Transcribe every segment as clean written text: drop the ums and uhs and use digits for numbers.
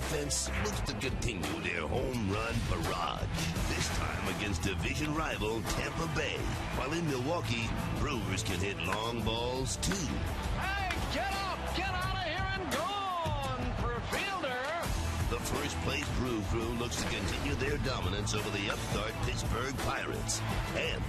offense looks to continue their home run barrage, this time against division rival Tampa Bay. While in Milwaukee, Brewers can hit long balls too. Hey, get up! Get out of here and gone for a fielder! The first place Brew Crew looks to continue their dominance over the upstart Pittsburgh Pirates. And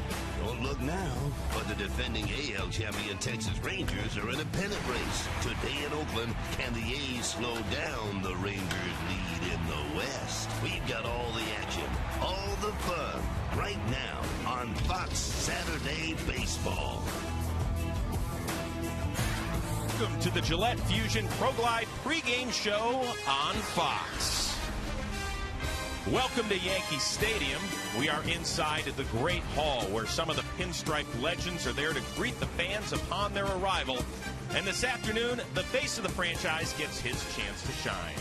don't look now, but the defending AL champion Texas Rangers are in a pennant race. Today in Oakland, can the A's slow down the Rangers' lead in the West? We've got all the action, all the fun, right now on Fox Saturday Baseball. Welcome to the Gillette Fusion Pro Glide pregame show on Fox. Welcome to Yankee Stadium. We are inside the Great Hall where some of the pinstripe legends are there to greet the fans upon their arrival. And this afternoon, the face of the franchise gets his chance to shine.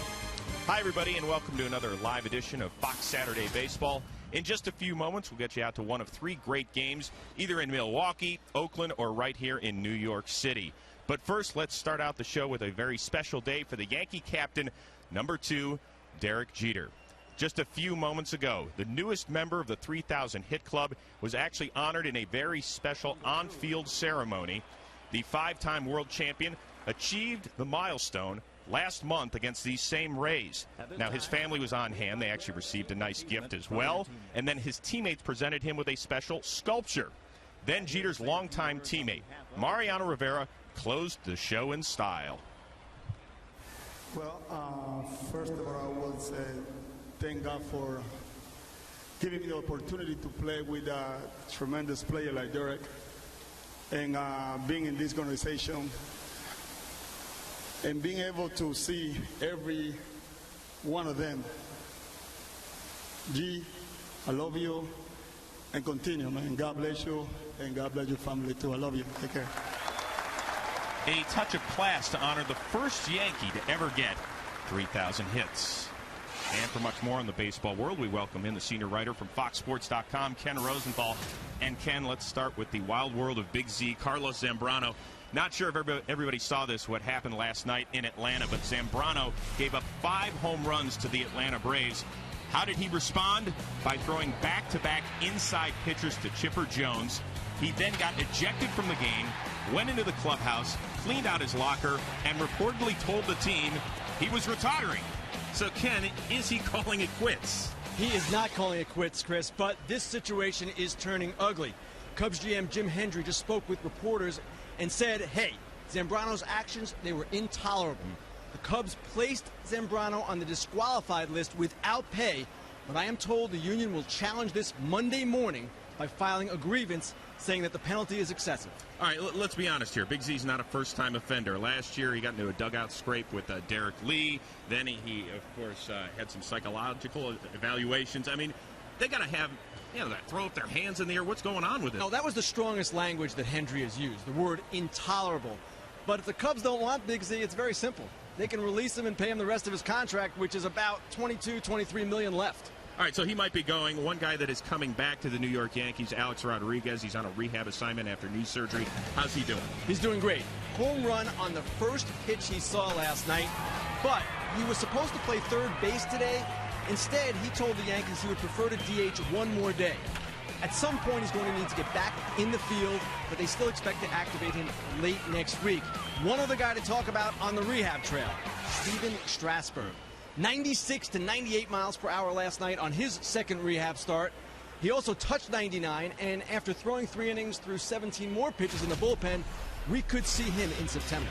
Hi, everybody, and welcome to another live edition of Fox Saturday Baseball. In just a few moments, we'll get you out to one of three great games, either in Milwaukee, Oakland, or right here in New York City. But first, let's start out the show with a very special day for the Yankee captain, number 2, Derek Jeter. Just a few moments ago, the newest member of the 3,000 Hit Club was actually honored in a very special on-field ceremony. The 5-time world champion achieved the milestone last month against these same Rays. Now, his family was on hand. They actually received a nice gift as well. And then his teammates presented him with a special sculpture. Then Jeter's longtime teammate, Mariano Rivera, closed the show in style. Well, first of all, I would say thank God for giving me the opportunity to play with a tremendous player like Derek, and being in this organization and being able to see every one of them. G, I love you, and continue, man. God bless you, and God bless your family too. I love you. Take care. A touch of class to honor the first Yankee to ever get 3,000 hits. And for much more in the baseball world, we welcome in the senior writer from FoxSports.com, Ken Rosenthal. And Ken, let's start with the wild world of Big Z, Carlos Zambrano. Not sure if everybody saw this, what happened last night in Atlanta, but Zambrano gave up 5 home runs to the Atlanta Braves. How did he respond? By throwing back-to-back inside pitchers to Chipper Jones. He then got ejected from the game, went into the clubhouse, cleaned out his locker, and reportedly told the team he was retiring. So, Ken, is he calling it quits? He is not calling it quits, Chris, but this situation is turning ugly. Cubs GM Jim Hendry just spoke with reporters and said, hey, Zambrano's actions, they were intolerable. The Cubs placed Zambrano on the disqualified list without pay, but I am told the union will challenge this Monday morning by filing a grievance saying that the penalty is excessive. All right, let's be honest here. Big Z's not a first-time offender. Last year, he got into a dugout scrape with Derek Lee. Then he of course, had some psychological evaluations. I mean, they got to have, throw up their hands in the air. What's going on with it? No, that was the strongest language that Hendry has used, the word intolerable. But if the Cubs don't want Big Z, it's very simple. They can release him and pay him the rest of his contract, which is about $23 million left. All right, so he might be going. One guy that is coming back to the New York Yankees, Alex Rodriguez. He's on a rehab assignment after knee surgery. How's he doing? He's doing great. Home run on the first pitch he saw last night, but he was supposed to play third base today. Instead, he told the Yankees he would prefer to DH one more day. At some point, he's going to need to get back in the field, but they still expect to activate him late next week. One other guy to talk about on the rehab trail, Steven Strasburg. 96 to 98 miles per hour last night on his second rehab start. He also touched 99, and after throwing 3 innings through 17 more pitches in the bullpen, we could see him in September.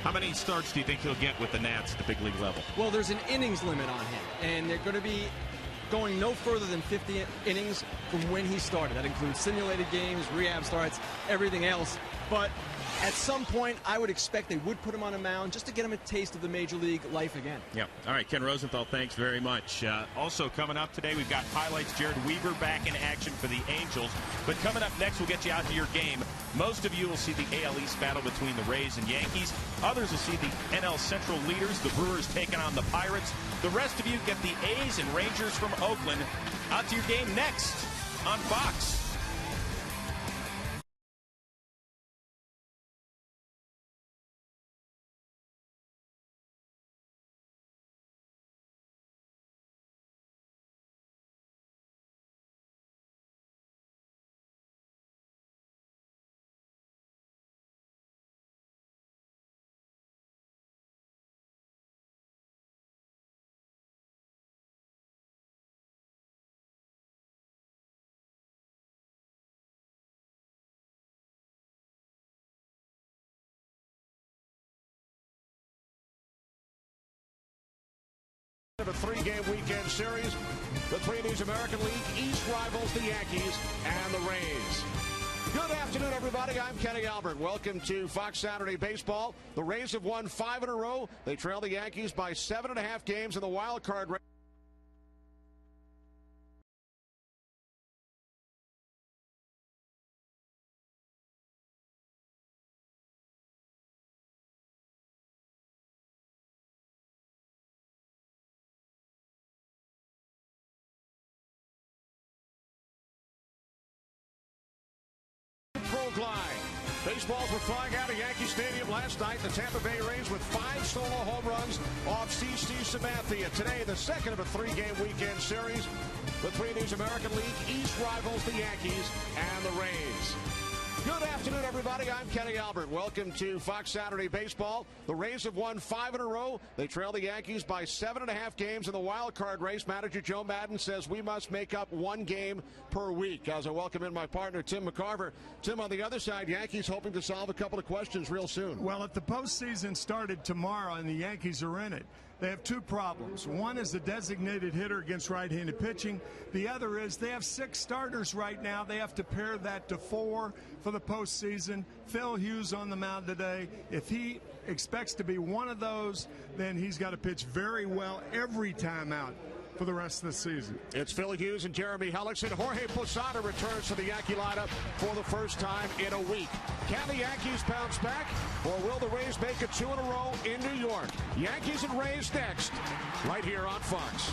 How many starts do you think he'll get with the Nats at the big league level? Well, there's an innings limit on him, and they're going to be going no further than 50 innings from when he started. That includes simulated games, rehab starts, everything else. But at some point, I would expect they would put him on a mound just to get him a taste of the major league life again. Yeah. All right, Ken Rosenthal, thanks very much. Also coming up today, we've got highlights. Jared Weaver back in action for the Angels. But coming up next, we'll get you out to your game. Most of you will see the AL East battle between the Rays and Yankees. Others will see the NL Central leaders, the Brewers, taking on the Pirates. The rest of you get the A's and Rangers from Oakland. Out to your game next on Fox. Of a three-game weekend series between these American League East rivals, the Yankees and the Rays. Good afternoon, everybody. I'm Kenny Albert. Welcome to Fox Saturday Baseball. The Rays have won 5 in a row. They trail the Yankees by 7.5 games in the wild card race. Glide. Baseballs were flying out of Yankee Stadium last night. The Tampa Bay Rays with 5 solo home runs off CC Sabathia. Today, the second of a 3-game weekend series between these American League East rivals, the Yankees and the Rays. Good afternoon, everybody. I'm Kenny Albert. Welcome to Fox Saturday Baseball. The Rays have won 5 in a row. They trail the Yankees by 7.5 games in the wild card race. Manager Joe Maddon says we must make up 1 game per week. As I welcome in my partner, Tim McCarver. Tim, on the other side, Yankees hoping to solve a couple of questions real soon. Well, if the postseason started tomorrow and the Yankees are in it, they have 2 problems. One is the designated hitter against right-handed pitching. The other is they have 6 starters right now. They have to pair that to 4 for the postseason. Phil Hughes on the mound today. If he expects to be one of those, then he's got to pitch very well every time out for the rest of the season. It's Phil Hughes and Jeremy Hellickson. Jorge Posada returns to the Yankee lineup for the first time in a week. Can the Yankees bounce back, or will the Rays make it 2 in a row in New York? Yankees and Rays next, right here on Fox.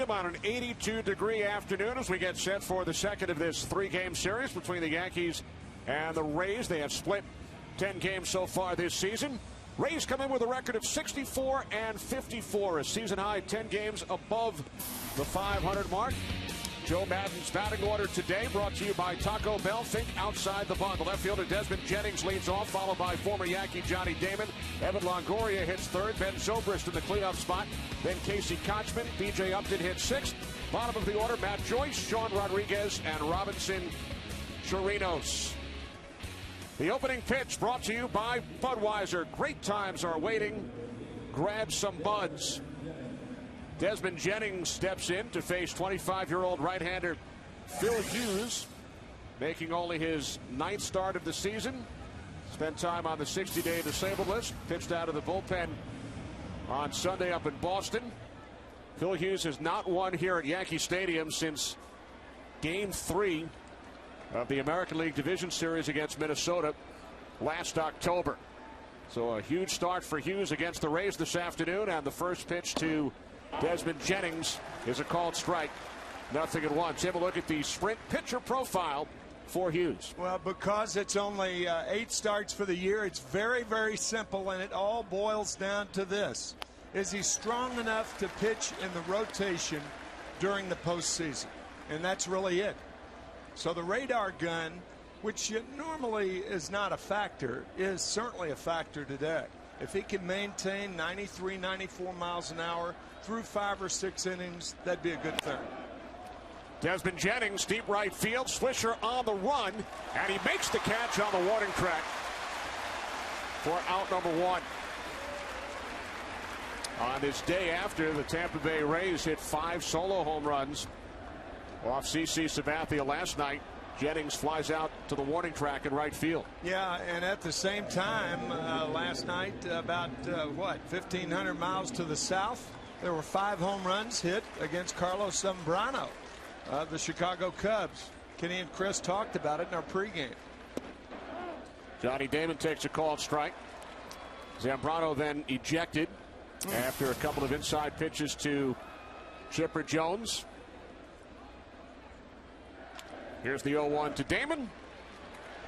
On an 82-degree afternoon as we get set for the second of this 3-game series between the Yankees and the Rays. They have split 10 games so far this season. Rays come in with a record of 64-54, a season-high 10 games above the 500 mark. Joe Maddon's batting order today brought to you by Taco Bell. Think outside the bun. The left fielder Desmond Jennings leads off, followed by former Yankee Johnny Damon. Evan Longoria hits third. Ben Zobrist in the cleanup spot. Then Casey Kochman. B.J. Upton hits sixth. Bottom of the order, Matt Joyce, Sean Rodriguez, and Robinson Chirinos. The opening pitch brought to you by Budweiser. Great times are waiting. Grab some buds. Desmond Jennings steps in to face 25-year-old right-hander Phil Hughes, making only his 9th start of the season. Spent time on the 60-day disabled list. Pitched out of the bullpen on Sunday up in Boston. Phil Hughes has not won here at Yankee Stadium since Game 3 of the American League Division Series against Minnesota last October. So a huge start for Hughes against the Rays this afternoon, and the first pitch to Desmond Jennings is a called strike. 0-1. Take a look at the sprint pitcher profile for Hughes. Well, because it's only 8 starts for the year, it's very, very simple, and it all boils down to this. Is he strong enough to pitch in the rotation during the postseason? And that's really it. So the radar gun, which normally is not a factor, is certainly a factor today. If he can maintain 93, 94 miles an hour through 5 or 6 innings, that'd be a good thing. Desmond Jennings, deep right field. Swisher on the run, and he makes the catch on the warning track for out number 1. On this day after the Tampa Bay Rays hit 5 solo home runs off CC Sabathia last night, Jennings flies out to the warning track in right field. Yeah, and at the same time, last night, about 1,500 miles to the south, there were 5 home runs hit against Carlos Zambrano of the Chicago Cubs. Kenny and Chris talked about it in our pregame. Johnny Damon takes a called strike. Zambrano then ejected after a couple of inside pitches to Chipper Jones. Here's the 0-1 to Damon.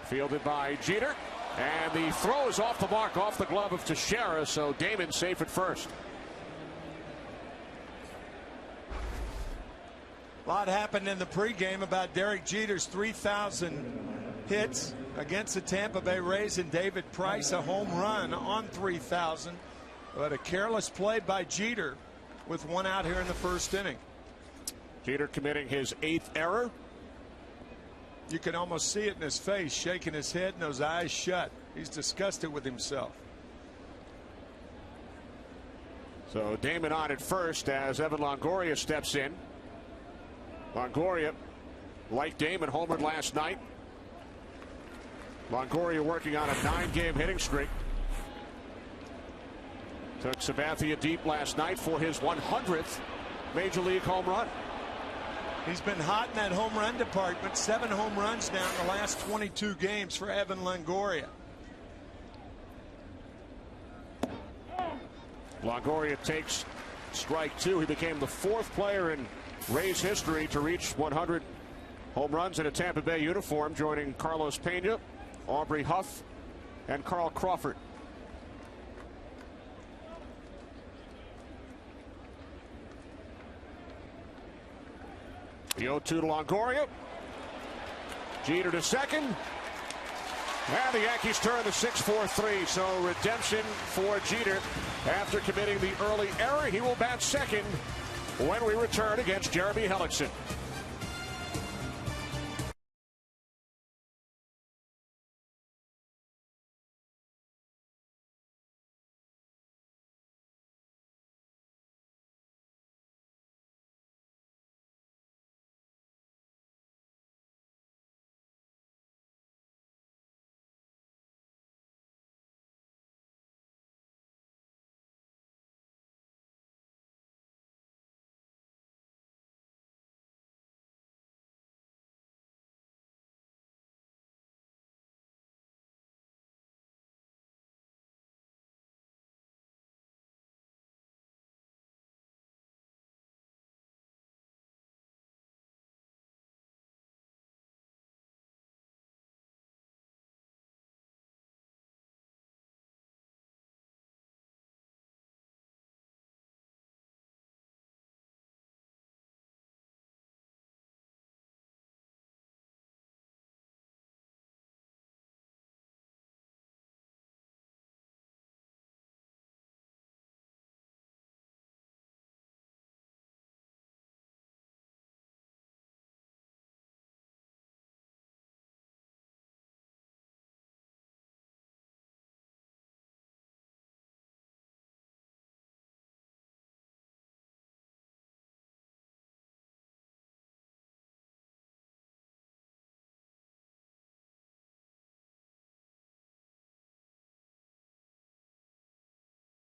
Fielded by Jeter. And the throw is off the mark, off the glove of Teixeira, so Damon safe at first. A lot happened in the pregame about Derek Jeter's 3,000 hits against the Tampa Bay Rays, and David Price a home run on 3,000. But a careless play by Jeter with 1 out here in the first inning. Jeter committing his 8th error. You can almost see it in his face, shaking his head and those eyes shut. He's disgusted with himself. So Damon on at first as Evan Longoria steps in. Longoria, like Damon, homered last night. Longoria working on a 9-game hitting streak. Took Sabathia deep last night for his 100th Major League home run. He's been hot in that home run department. 7 home runs now in the last 22 games for Evan Longoria. Longoria takes strike 2. He became the 4th player in Rays history to reach 100 home runs in a Tampa Bay uniform, joining Carlos Pena, Aubrey Huff, and Carl Crawford. The 0-2 to Longoria. Jeter to second. And the Yankees turn the 6-4-3. So redemption for Jeter after committing the early error. He will bat second when we return against Jeremy Hellickson.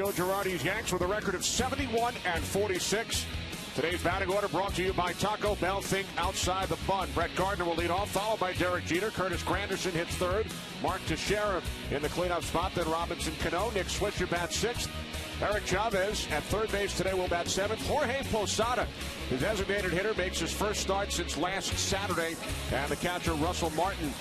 Joe Girardi's Yanks with a record of 71-46. Today's batting order brought to you by Taco Bell. Think outside the bun. Brett Gardner will lead off, followed by Derek Jeter. Curtis Granderson hits third. Mark Teixeira in the cleanup spot. Then Robinson Cano. Nick Swisher bats sixth. Eric Chavez at third base today will bat seventh. Jorge Posada, the designated hitter, makes his first start since last Saturday. And the catcher Russell Martin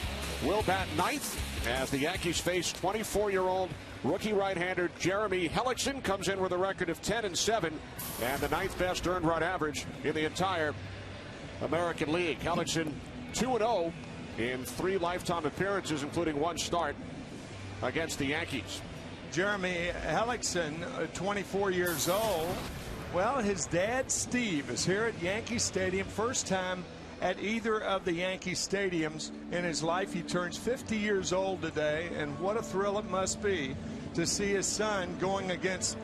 will bat ninth as the Yankees face 24-year-old rookie right-hander Jeremy Hellickson. Comes in with a record of 10-7 and the ninth best earned run average in the entire American League. Hellickson 2-0 in 3 lifetime appearances, including 1 start against the Yankees. Jeremy Hellickson, 24 years old. Well, his dad, Steve, is here at Yankee Stadium. First time at either of the Yankee stadiums in his life. He turns 50 years old today, and what a thrill it must be to see his son going against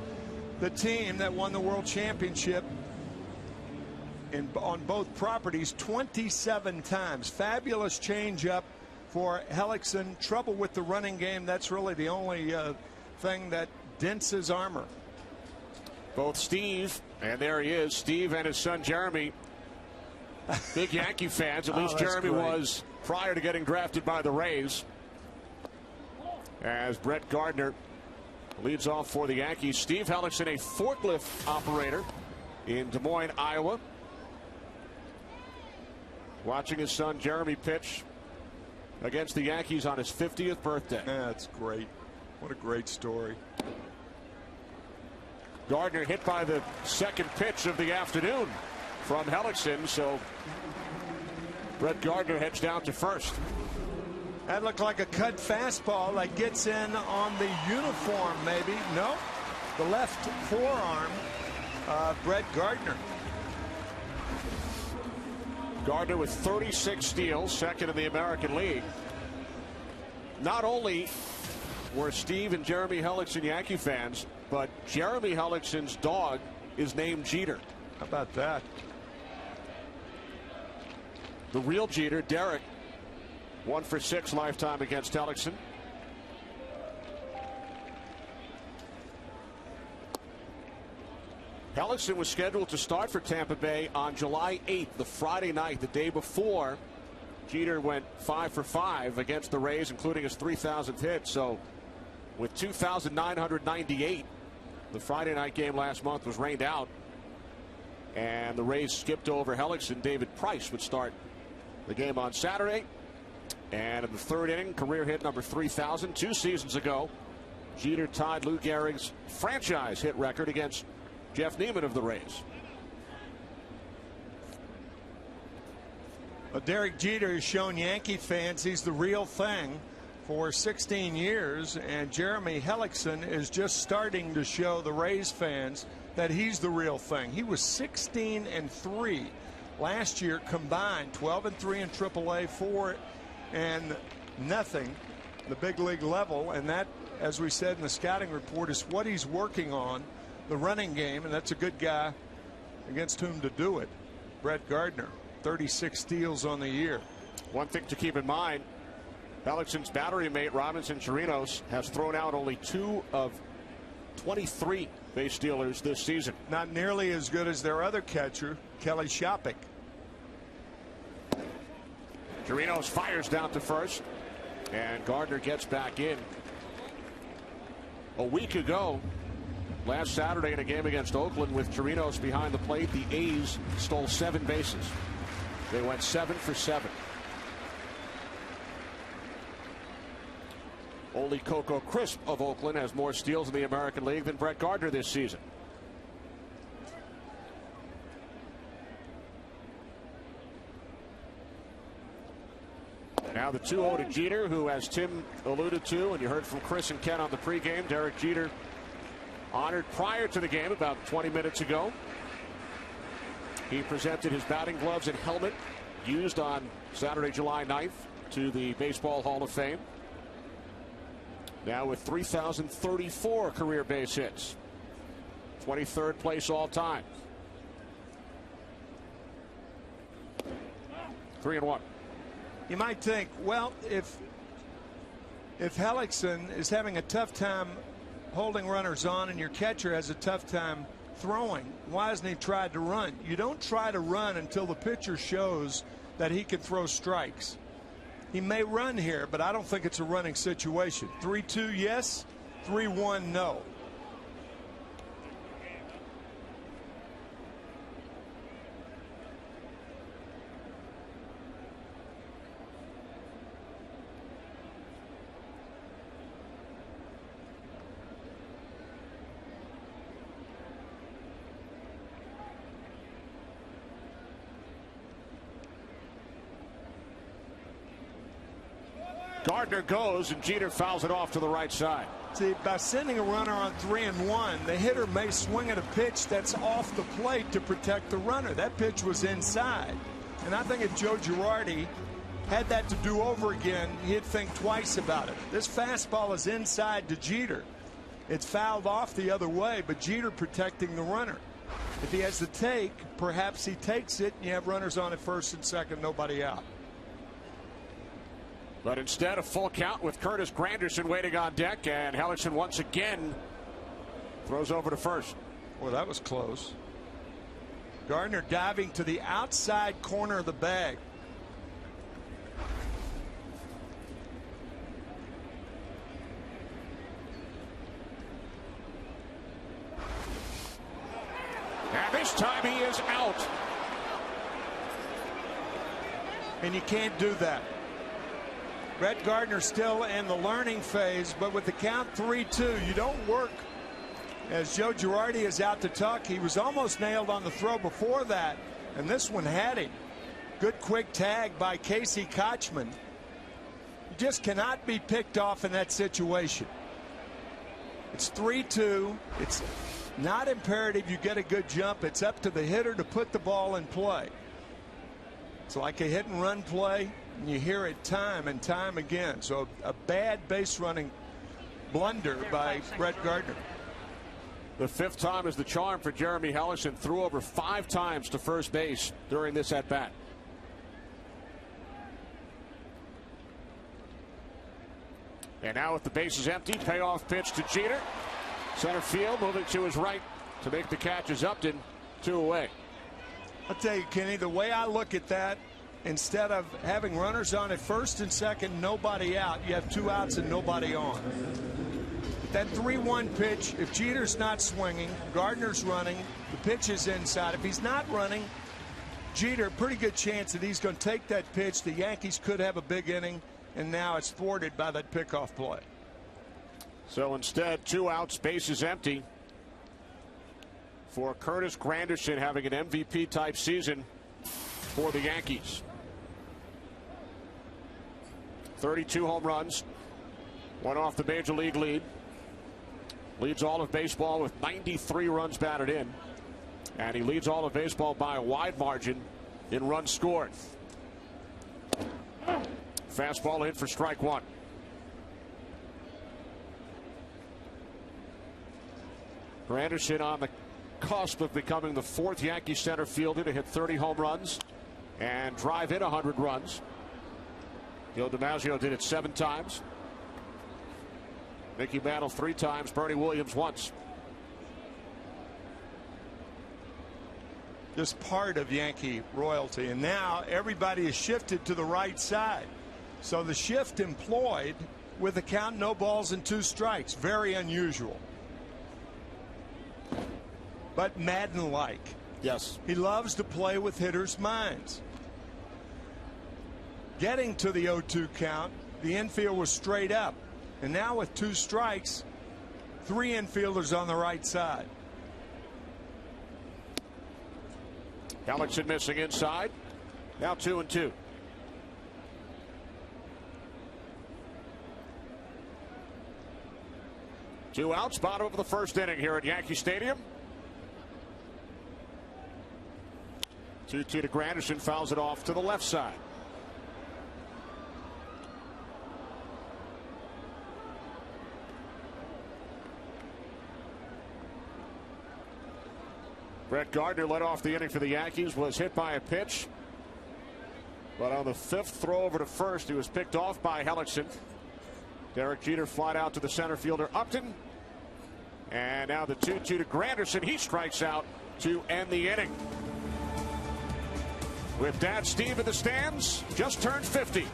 the team that won the World Championship on both properties 27 times. Fabulous changeup for Hellickson. Trouble with the running game. That's really the only thing that dents his armor. Both Steve, and there he is, Steve and his son Jeremy, big Yankee fans. At least Jeremy great. was prior to getting drafted by the Rays. As Brett Gardner leads off for the Yankees. Steve Hellickson, a forklift operator in Des Moines, Iowa. Watching his son Jeremy pitch against the Yankees on his 50th birthday. That's great. What a great story. Gardner hit by the second pitch of the afternoon from Hellickson, so Brett Gardner heads down to first. That looked like a cut fastball that gets in on the uniform, maybe. No, the left forearm of Brett Gardner. Gardner with 36 steals, second in the American League. Not only were Steve and Jeremy Hellickson Yankee fans, but Jeremy Hellickson's dog is named Jeter. How about that? The real Jeter, Derek, 1 for 6 lifetime against Hellickson. Hellickson was scheduled to start for Tampa Bay on July 8th, the Friday night, the day before Jeter went 5 for 5 against the Rays, including his 3,000th hit. So with 2,998, the Friday night game last month was rained out, and the Rays skipped over Hellickson. David Price would start the game on Saturday. And in the third inning, career hit number 3,000. 2 seasons ago, Jeter tied Lou Gehrig's franchise hit record against Jeff Neiman of the Rays. Well, Derek Jeter has shown Yankee fans he's the real thing for 16 years, and Jeremy Hellickson is just starting to show the Rays fans that he's the real thing. He was 16-3 last year combined, 12-3 in AAA, 4 and nothing the big league level, and that, as we said in the scouting report, is what he's working on, the running game, and that's a good guy against whom to do it. Brett Gardner, 36 steals on the year. One thing to keep in mind, Hellickson's battery mate Robinson Chirinos has thrown out only 2 of 23 base stealers this season. Not nearly as good as their other catcher, Kelly Shopik. Chirinos fires down to first, and Gardner gets back in. A week ago, last Saturday in a game against Oakland with Chirinos behind the plate, the A's stole 7 bases. They went 7 for 7. Only Coco Crisp of Oakland has more steals in the American League than Brett Gardner this season. Now the 2-0 to Jeter, who, as Tim alluded to, and you heard from Chris and Ken on the pregame, Derek Jeter honored prior to the game about 20 minutes ago. He presented his batting gloves and helmet used on Saturday, July 9th to the Baseball Hall of Fame. Now with 3,034 career base hits, 23rd place all time. 3-1. You might think, well, if Hellickson is having a tough time holding runners on and your catcher has a tough time throwing, why hasn't he tried to run? You don't try to run until the pitcher shows that he can throw strikes. He may run here, but I don't think it's a running situation. 3-2, yes. 3-1, no. Gardner goes, and Jeter fouls it off to the right side. See, by sending a runner on 3-1, the hitter may swing at a pitch that's off the plate to protect the runner. That pitch was inside. And I think if Joe Girardi had that to do over again, he'd think twice about it. This fastball is inside to Jeter. It's fouled off the other way, but Jeter protecting the runner. If he has the take, perhaps he takes it, and you have runners on at first and second, nobody out. But instead, a full count with Curtis Granderson waiting on deck, and Hellickson once again throws over to first. Well, that was close. Gardner diving to the outside corner of the bag. And this time he is out. And you can't do that. Brett Gardner still in the learning phase, but with the count 3-2, you don't work. As Joe Girardi is out to tuck, he was almost nailed on the throw before that, and this one had him. Good quick tag by Casey Kochman. You just cannot be picked off in that situation. It's 3-2. It's not imperative you get a good jump. It's up to the hitter to put the ball in play. It's like a hit and run play. And you hear it time and time again. So a bad base running blunder by Brett Gardner. The fifth time is the charm for Jeremy Hellickson. Threw over 5 times to first base during this at bat. And now with the bases empty, payoff pitch to Jeter. Center field moving to his right to make the catch is Upton. 2 away. I'll tell you, Kenny, the way I look at that, instead of having runners on at first and second, nobody out, you have 2 outs and nobody on. That 3-1 pitch, if Jeter's not swinging, Gardner's running, the pitch is inside. If he's not running, Jeter, pretty good chance that he's going to take that pitch. The Yankees could have a big inning, and now it's thwarted by that pickoff play. So instead, 2 outs, bases empty for Curtis Granderson, having an MVP type season for the Yankees. 32 home runs, 1 off the major league lead. Leads all of baseball with 93 runs batted in. And he leads all of baseball by a wide margin in runs scored. Fastball in for strike 1. Granderson on the cusp of becoming the 4th Yankee center fielder to hit 30 home runs and drive in 100 runs. Joe DiMaggio did it 7 times. Mickey Mantle 3 times. Bernie Williams once. Just part of Yankee royalty. And now everybody is shifted to the right side. So the shift employed with a count, no balls and 2 strikes. Very unusual. But Madden-like. Yes. He loves to play with hitters' minds. Getting to the 0-2 count, the infield was straight up. And now with 2 strikes, 3 infielders on the right side. Hellickson missing inside. Now 2-2. Two outs, bottom of the first inning here at Yankee Stadium. 2-2 to Granderson, fouls it off to the left side. Brett Gardner led off the inning for the Yankees, was hit by a pitch. But on the 5th throw over to first, he was picked off by Hellickson. Derek Jeter flied out to the center fielder Upton. And now the 2-2 to Granderson. He strikes out to end the inning. With Dad Steve in the stands, just turned 50.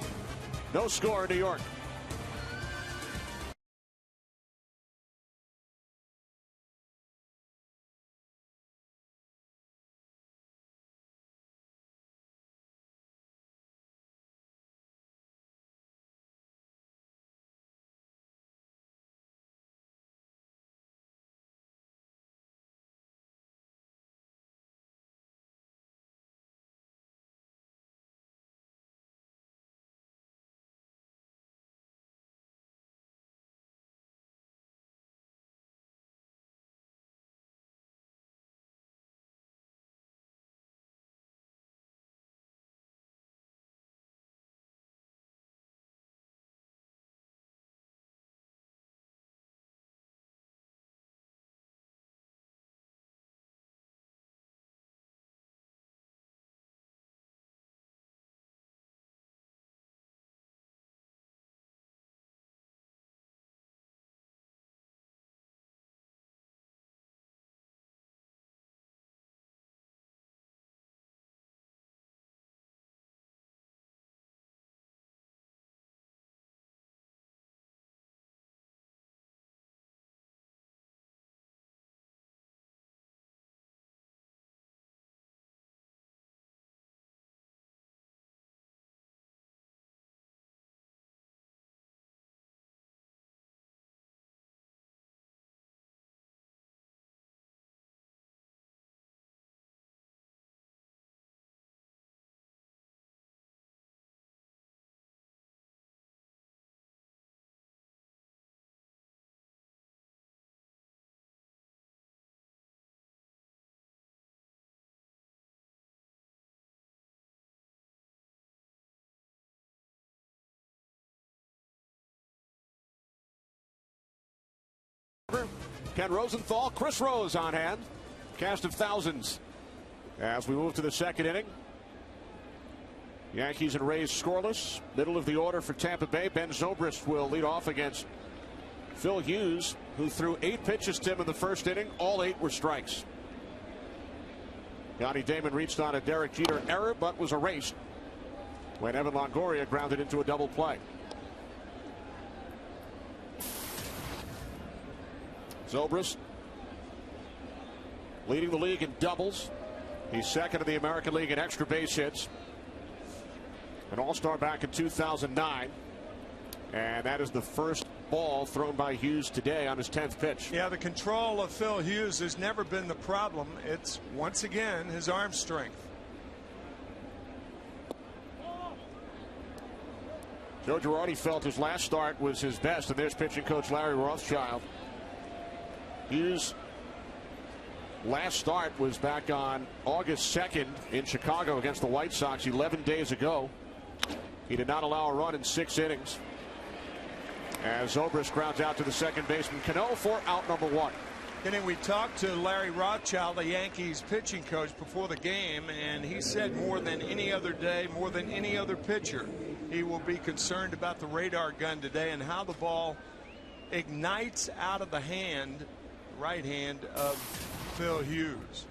No score in New York. Ken Rosenthal, Chris Rose on hand. Cast of thousands as we move to the second inning. Yankees and Rays scoreless. Middle of the order for Tampa Bay. Ben Zobrist will lead off against Phil Hughes, who threw 8 pitches to him in the first inning. All 8 were strikes. Yanni Damon reached on a Derek Jeter error, but was erased when Evan Longoria grounded into a double play. Zobrist leading the league in doubles. He's second in the American League in extra base hits. An all-star back in 2009. And that is the first ball thrown by Hughes today on his 10th pitch. Yeah, the control of Phil Hughes has never been the problem. It's, once again, his arm strength. Joe Girardi felt his last start was his best, and there's pitching coach Larry Rothschild. Hughes' last start was back on August 2nd in Chicago against the White Sox 11 days ago. He did not allow a run in 6 innings. As Zobrist grounds out to the second baseman Cano for out number 1. And then we talked to Larry Rothschild, the Yankees pitching coach, before the game, and he said more than any other day, more than any other pitcher, he will be concerned about the radar gun today and how the ball ignites out of the hand, right hand of Phil Hughes.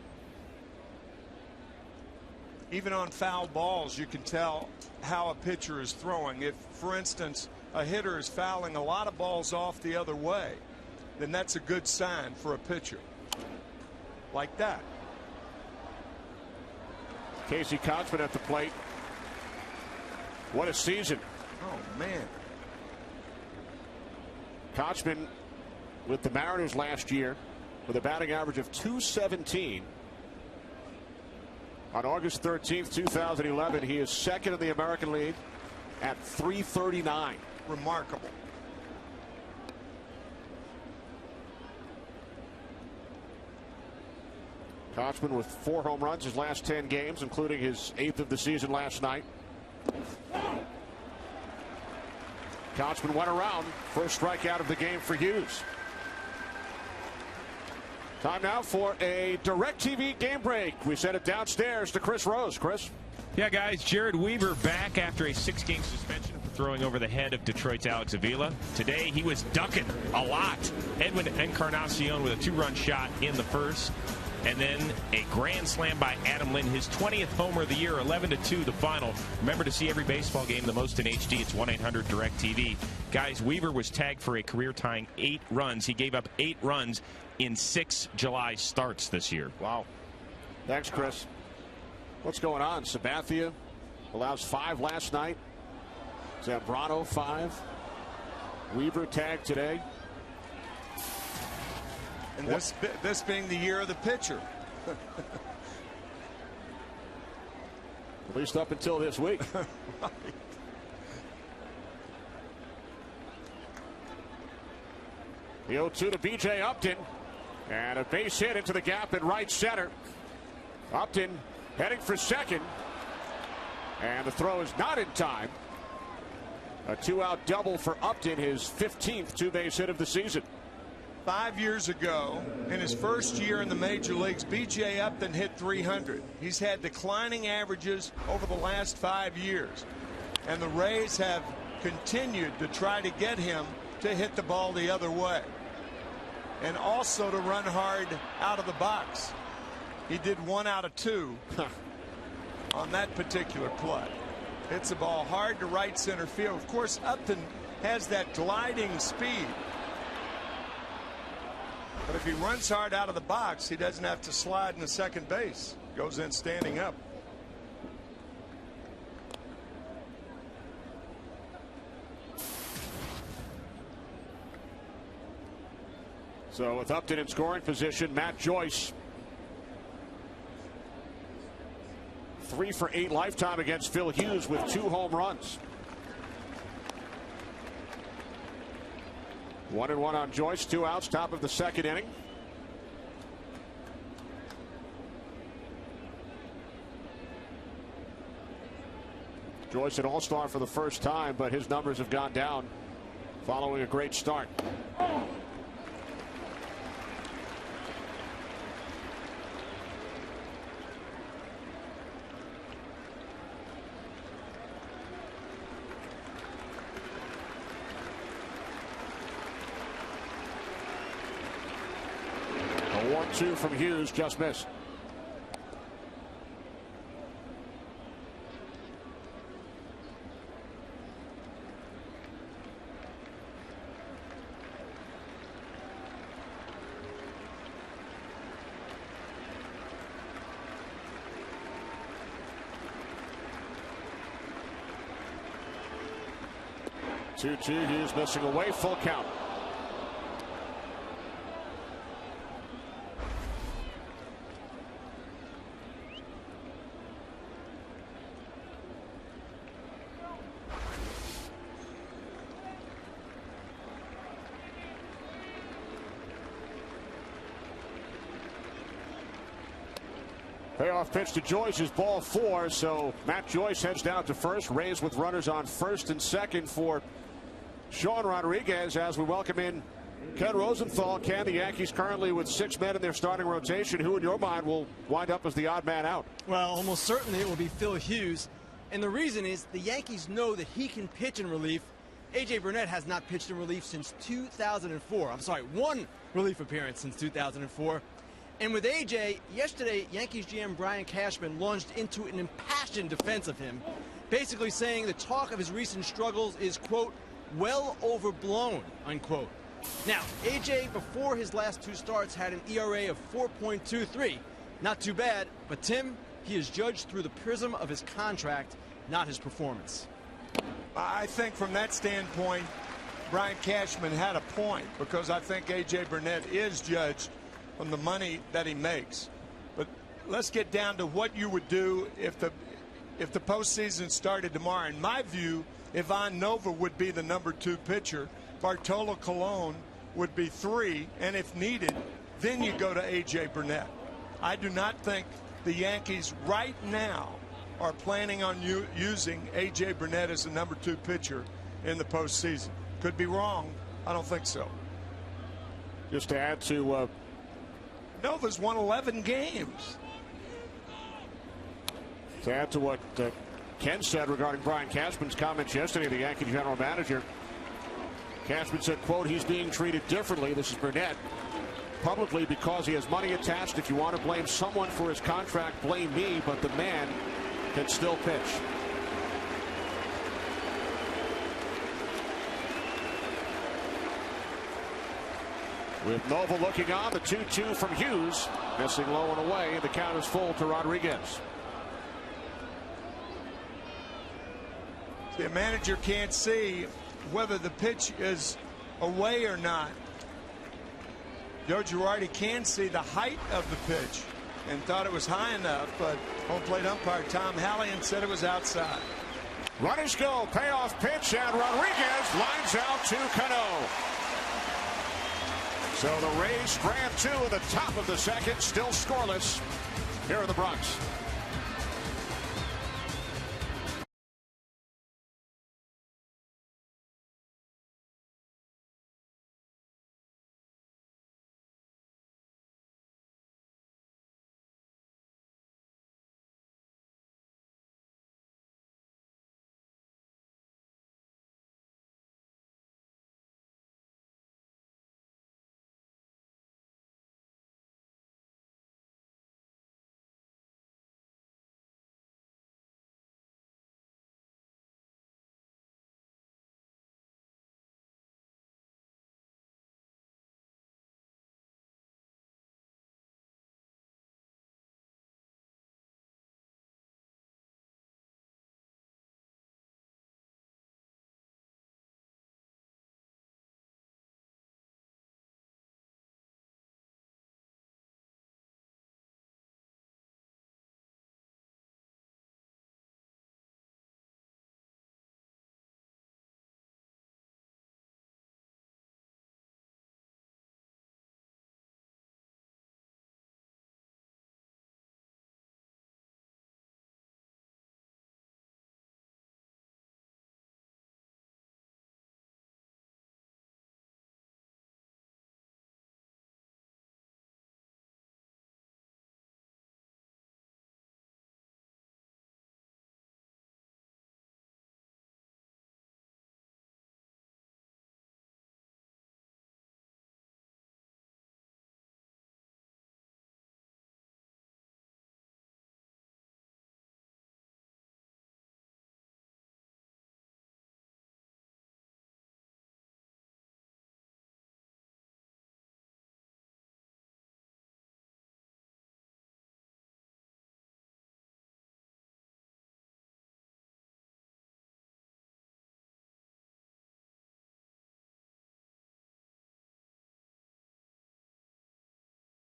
Even on foul balls, you can tell how a pitcher is throwing. If, for instance, a hitter is fouling a lot of balls off the other way, then that's a good sign for a pitcher. Like that. Casey Kotzman at the plate. What a season. Oh, man. Kotzman with the Mariners last year with a batting average of .217. On August 13th, 2011, he is second in the American League at .339. Remarkable. Kotzman with 4 home runs his last 10 games, including his 8th of the season last night. Kotzman went around. First strikeout of the game for Hughes. Time now for a DirecTV game break. We send it downstairs to Chris Rose. Chris? Yeah, guys, Jared Weaver back after a 6-game suspension. throwing over the head of Detroit's Alex Avila. Today, he was ducking a lot. Edwin Encarnacion with a 2-run shot in the first. And then a grand slam by Adam Lind, his 20th homer of the year, 11-2 the final. Remember, to see every baseball game the most in HD, it's 1-800-DIRECTV. Guys, Weaver was tagged for a career-tying 8 runs. He gave up 8 runs in 6 July starts this year. Wow. Thanks, Chris. What's going on? Sabathia allows 5 last night. Zambrano 5. Weaver tagged today. And this being the year of the pitcher. At least up until this week. Right. The 0-2 to B.J. Upton. And a base hit into the gap in right center. Upton heading for second. And the throw is not in time. A 2-out double for Upton, his 15th 2-base hit of the season. 5 years ago, in his first year in the major leagues, B.J. Upton hit 300. He's had declining averages over the last 5 years. And the Rays have continued to try to get him to hit the ball the other way. And also to run hard out of the box. He did 1 out of 2 on that particular play. Hits the ball hard to right center field. Of course, Upton has that gliding speed. But if he runs hard out of the box, he doesn't have to slide into second base. Goes in standing up. So with Upton in scoring position, Matt Joyce 3 for 8 lifetime against Phil Hughes with 2 home runs. 1-1 on Joyce, 2 outs, top of the second inning. Joyce an all-star for the first time, but his numbers have gone down following a great start. A 1-2 from Hughes, just missed. Hughes missing away, full count. Payoff pitch to Joyce is ball 4, so Matt Joyce heads down to first. Rays with runners on first and second for Sean Rodriguez as we welcome in Ken Rosenthal. Ken, the Yankees currently with 6 men in their starting rotation. Who in your mind will wind up as the odd man out? Well, almost certainly it will be Phil Hughes. And the reason is the Yankees know that he can pitch in relief. A.J. Burnett has not pitched in relief since 2004. I'm sorry, 1 relief appearance since 2004. And with A.J., yesterday, Yankees GM Brian Cashman launched into an impassioned defense of him, basically saying the talk of his recent struggles is, quote, well overblown, unquote. Now, A.J., before his last 2 starts, had an ERA of 4.23. Not too bad, but Tim, he is judged through the prism of his contract, not his performance. I think from that standpoint, Brian Cashman had a point, because I think A.J. Burnett is judged on the money that he makes. But let's get down to what you would do if the postseason started tomorrow. In my view, Ivan Nova would be the number 2 pitcher. Bartolo Colon would be 3, and if needed, then you go to A.J. Burnett. I do not think the Yankees right now are planning on using A.J. Burnett as the number 2 pitcher in the postseason. Could be wrong. I don't think so. Just to add to Nova's won 11 games. To add to what Ken said regarding Brian Cashman's comments yesterday, the Yankee general manager. Cashman said, quote, he's being treated differently. This is Burnett. Publicly because he has money attached. If you want to blame someone for his contract, blame me, but the man can still pitch. With Nova looking on, the 2-2 from Hughes. Missing low and away, and the count is full to Rodriguez. The manager can't see whether the pitch is away or not. Joe Girardi can see the height of the pitch and thought it was high enough, but home plate umpire Tom Hallian said it was outside. Runners go, payoff pitch, and Rodriguez lines out to Cano. So the Rays strand 2 at the top of the second, still scoreless here in the Bronx.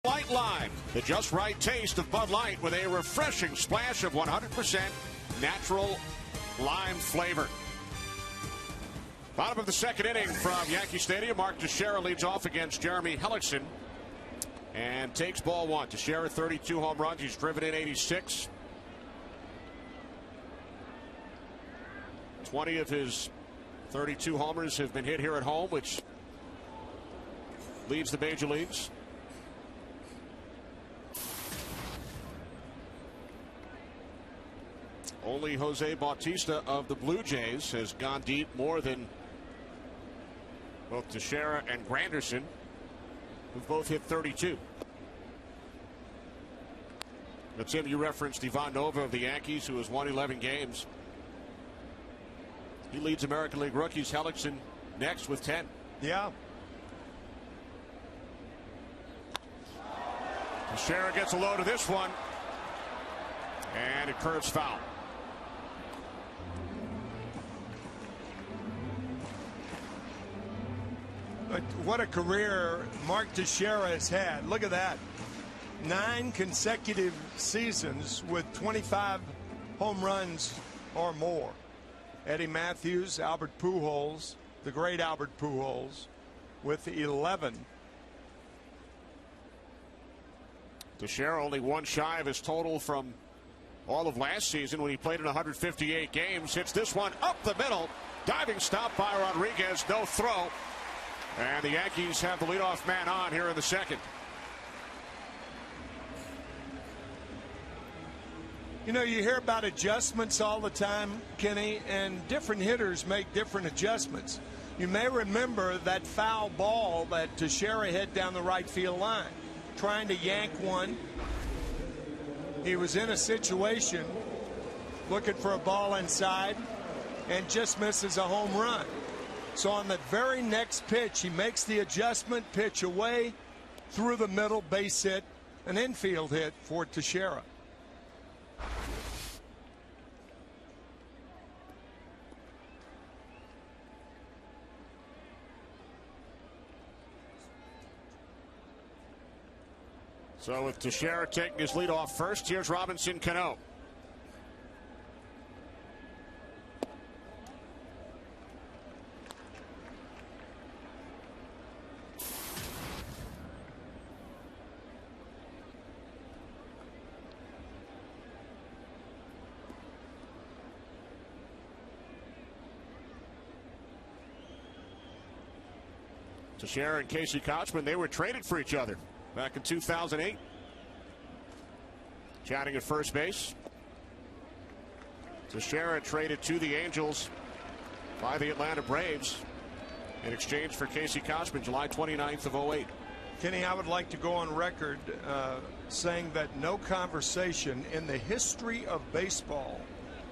Light Lime, the just right taste of Bud Light with a refreshing splash of 100% natural lime flavor. Bottom of the second inning from Yankee Stadium. Mark Teixeira leads off against Jeremy Hellickson and takes ball one. Teixeira 32 home runs. He's driven in 86. 20 of his 32 homers have been hit here at home, which leads the major leagues. Only Jose Bautista of the Blue Jays has gone deep more than both Teixeira and Granderson, who've both hit 32. But Tim, you referenced Ivan Nova of the Yankees, who has won 11 games. He leads American League rookies. Hellickson next with 10. Yeah. Teixeira gets a load of this one, and it curves foul. What a career Mark Teixeira has had. Look at that. 9 consecutive seasons with 25 home runs or more. Eddie Matthews, Albert Pujols, the great Albert Pujols, with 11. Teixeira only one shy of his total from all of last season when he played in 158 games. Hits this one up the middle. Diving stop by Rodriguez. No throw. And the Yankees have the leadoff man on here in the second. You know, you hear about adjustments all the time, Kenny, and different hitters make different adjustments. You may remember that foul ball that Teixeira hit down the right field line, trying to yank one. He was in a situation looking for a ball inside and just misses a home run. So on the very next pitch, he makes the adjustment, pitch away, through the middle, base hit, an infield hit for Teixeira. So with Teixeira taking his lead off first, here's Robinson Cano. Teixeira and Casey Kochman, they were traded for each other back in 2008. Chatting at first base. Teixeira traded to the Angels by the Atlanta Braves in exchange for Casey Kochman, July 29th of 08. Kenny, I would like to go on record saying that no conversation in the history of baseball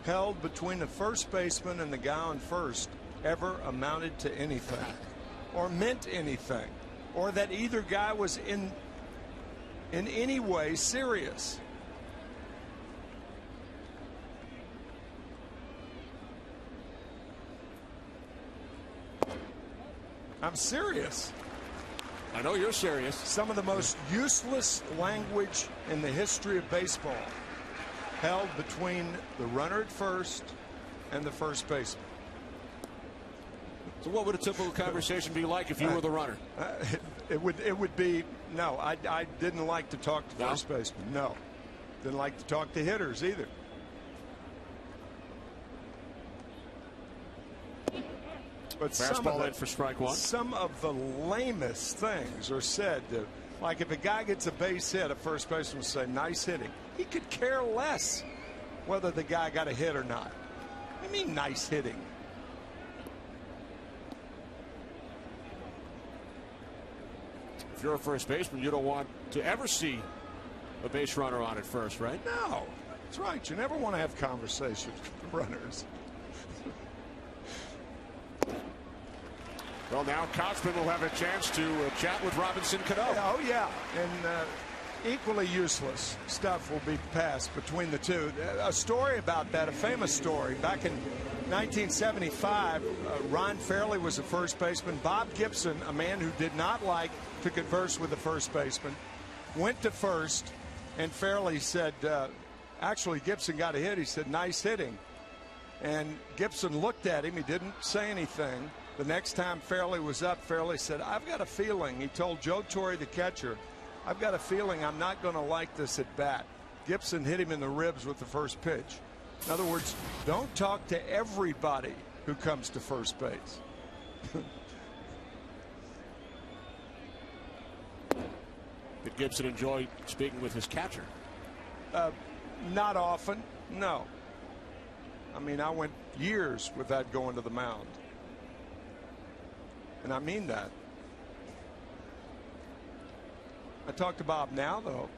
held between the first baseman and the guy on first ever amounted to anything or meant anything, or that either guy was in any way serious. I'm serious. I know you're serious. Some of the most useless language in the history of baseball held between the runner at first and the first baseman. So what would a typical conversation be like if you were the runner? It would be, no, I didn't like to talk to first baseman. No. Didn't like to talk to hitters either. But fastball in for strike one. Some of the lamest things are said. Like if a guy gets a base hit, a first baseman will say, nice hitting. He could care less whether the guy got a hit or not. What do you mean nice hitting? If you're a first baseman, you don't want to ever see a base runner on at first, right? No, that's right. You never want to have conversations with runners. Well, now Kochman will have a chance to chat with Robinson Cano. Oh, yeah. And equally useless stuff will be passed between the two. A story about that, a famous story. Back in 1975, Ron Fairley was the first baseman. Bob Gibson, a man who did not like to converse with the first baseman, went to first, and Fairley said, actually, Gibson got a hit. He said, nice hitting. And Gibson looked at him. He didn't say anything. The next time Fairley was up, Fairley said, I've got a feeling, he told Joe Torre, the catcher, I've got a feeling I'm not going to like this at bat. Gibson hit him in the ribs with the first pitch. In other words, don't talk to everybody who comes to first base. Did Gibson enjoy speaking with his catcher? Not often, no. I mean, I went years without going to the mound. And I mean that. I talk to Bob now, though.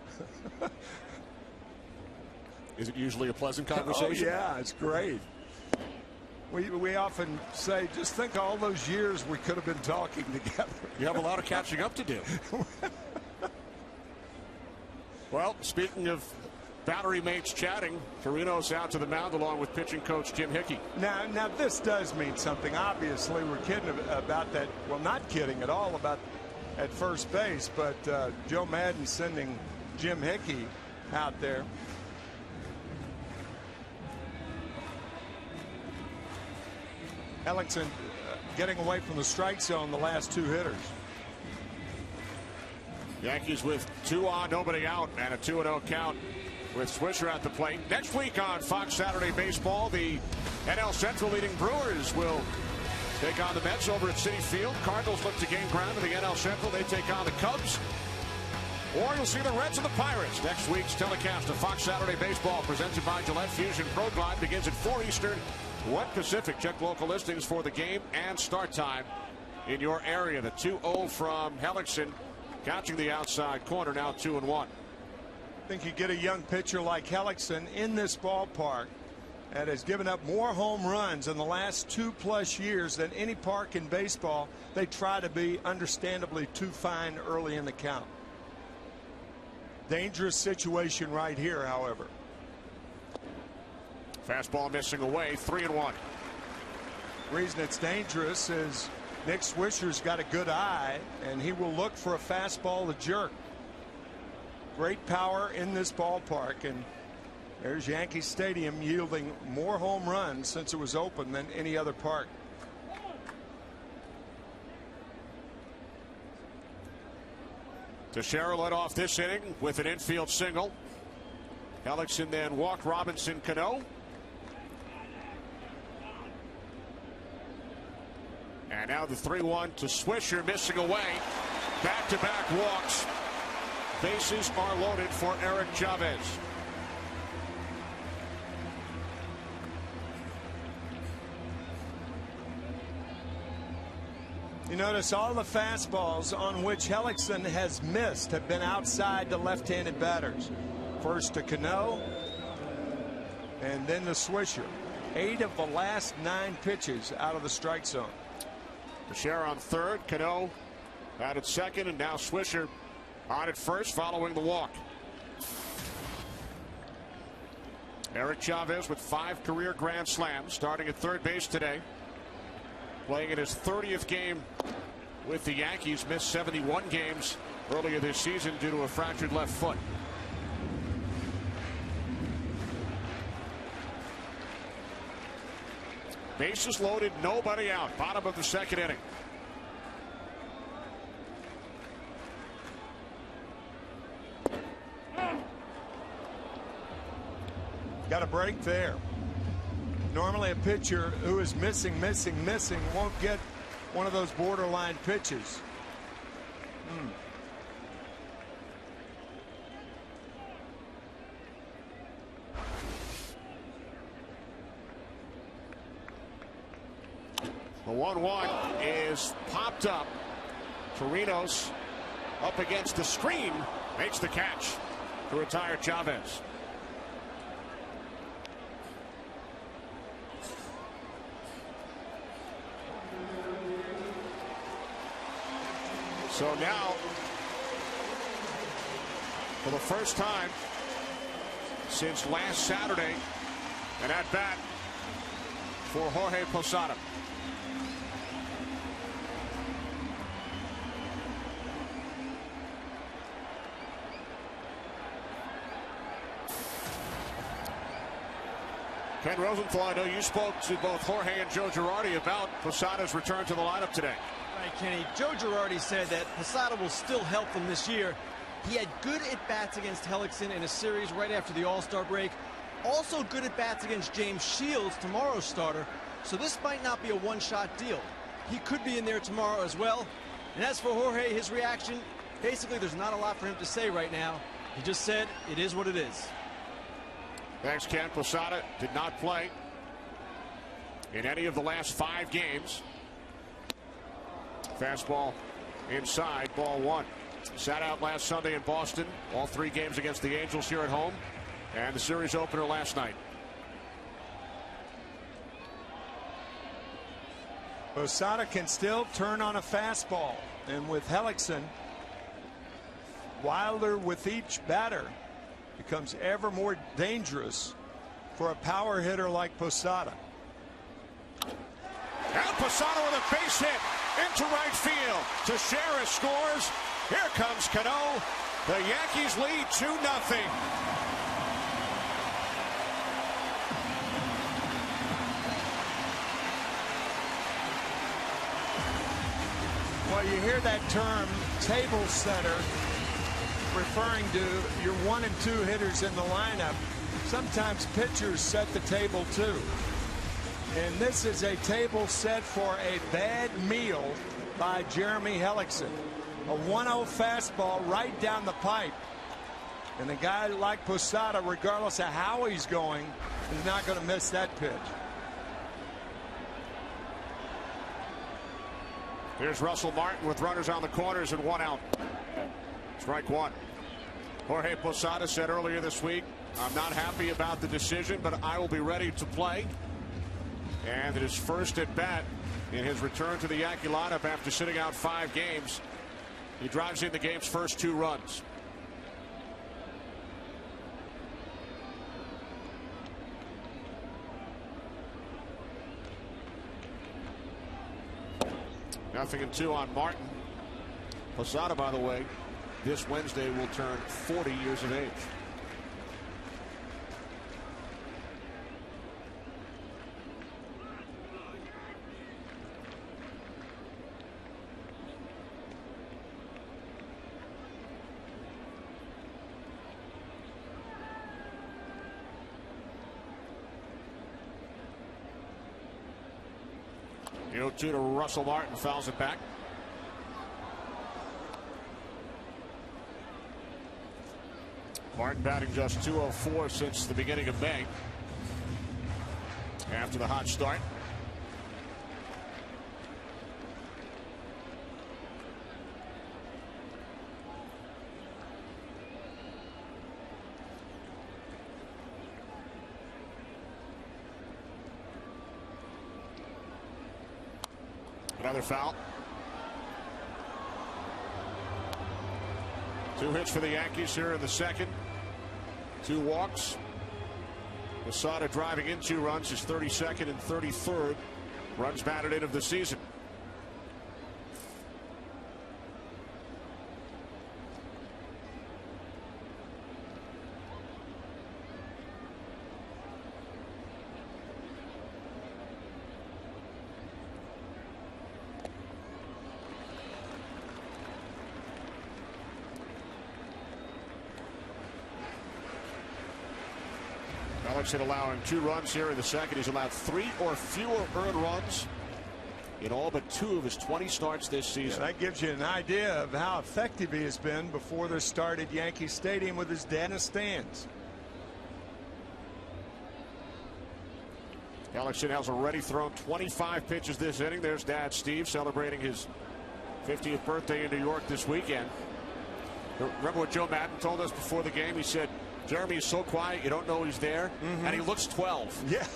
Is it usually a pleasant conversation? Oh, yeah, it's great. We often say, just think all those years we could have been talking together. You have a lot of catching up to do. Well, speaking of battery mates chatting, Torino's out to the mound along with pitching coach Jim Hickey. Now this does mean something. Obviously, we're kidding about that. Well, not kidding at all about at first base, but Joe Madden sending Jim Hickey out there. Ellingson getting away from the strike zone the last two hitters. Yankees with 2 on, nobody out, and a 2-0 count with Swisher at the plate. Next week on Fox Saturday Baseball, the NL Central leading Brewers will take on the Mets over at Citi Field. Cardinals look to gain ground in the NL Central. They take on the Cubs. or you'll see the Reds and the Pirates. Next week's telecast of Fox Saturday Baseball presented by Gillette Fusion Pro Glide begins at 4 Eastern, 1 Pacific. Check local listings for the game and start time in your area. The 2-0 from Hellickson, catching the outside corner, now 2-1. I think you get a young pitcher like Hellickson in this ballpark that has given up more home runs in the last 2+ years than any park in baseball. They try to be understandably too fine early in the count. Dangerous situation right here, however. Fastball missing away, 3-1. Reason it's dangerous is Nick Swisher's got a good eye, and he will look for a fastball to jerk. Great power in this ballpark, and there's Yankee Stadium yielding more home runs since it was open than any other park. Teixeira led off this inning with an infield single. Hellickson then walked Robinson Cano. And now the 3-1 to Swisher, missing away. Back-to-back walks. Bases are loaded for Eric Chavez. You notice all the fastballs on which Hellickson has missed have been outside the left-handed batters. First to Cano, and then to Swisher. 8 of the last 9 pitches out of the strike zone. Teixeira on third, Cano out at second, and now Swisher on at first following the walk. Eric Chavez with 5 career grand slams, starting at third base today. Playing in his 30th game with the Yankees, missed 71 games earlier this season due to a fractured left foot. Bases loaded, nobody out. Bottom of the second inning. Got a break there. Normally a pitcher who is missing won't get one of those borderline pitches. The 1-1 is popped up. Torinos up against the screen, makes the catch to retire Chavez. So now, for the first time since last Saturday, an at-bat for Jorge Posada. Ken Rosenthal, I know you spoke to both Jorge and Joe Girardi about Posada's return to the lineup today. Right, Kenny. Joe Girardi said that Posada will still help them this year. He had good at-bats against Hellickson in a series right after the All-Star break. Also good at-bats against James Shields, tomorrow's starter. So this might not be a one-shot deal. He could be in there tomorrow as well. And as for Jorge, his reaction, basically there's not a lot for him to say right now. He just said it is what it is. Thanks, Ken. Posada did not play in any of the last 5 games. Fastball inside, ball 1. Sat out last Sunday in Boston. All 3 games against the Angels here at home. And the series opener last night. Posada can still turn on a fastball. And with Hellickson, Wilder with each batter becomes ever more dangerous for a power hitter like Posada. And Posada with a base hit into right field. Teixeira scores. Here comes Cano. The Yankees lead 2-0. Well, you hear that term, table setter, referring to your 1 and 2 hitters in the lineup. Sometimes pitchers set the table too. And this is a table set for a bad meal by Jeremy Hellickson. A 1-0 fastball right down the pipe. And a guy like Posada, regardless of how he's going, is not going to miss that pitch. Here's Russell Martin with runners on the corners and 1 out. Strike 1. Jorge Posada said earlier this week, I'm not happy about the decision, but I will be ready to play. And it is first at bat in his return to the Yankee lineup after sitting out 5 games. He drives in the game's first 2 runs. Nothing and 2 on Martin. Posada, by the way, this Wednesday will turn 40 years of age. The 0-2 to Russell Martin, fouls it back. Martin batting just .204 since the beginning of May. After the hot start. Another foul. 2 hits for the Yankees here in the second. 2 walks. Posada driving in 2 runs, his 32nd and 33rd runs batted in of the season. Alex allowing 2 runs here in the second. He's allowed 3 or fewer earned runs in all but 2 of his 20 starts this season. Yeah, that gives you an idea of how effective he has been before this start at Yankee Stadium with his dad in the stands. Alex has already thrown 25 pitches this inning. There's Dad Steve celebrating his 50th birthday in New York this weekend. Remember what Joe Madden told us before the game? He said, Jeremy is so quiet you don't know he's there, and he looks 12. Yeah.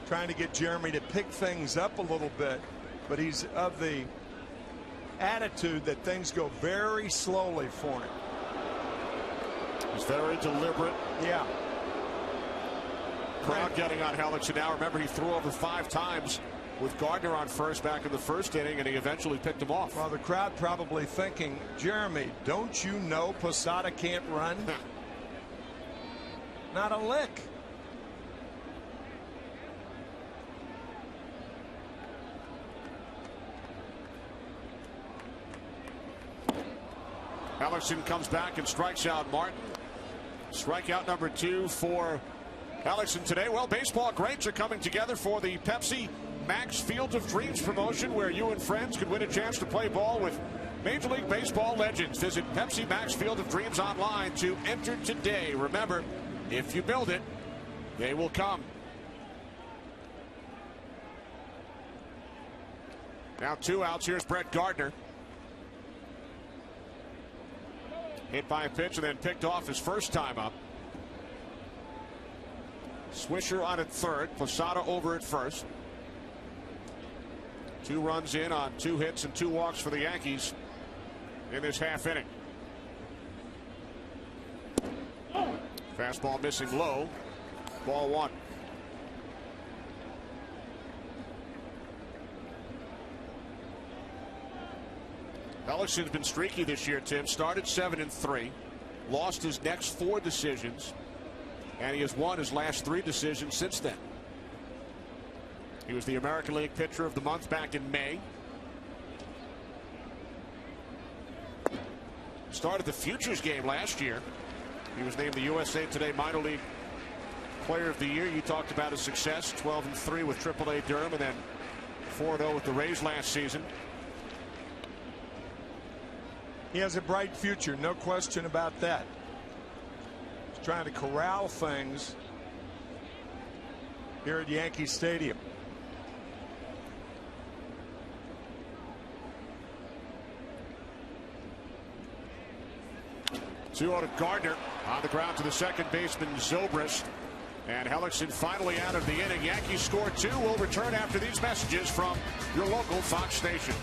Trying to get Jeremy to pick things up a little bit, but he's of the attitude that things go very slowly for him. He's very deliberate. Yeah. Crowd getting on Hellickson now. Remember, he threw over 5 times with Gardner on first back in the first inning, and he eventually picked him off. Well, the crowd probably thinking, Jeremy, don't you know Posada can't run? Not a lick. Hellickson comes back and strikes out Martin. Strikeout number 2 for Hellickson today. Well, baseball greats are coming together for the Pepsi Max Field of Dreams promotion, where you and friends could win a chance to play ball with Major League Baseball legends. Visit Pepsi Max Field of Dreams online to enter today. Remember, if you build it, they will come. Now 2 outs. Here's Brett Gardner. Hit by a pitch and then picked off his first time up. Swisher on at third. Posada over at first. 2 runs in on 2 hits and 2 walks for the Yankees in this half inning. Fastball missing low. Ball 1. Hellickson's been streaky this year, Tim. Started 7-3. Lost his next 4 decisions. And he has won his last 3 decisions since then. He was the American League Pitcher of the Month back in May. Started the Futures game last year. He was named the USA Today Minor League Player of the Year. You talked about his success, 12-3 with AAA Durham, and then 4-0 with the Rays last season. He has a bright future, no question about that. He's trying to corral things here at Yankee Stadium. 2-0 to Gardner. On the ground to the second baseman, Zobrist. And Hellickson finally out of the inning. Yankees score 2. We'll return after these messages from your local Fox station.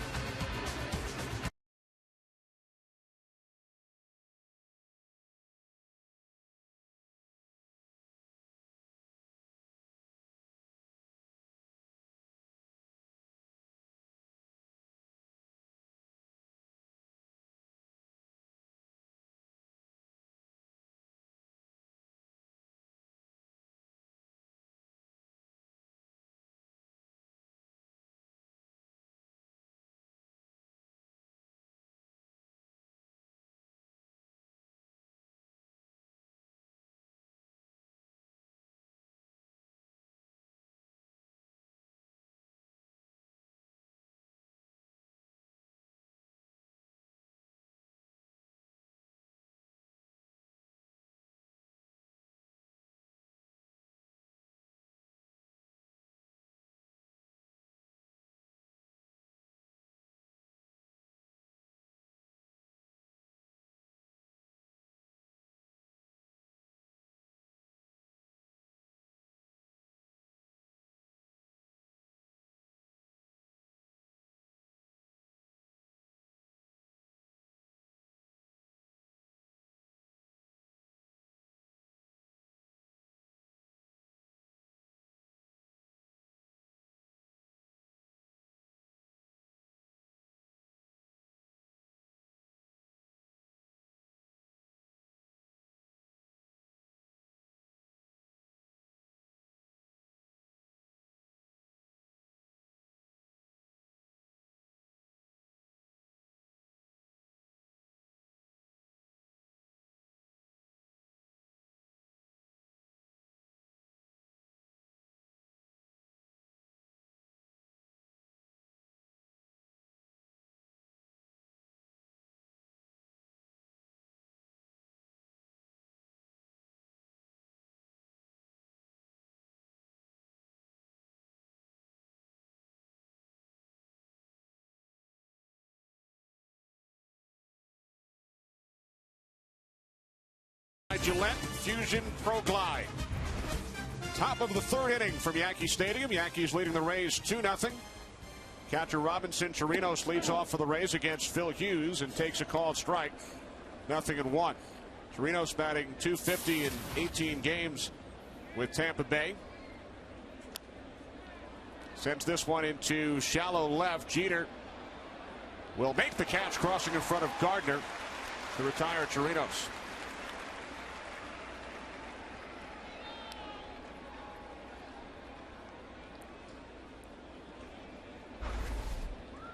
Gillette Fusion Pro Glide. Top of the third inning from Yankee Stadium. Yankees leading the Rays 2-0. Catcher Robinson Chirinos leads off for the Rays against Phil Hughes and takes a called strike. 0-1. Chirinos batting .250 in 18 games with Tampa Bay. Sends this one into shallow left. Jeter will make the catch, crossing in front of Gardner to retire Chirinos.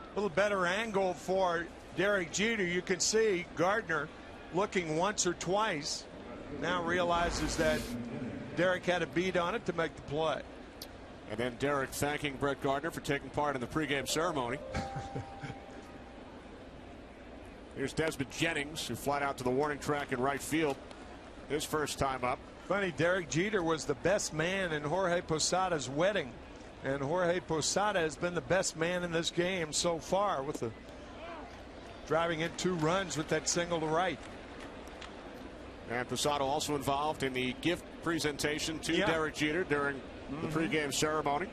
A little better angle for Derek Jeter. You can see Gardner looking once or twice. Now realizes that Derek had a beat on it to make the play. And then Derek thanking Brett Gardner for taking part in the pregame ceremony. Here's Desmond Jennings, who flied out to the warning track in right field his first time up. Funny, Derek Jeter was the best man in Jorge Posada's wedding. And Jorge Posada has been the best man in this game so far, with the driving in 2 runs with that single to right. And Posada also involved in the gift presentation to Derek Jeter during the pregame ceremony.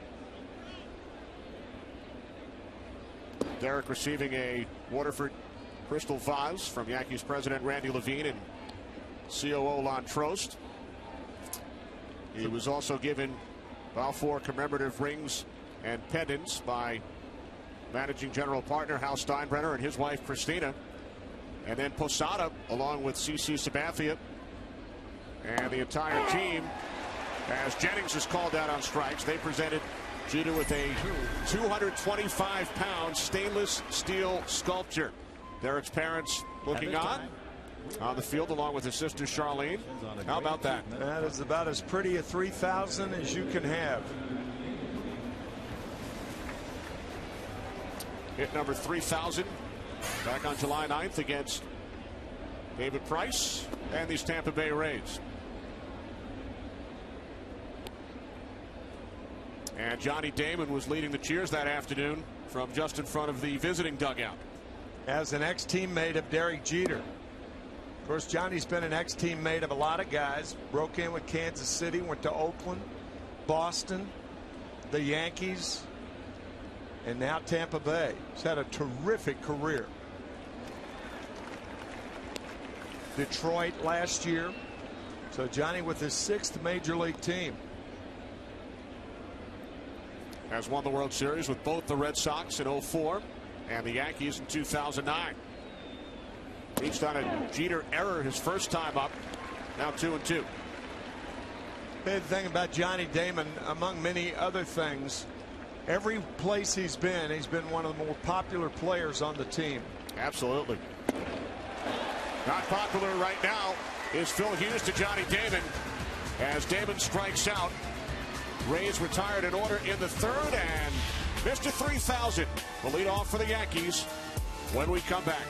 Derek receiving a Waterford crystal vase from Yankees president Randy Levine and COO Lon Trost. He was also given Balfour commemorative rings and pendants by managing general partner Hal Steinbrenner and his wife Christina. And then Posada, along with CC Sabathia and the entire team, as Jennings is called out on strikes, they presented Jeter with a 225-pound stainless steel sculpture. Derek's parents looking on the field along with his sister Charlene. How about that? That is about as pretty a 3,000 as you can have. Hit number 3,000 back on July 9th against David Price and these Tampa Bay Rays. And Johnny Damon was leading the cheers that afternoon from just in front of the visiting dugout. As an ex-teammate of Derek Jeter. Of course, Johnny's been an ex-teammate of a lot of guys. Broke in with Kansas City, went to Oakland, Boston, the Yankees, and now Tampa Bay. He's had a terrific career. Detroit last year. So Johnny with his 6th major league team. Has won the World Series with both the Red Sox in 2004 and the Yankees in 2009. Reached on a Jeter error his first time up. Now 2-2. Big thing about Johnny Damon, among many other things, every place he's been one of the more popular players on the team. Absolutely. Not popular right now is Phil Hughes to Johnny Damon. As Damon strikes out, Rays retired in order in the 3rd, and Mr. 3000 will lead off for the Yankees when we come back.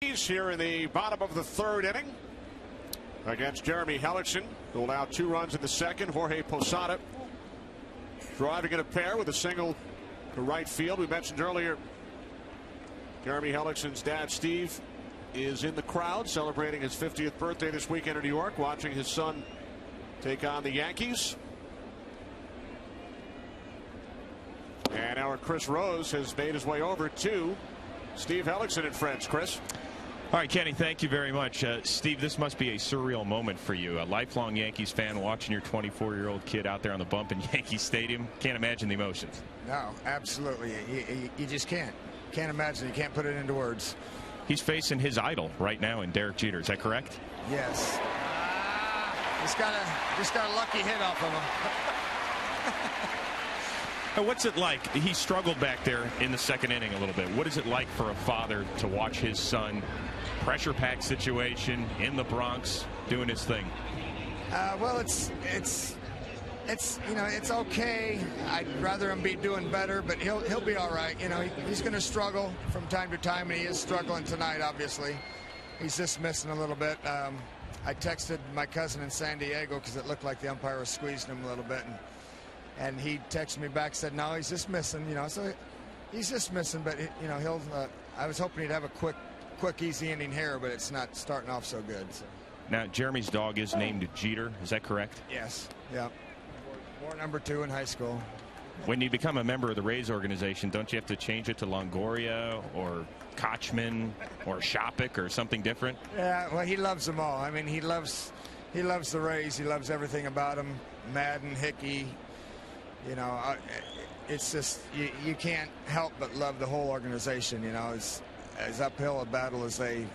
Here in the bottom of the 3rd inning against Jeremy Hellickson, who allowed 2 runs in the 2nd. Jorge Posada driving in a pair with a single to right field. We mentioned earlier Jeremy Hellickson's dad, Steve, is in the crowd celebrating his 50th birthday this weekend in New York, watching his son take on the Yankees. And our Chris Rose has made his way over to Steve Hellickson and friends. Chris. All right, Kenny, thank you very much. Steve, this must be a surreal moment for you. A lifelong Yankees fan watching your 24-year-old kid out there on the bump in Yankee Stadium. Can't imagine the emotions. No, absolutely. You just can't. Can't imagine. You can't put it into words. He's facing his idol right now in Derek Jeter. Is that correct? Yes. Just got a lucky hit off of him. What's it like? He struggled back there in the 2nd inning a little bit. What is it like for a father to watch his son, pressure-packed situation in the Bronx, doing his thing? Well, it's you know, it's okay. I'd rather him be doing better, but he'll be all right. You know, he's going to struggle from time to time, and he is struggling tonight. Obviously, he's just missing a little bit. I texted my cousin in San Diego because it looked like the umpire was squeezing him a little bit, And he texted me back, said, no, he's just missing, you know. So he's just missing, but, you know, he'll. I was hoping he'd have a quick, easy inning here, but it's not starting off so good. So. Now, Jeremy's dog is named Jeter. Is that correct? Yes. Yeah. Wore number 2 in high school. When you become a member of the Rays organization, don't you have to change it to Longoria or Kochman or Shopik or something different? Yeah, well, he loves them all. I mean, he loves the Rays. He loves everything about them. Madden, Hickey, you know, it's just you can't help but love the whole organization. You know, it's as uphill a battle as they've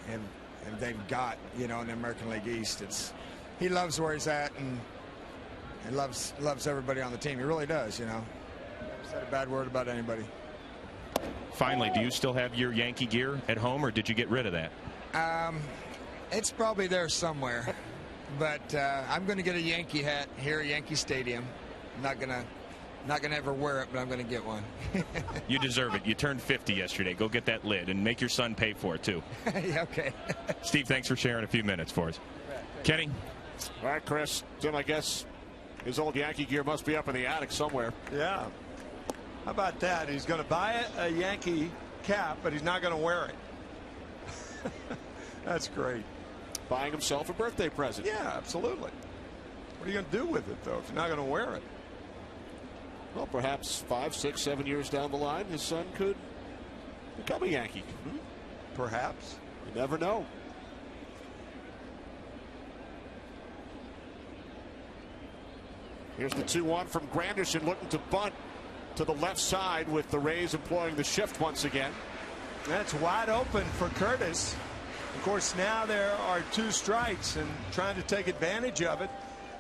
got, you know, in the American League East. He loves where he's at and loves everybody on the team. He really does, you know. Never said a bad word about anybody. Finally, do you still have your Yankee gear at home, or did you get rid of that? It's probably there somewhere, but I'm going to get a Yankee hat here at Yankee Stadium. I'm not gonna ever wear it, but I'm going to get one. You deserve it. You turned 50 yesterday. Go get that lid and make your son pay for it too. Yeah, okay. Steve, thanks for sharing a few minutes for us. Kenny. All right, Chris. Tim, I guess his old Yankee gear must be up in the attic somewhere. Yeah. How about that? He's going to buy a Yankee cap, but he's not going to wear it. That's great. Buying himself a birthday present. Yeah, absolutely. What are you going to do with it, though, if you're not going to wear it? Well, perhaps 5, 6, 7 years down the line, his son could become a Yankee. Perhaps. You never know. Here's the 2-1 from Granderson, looking to bunt to the left side with the Rays employing the shift once again. That's wide open for Curtis. Of course, now there are 2 strikes, and trying to take advantage of it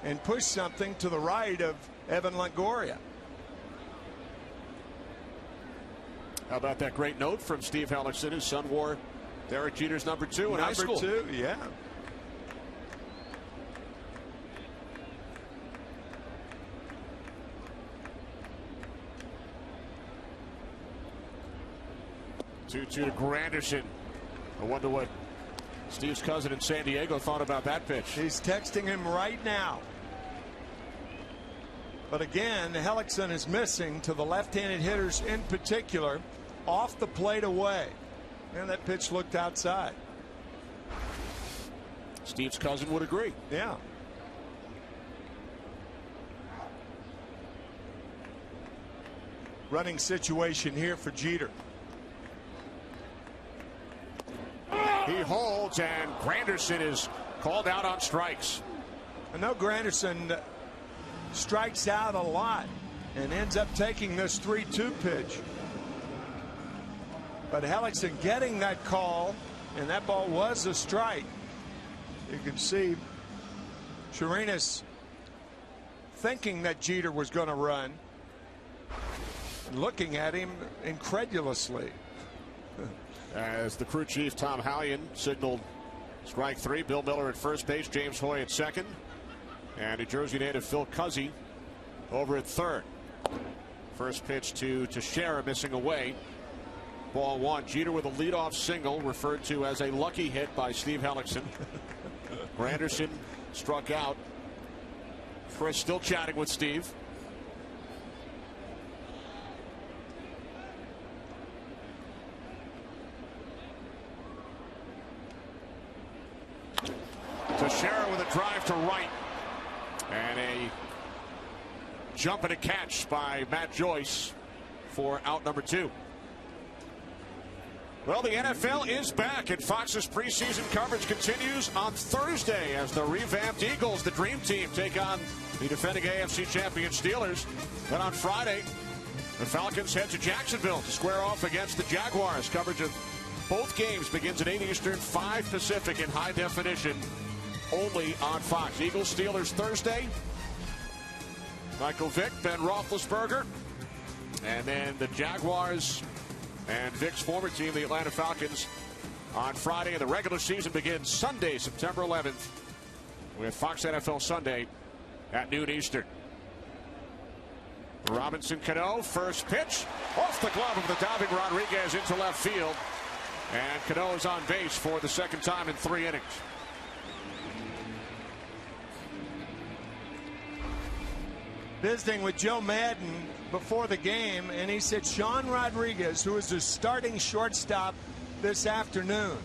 and push something to the right of Evan Longoria. How about that great note from Steve Hellickson? His son wore Derek Jeter's number 2 in high school. Number 2, yeah. To Granderson. I wonder what Steve's cousin in San Diego thought about that pitch. He's texting him right now. But again, Hellickson is missing to the left-handed hitters in particular, off the plate away. And that pitch looked outside. Steve's cousin would agree. Yeah. Running situation here for Jeter. He holds, and Granderson is called out on strikes. I know Granderson strikes out a lot and ends up taking this 3-2 pitch. But Hellickson getting that call, and that ball was a strike. You can see Chirinos thinking that Jeter was going to run, looking at him incredulously. As the crew chief Tom Hallion signaled strike 3, Bill Miller at first base, James Hoy at second, and New Jersey native Phil Cuzzy over at third. First pitch to Teixeira, missing away. Ball 1. Jeter with a leadoff single, referred to as a lucky hit by Steve Hellickson. Granderson struck out. Chris still chatting with Steve. Teixeira with a drive to right, and a jump and a catch by Matt Joyce for out number 2. Well, the NFL is back, and Fox's preseason coverage continues on Thursday as the revamped Eagles, the Dream Team, take on the defending AFC champion Steelers. Then on Friday, the Falcons head to Jacksonville to square off against the Jaguars. Coverage of both games begins at 8 Eastern, 5 Pacific in high definition, only on Fox. Eagles Steelers Thursday. Michael Vick, Ben Roethlisberger, and then the Jaguars and Vick's former team, the Atlanta Falcons, on Friday. And the regular season begins Sunday, September 11th, with Fox NFL Sunday at noon Eastern. Robinson Cano, first pitch, off the glove of the diving Rodriguez into left field. And Cano is on base for the second time in 3 innings. visiting with Joe Madden before the game, and he said Sean Rodriguez, who is the starting shortstop this afternoon,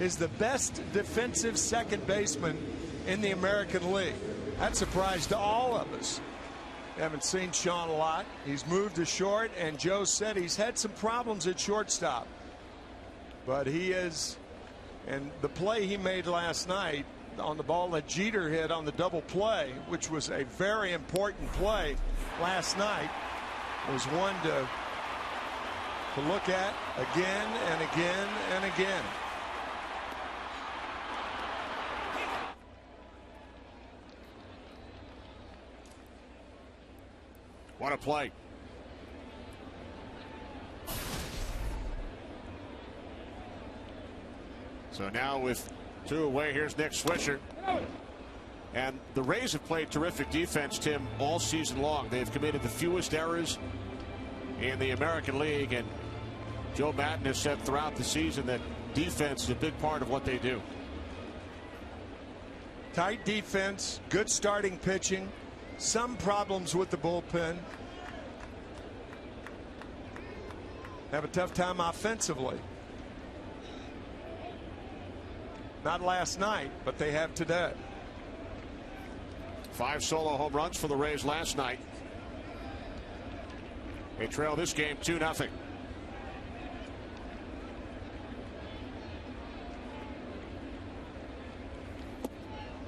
is the best defensive second baseman in the American League. That surprised all of us. Haven't seen Sean a lot. He's moved to short, and Joe said he's had some problems at shortstop. But he is, and the play he made last night on the ball that Jeter hit on the double play, which was a very important play last night, was one to look at again and again and again. What a play. So now with 2 away, here's Nick Swisher. And the Rays have played terrific defense, Tim, all season long. They've committed the fewest errors in the American League, and Joe Madden has said throughout the season that defense is a big part of what they do. Tight defense, good starting pitching, some problems with the bullpen. Have a tough time offensively. Not last night, but they have today. 5 solo home runs for the Rays last night. They trail this game 2-0.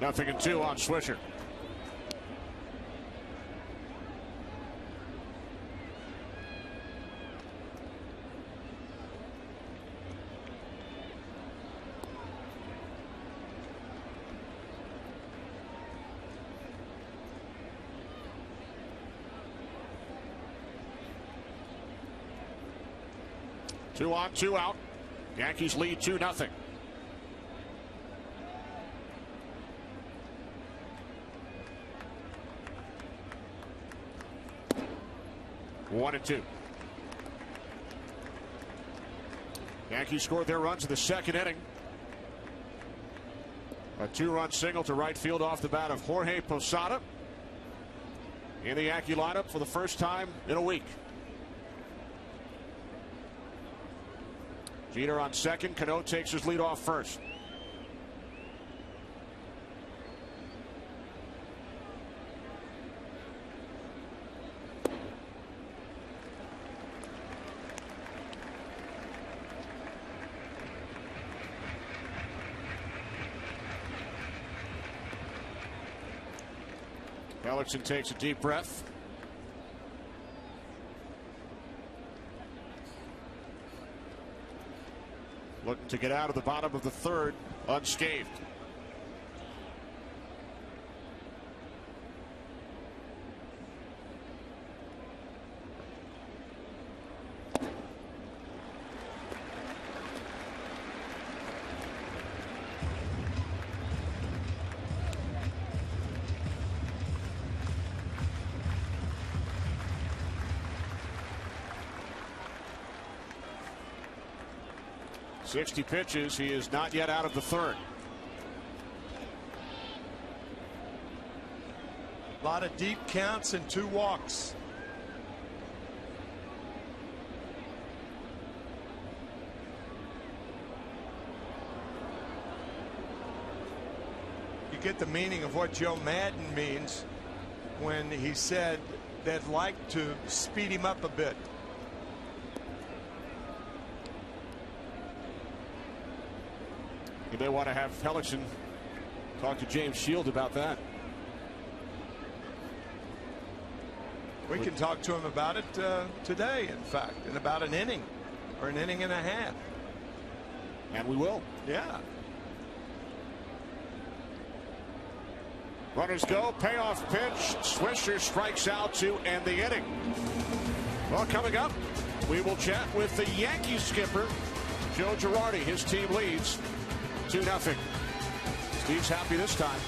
Nothing and 2 on Swisher. Two on, 2 out. Yankees lead 2-0. One and 2. Yankees scored their runs in the second inning. A 2-run single to right field off the bat of Jorge Posada in the Yankee lineup for the first time in a week. Jeter on second. Cano takes his lead off first. Hellickson takes a deep breath. Looking to get out of the bottom of the third unscathed. Sixty pitches. He is not yet out of the third. A lot of deep counts and 2 walks. You get the meaning of what Joe Madden means when he said they'd like to speed him up a bit. You may want to have Hellickson talk to James Shield about that. We can talk to him about it today, in fact, in about an inning or an inning and a half. And we will. Yeah. Runners go. Payoff pitch. Swisher strikes out to end the inning. Well, coming up, we will chat with the Yankees skipper, Joe Girardi. His team leads 2-0. Steve's happy this time.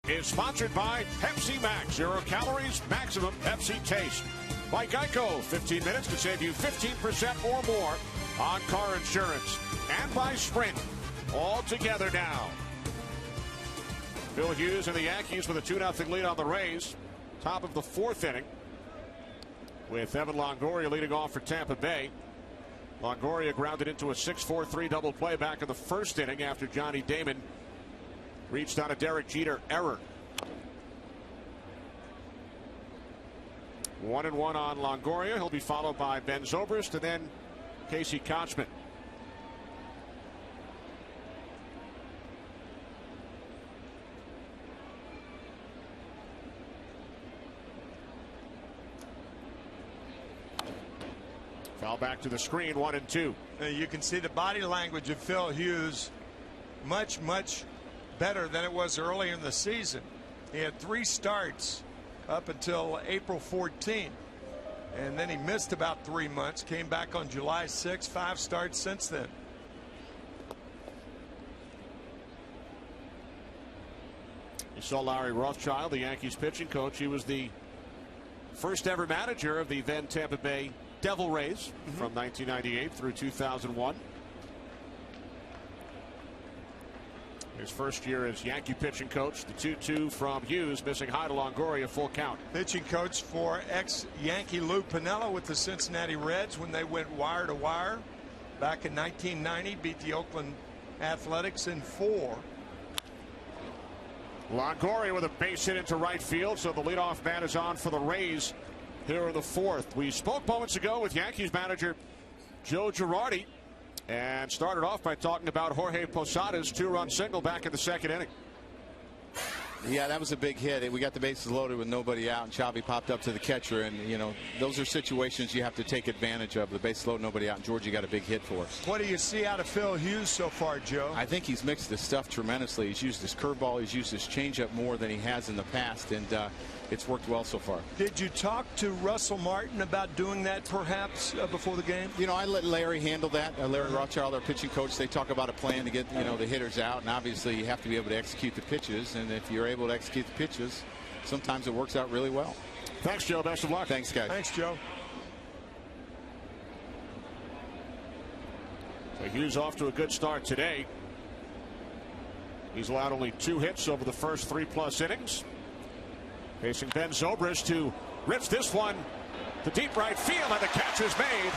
Is sponsored by Pepsi Max. 0 calories, maximum Pepsi taste. By Geico, 15 minutes to save you 15% or more on car insurance. And by Sprint, all together now. Phil Hughes and the Yankees with a 2-0 lead on the Rays. Top of the 4th inning, with Evan Longoria leading off for Tampa Bay. Longoria grounded into a 6-4-3 double play back in the 1st inning after Johnny Damon reached on a Derek Jeter error. 1-1 on Longoria. He'll be followed by Ben Zobrist and then Casey Kotchman. Foul back to the screen, 1-2. You can see the body language of Phil Hughes much better than it was earlier in the season. He had 3 starts up until April 14th, and then he missed about 3 months, came back on July 6th, 5 starts since then. You saw Larry Rothschild, the Yankees pitching coach. He was the first ever manager of the then Tampa Bay Devil Rays from 1998 through 2001. His first year as Yankee pitching coach. The 2-2 from Hughes, missing high to Longoria, full count. Pitching coach for ex-Yankee Lou Piniella with the Cincinnati Reds when they went wire to wire back in 1990. Beat the Oakland Athletics in 4. Longoria with a base hit into right field, so the leadoff man is on for the Rays here in the 4th. We spoke moments ago with Yankees manager Joe Girardi and started off by talking about Jorge Posada's 2-run single back in the 2nd inning. Yeah, that was a big hit. We got the bases loaded with nobody out, and Chavi popped up to the catcher, and you know those are situations you have to take advantage of. The base load, nobody out, and Georgie got a big hit for us. What do you see out of Phil Hughes so far, Joe? I think he's mixed his stuff tremendously. He's used his curveball, he's used his changeup more than he has in the past, and it's worked well so far. Did you talk to Russell Martin about doing that perhaps before the game? You know, I let Larry handle that. Larry Rothschild, our pitching coach, they talk about a plan to get the hitters out, and obviously you have to be able to execute the pitches, and if you're able to execute the pitches, sometimes it works out really well. Thanks, Joe. Best of luck. Thanks, guys. Thanks, Joe. So Hughes off to a good start today. He's allowed only 2 hits over the first 3+ innings. Facing Ben Zobrist, who rips this one to deep right field, and the catch is made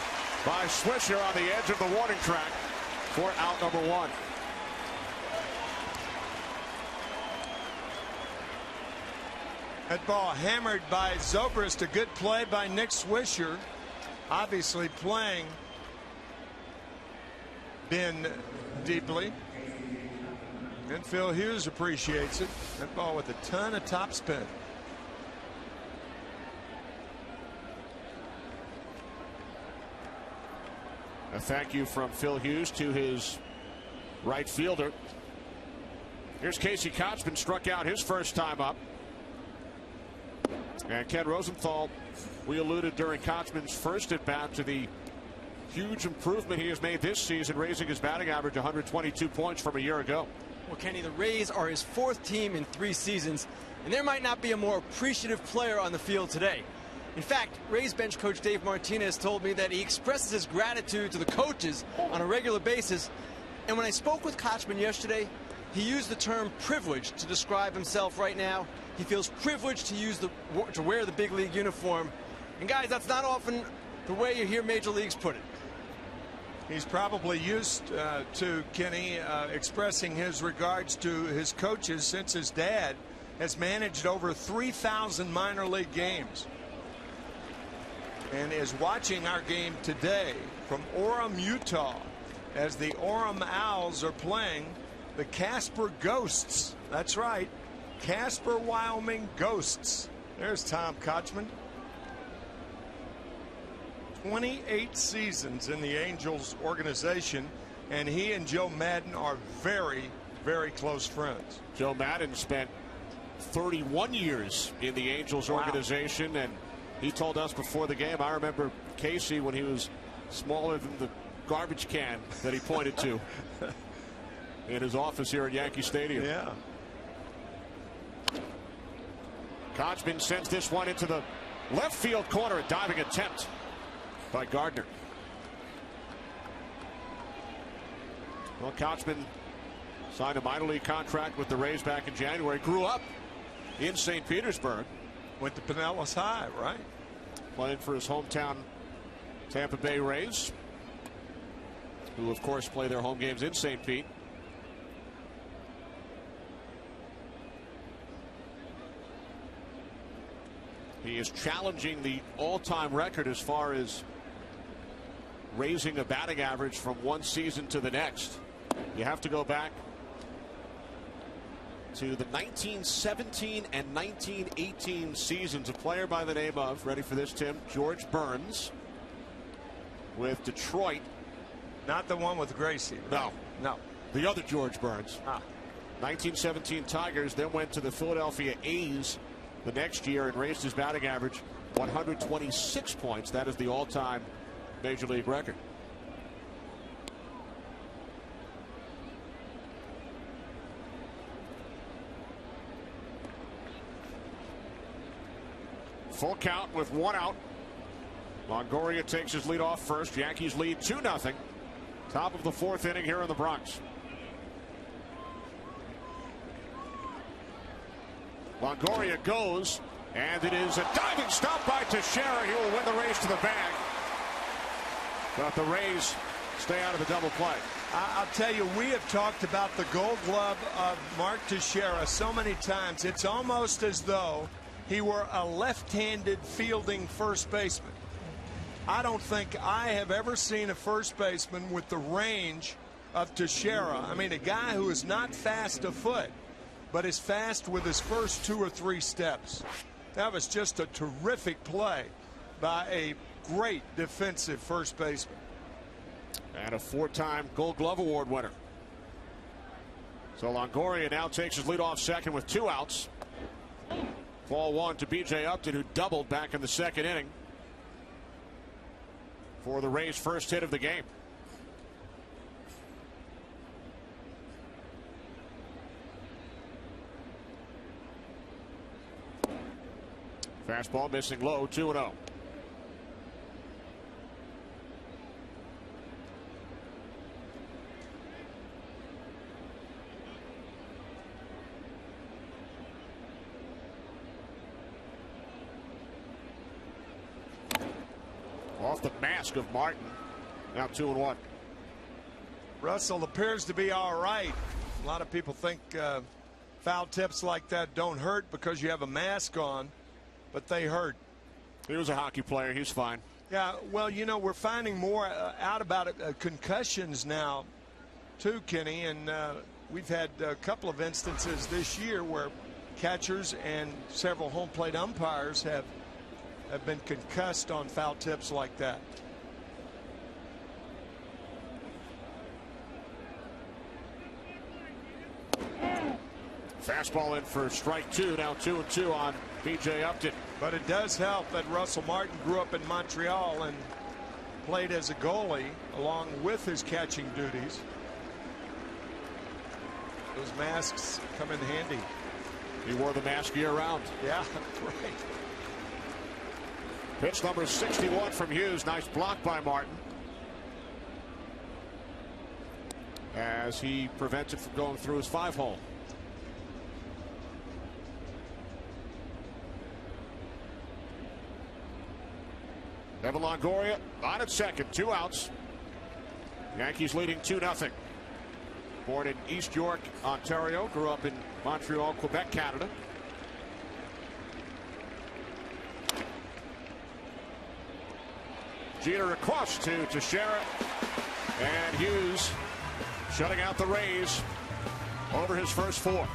by Swisher on the edge of the warning track for out number 1. That ball hammered by Zobrist. A good play by Nick Swisher. Obviously playing Ben deeply. And Phil Hughes appreciates it. That ball with a ton of topspin. A thank you from Phil Hughes to his right fielder. Here's Casey Kotchman, struck out his first time up. And Ken Rosenthal, we alluded during Kotchman's first at bat to the huge improvement he has made this season, raising his batting average 122 points from a year ago. Well, Kenny, the Rays are his 4th team in 3 seasons, and there might not be a more appreciative player on the field today. In fact, Rays bench coach Dave Martinez told me that he expresses his gratitude to the coaches on a regular basis. And when I spoke with Kotchman yesterday, he used the term privilege to describe himself right now. He feels privileged to wear the big league uniform. And guys, that's not often the way you hear major leagues put it. He's probably used to Kenny expressing his regards to his coaches since his dad has managed over 3,000 minor league games and is watching our game today from Orem, Utah, as the Orem Owls are playing the Casper Ghosts. That's right, Casper, Wyoming Ghosts. There's Tom Kotchman. 28 seasons in the Angels organization, and he and Joe Madden are very, very close friends. Joe Madden spent 31 years in the Angels organization, and he told us before the game, I remember Casey when he was smaller than the garbage can that he pointed to in his office here at Yankee Stadium. Yeah. Kochman sends this one into the left field corner. A diving attempt by Gardner. Well, Kochman signed a minor league contract with the Rays back in January. Grew up in St. Petersburg. Went to Pinellas High, right? Playing for his hometown Tampa Bay Rays, who of course play their home games in St. Pete. He is challenging the all-time record as far as raising a batting average from one season to the next. You have to go back to the 1917 and 1918 seasons. A player by the name of, ready for this, Tim, George Burns with Detroit. Not the one with Gracie. Right? No. No. The other George Burns. 1917 Tigers, then went to the Philadelphia A's the next year and raised his batting average 126 points. That is the all-time Major League record. Full count with one out. Longoria takes his lead off first. Yankees lead 2-0. Top of the fourth inning here in the Bronx. Longoria goes, and it is a diving stop by Teixeira. He will win the race to the bag. But the Rays stay out of the double play. I'll tell you, we have talked about the Gold Glove of Mark Teixeira so many times. It's almost as though he were a left-handed fielding first baseman. I don't think I have ever seen a first baseman with the range of Teixeira. I mean, a guy who is not fast afoot, but is fast with his first 2 or 3 steps. That was just a terrific play by a great defensive first baseman. And a 4-time Gold Glove Award winner. So Longoria now takes his leadoff second with 2 outs. Ball 1 to B.J. Upton, who doubled back in the second inning for the Rays' first hit of the game. Fastball missing low, 2-0. Off the mask of Martin. Now 2-1. Russell appears to be all right. A lot of people think foul tips like that don't hurt because you have a mask on, but they hurt. He was a hockey player. He's fine. Yeah, well, you know, we're finding more out about concussions now, too, Kenny, and we've had a couple of instances this year where catchers and several home plate umpires have been concussed on foul tips like that. Fastball in for strike 2. Now 2-2 on B.J. Upton. But it does help that Russell Martin grew up in Montreal and played as a goalie along with his catching duties. Those masks come in handy. He wore the mask year-round. Yeah, right. Pitch number 61 from Hughes. Nice block by Martin, as he prevented from going through his 5-hole. Evan Longoria on at second, 2 outs. Yankees leading 2-0. Born in East York, Ontario, grew up in Montreal, Quebec, Canada. Jeter across to Teixeira, and Hughes shutting out the Rays over his first 4.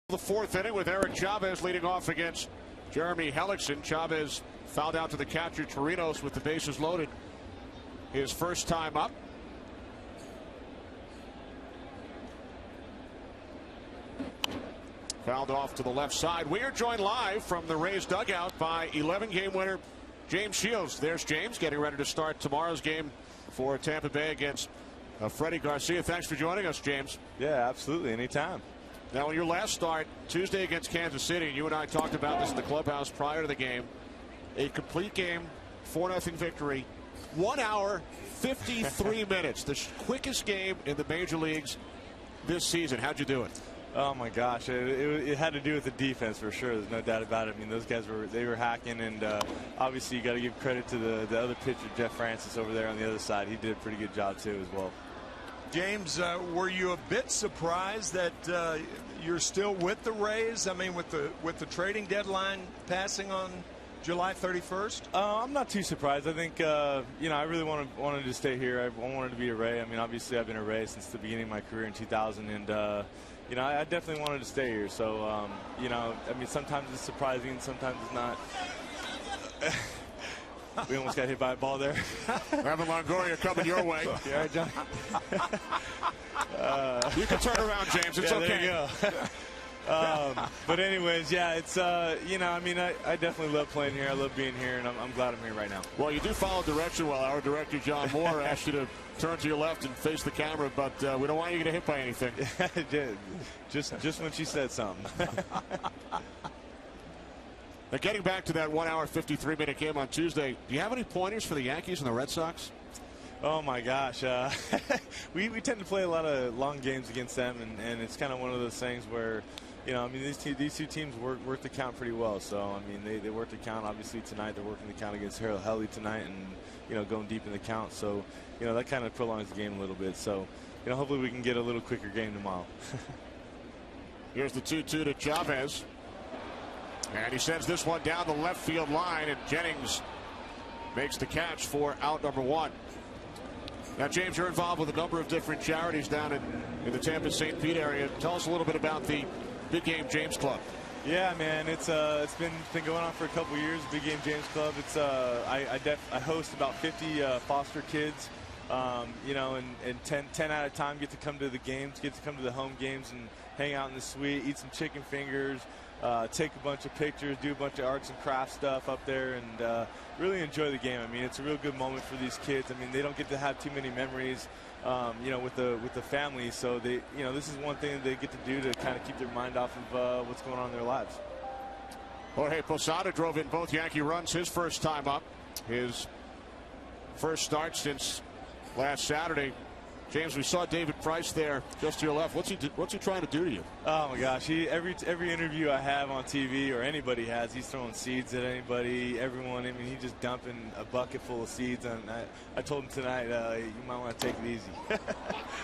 The fourth inning with Eric Chavez leading off against Jeremy Hellickson. Chavez fouled out to the catcher Torinos with the bases loaded. His first time up. Fouled off to the left side. We are joined live from the Rays dugout by 11-game winner James Shields. There's James getting ready to start tomorrow's game for Tampa Bay against Freddie Garcia. Thanks for joining us, James. Yeah, absolutely. Anytime. Now, in your last start Tuesday against Kansas City, and you and I talked about this in the clubhouse prior to the game, a complete game, 4-0 victory, 1 hour, 53 minutes, the quickest game in the major leagues this season. How'd you do it? Oh my gosh, it had to do with the defense for sure. There's no doubt about it. I mean, those guys were hacking, and obviously you got to give credit to the other pitcher, Jeff Francis, over there on the other side. He did a pretty good job too as well. James, were you a bit surprised that you're still with the Rays? I mean, with the trading deadline passing on July 31st? I'm not too surprised. I think you know, I really wanted to stay here. I wanted to be a Ray. I mean, obviously I've been a Ray since the beginning of my career in 2000, and you know, I definitely wanted to stay here. So you know, I mean, sometimes it's surprising, sometimes it's not. We almost got hit by a ball there. Evan Longoria coming your way. Yeah, right, John. You can turn around, James. It's okay. There you go. But anyways, yeah, it's you know, I mean, I definitely love playing here. I love being here, and I'm glad I'm here right now. Well, you do follow direction well. Our director John Moore asked you to turn to your left and face the camera, but we don't want you to get hit by anything. just when she said something. Now, getting back to that 1 hour 53-minute game on Tuesday, do you have any pointers for the Yankees and the Red Sox? Oh my gosh, we tend to play a lot of long games against them, and it's kind of one of those things where, you know, I mean, these two teams work the count pretty well. So I mean, they work the count. Obviously tonight they're working the count against Harold Helly tonight, and you know, going deep in the count. So you know, that kind of prolongs the game a little bit. So you know, hopefully we can get a little quicker game tomorrow. Here's the 2-2 to Chavez. And he sends this one down the left field line, and Jennings makes the catch for out number 1. Now, James, you're involved with a number of different charities down in the Tampa St. Pete area. Tell us a little bit about the Big Game James Club. Yeah, man, it's been going on for a couple years. Big Game James Club. It's I host about 50 foster kids. You know, and 10 at a time get to come to the games, get to come to the home games and hang out in the suite, eat some chicken fingers. Take a bunch of pictures, do a bunch of arts and crafts stuff up there, and really enjoy the game. I mean, it's a real good moment for these kids. I mean, they don't get to have too many memories, you know, with the family. So they, you know, this is one thing that they get to do to kind of keep their mind off of what's going on in their lives. Jorge Posada drove in both Yankee runs his first time up, his first start since last Saturday. James, we saw David Price there just to your left. What's he trying to do to you? Oh my gosh, every interview I have on TV or anybody has, he's throwing seeds at anybody, everyone. I mean, he's just dumping a bucket full of seeds. And I told him tonight, you might want to take it easy.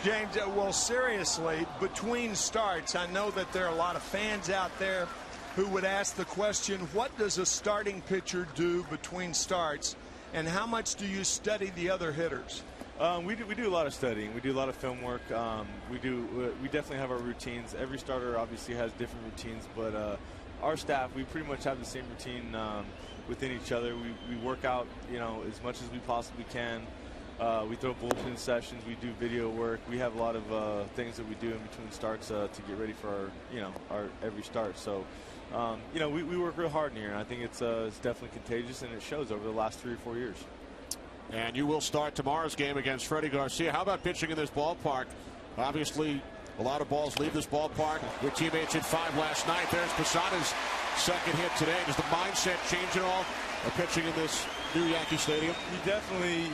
James, well, seriously, between starts, I know that there are a lot of fans out there who would ask the question, what does a starting pitcher do between starts, and how much do you study the other hitters? We do a lot of studying. We do a lot of film work. We definitely have our routines. Every starter obviously has different routines, but our staff, we pretty much have the same routine within each other. We work out, you know, as much as we possibly can. We throw bullpen sessions. We do video work. We have a lot of things that we do in between starts to get ready for our every start. So, you know, we work real hard in here, and I think it's definitely contagious, and it shows over the last 3 or 4 years. And you will start tomorrow's game against Freddie Garcia. How about pitching in this ballpark? Obviously, a lot of balls leave this ballpark. Your teammates hit 5 last night. There's Posada's second hit today. Does the mindset change at all of pitching in this new Yankee Stadium? You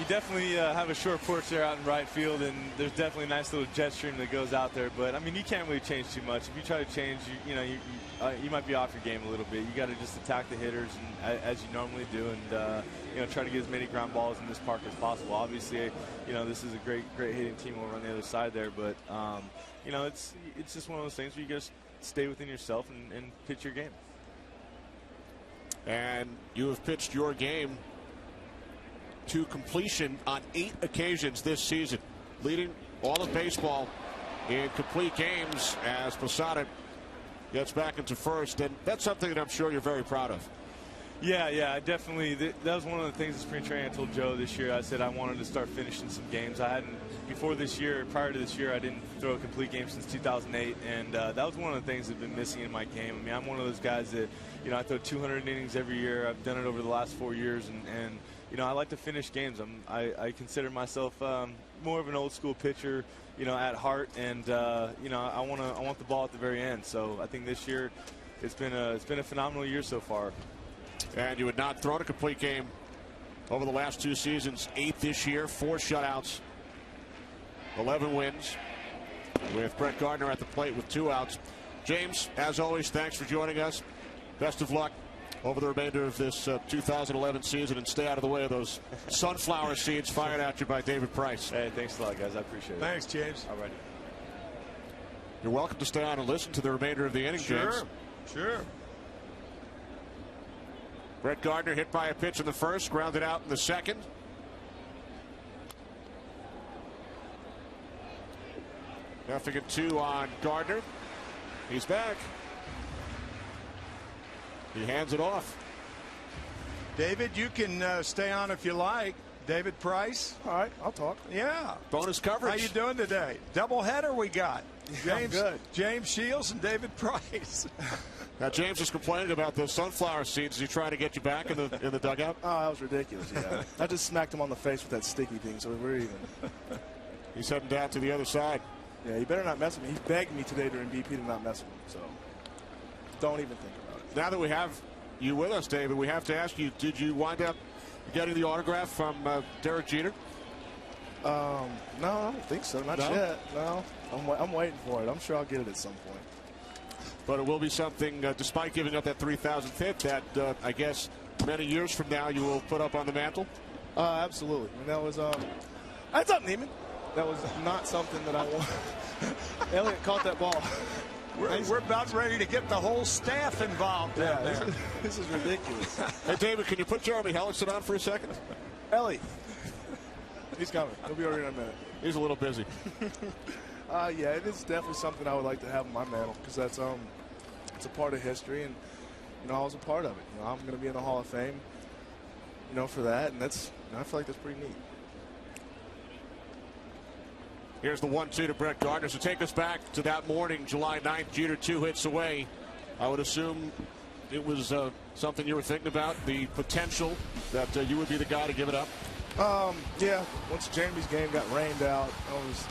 definitely have a short porch there out in right field, and there's definitely a nice little jet stream that goes out there. But I mean, you can't really change too much. If you try to change, you might be off your game a little bit. You got to just attack the hitters and, as you normally do, and you know, try to get as many ground balls in this park as possible. Obviously, you know, this is a great hitting team over on the other side there, but you know, it's just one of those things where you just stay within yourself and pitch your game. And you have pitched your game to completion on 8 occasions this season, leading all of baseball in complete games, as Posada gets back into first, and that's something that I'm sure you're very proud of. Yeah, I definitely. That was one of the things in spring training I told Joe this year. I said I wanted to start finishing some games. I hadn't, before this year, prior to this year, I didn't throw a complete game since 2008, and that was one of the things that's been missing in my game. I mean, I'm one of those guys that, I throw 200 innings every year. I've done it over the last 4 years, and I like to finish games. I consider myself more of an old school pitcher, at heart, and I want the ball at the very end. So I think this year it's been a phenomenal year so far. And you had not thrown a complete game over the last 2 seasons. 8 this year, 4 shutouts, 11 wins, with Brett Gardner at the plate with 2 outs. James, as always, thanks for joining us. Best of luck over the remainder of this 2011 season, and stay out of the way of those sunflower seeds fired at you by David Price. Hey, thanks a lot, guys. I appreciate it. Thanks, James. All righty. You're welcome to stay on and listen to the remainder of the inning, James. Sure. Brett Gardner hit by a pitch in the first, grounded out in the second. Nothing at 2 on Gardner. He's back. He hands it off. David, you can stay on if you like. David Price. All right, I'll talk. Yeah. Bonus coverage. How you doing today? Doubleheader we got. I'm good. James Shields and David Price. Now James is complaining about those sunflower seeds. Is he trying to get you back in the dugout? Oh, that was ridiculous. Yeah, I just smacked him on the face with that sticky thing, so we're even. He's heading down to the other side. Yeah, you better not mess with me. He begged me today during BP to not mess with him, so don't even think about it. Now that we have you with us, David, we have to ask you: did you wind up getting the autograph from Derek Jeter? No, I don't think so. Not yet. No, I'm waiting for it. I'm sure I'll get it at some point. But it will be something, despite giving up that 3,000th hit, that I guess many years from now you will put up on the mantle? Absolutely. I mean, that was that's up, Neiman. That was not something that I want. Elliott caught that ball. We're about ready to get the whole staff involved down there. This is ridiculous. Hey, David, can you put Jeremy Hellickson on for a second? Ellie. He's coming. He'll be over here in a minute. He's a little busy. Yeah, it is definitely something I would like to have on my mantle, because that's it's a part of history, and I was a part of it. I'm going to be in the Hall of Fame, for that, and that's I feel like that's pretty neat. Here's the 1-2 to Brett Gardner. So take us back to that morning, July 9th. Jeter 2 hits away. I would assume it was something you were thinking about, the potential that you would be the guy to give it up. Yeah. Once Jeremy's game got rained out, I was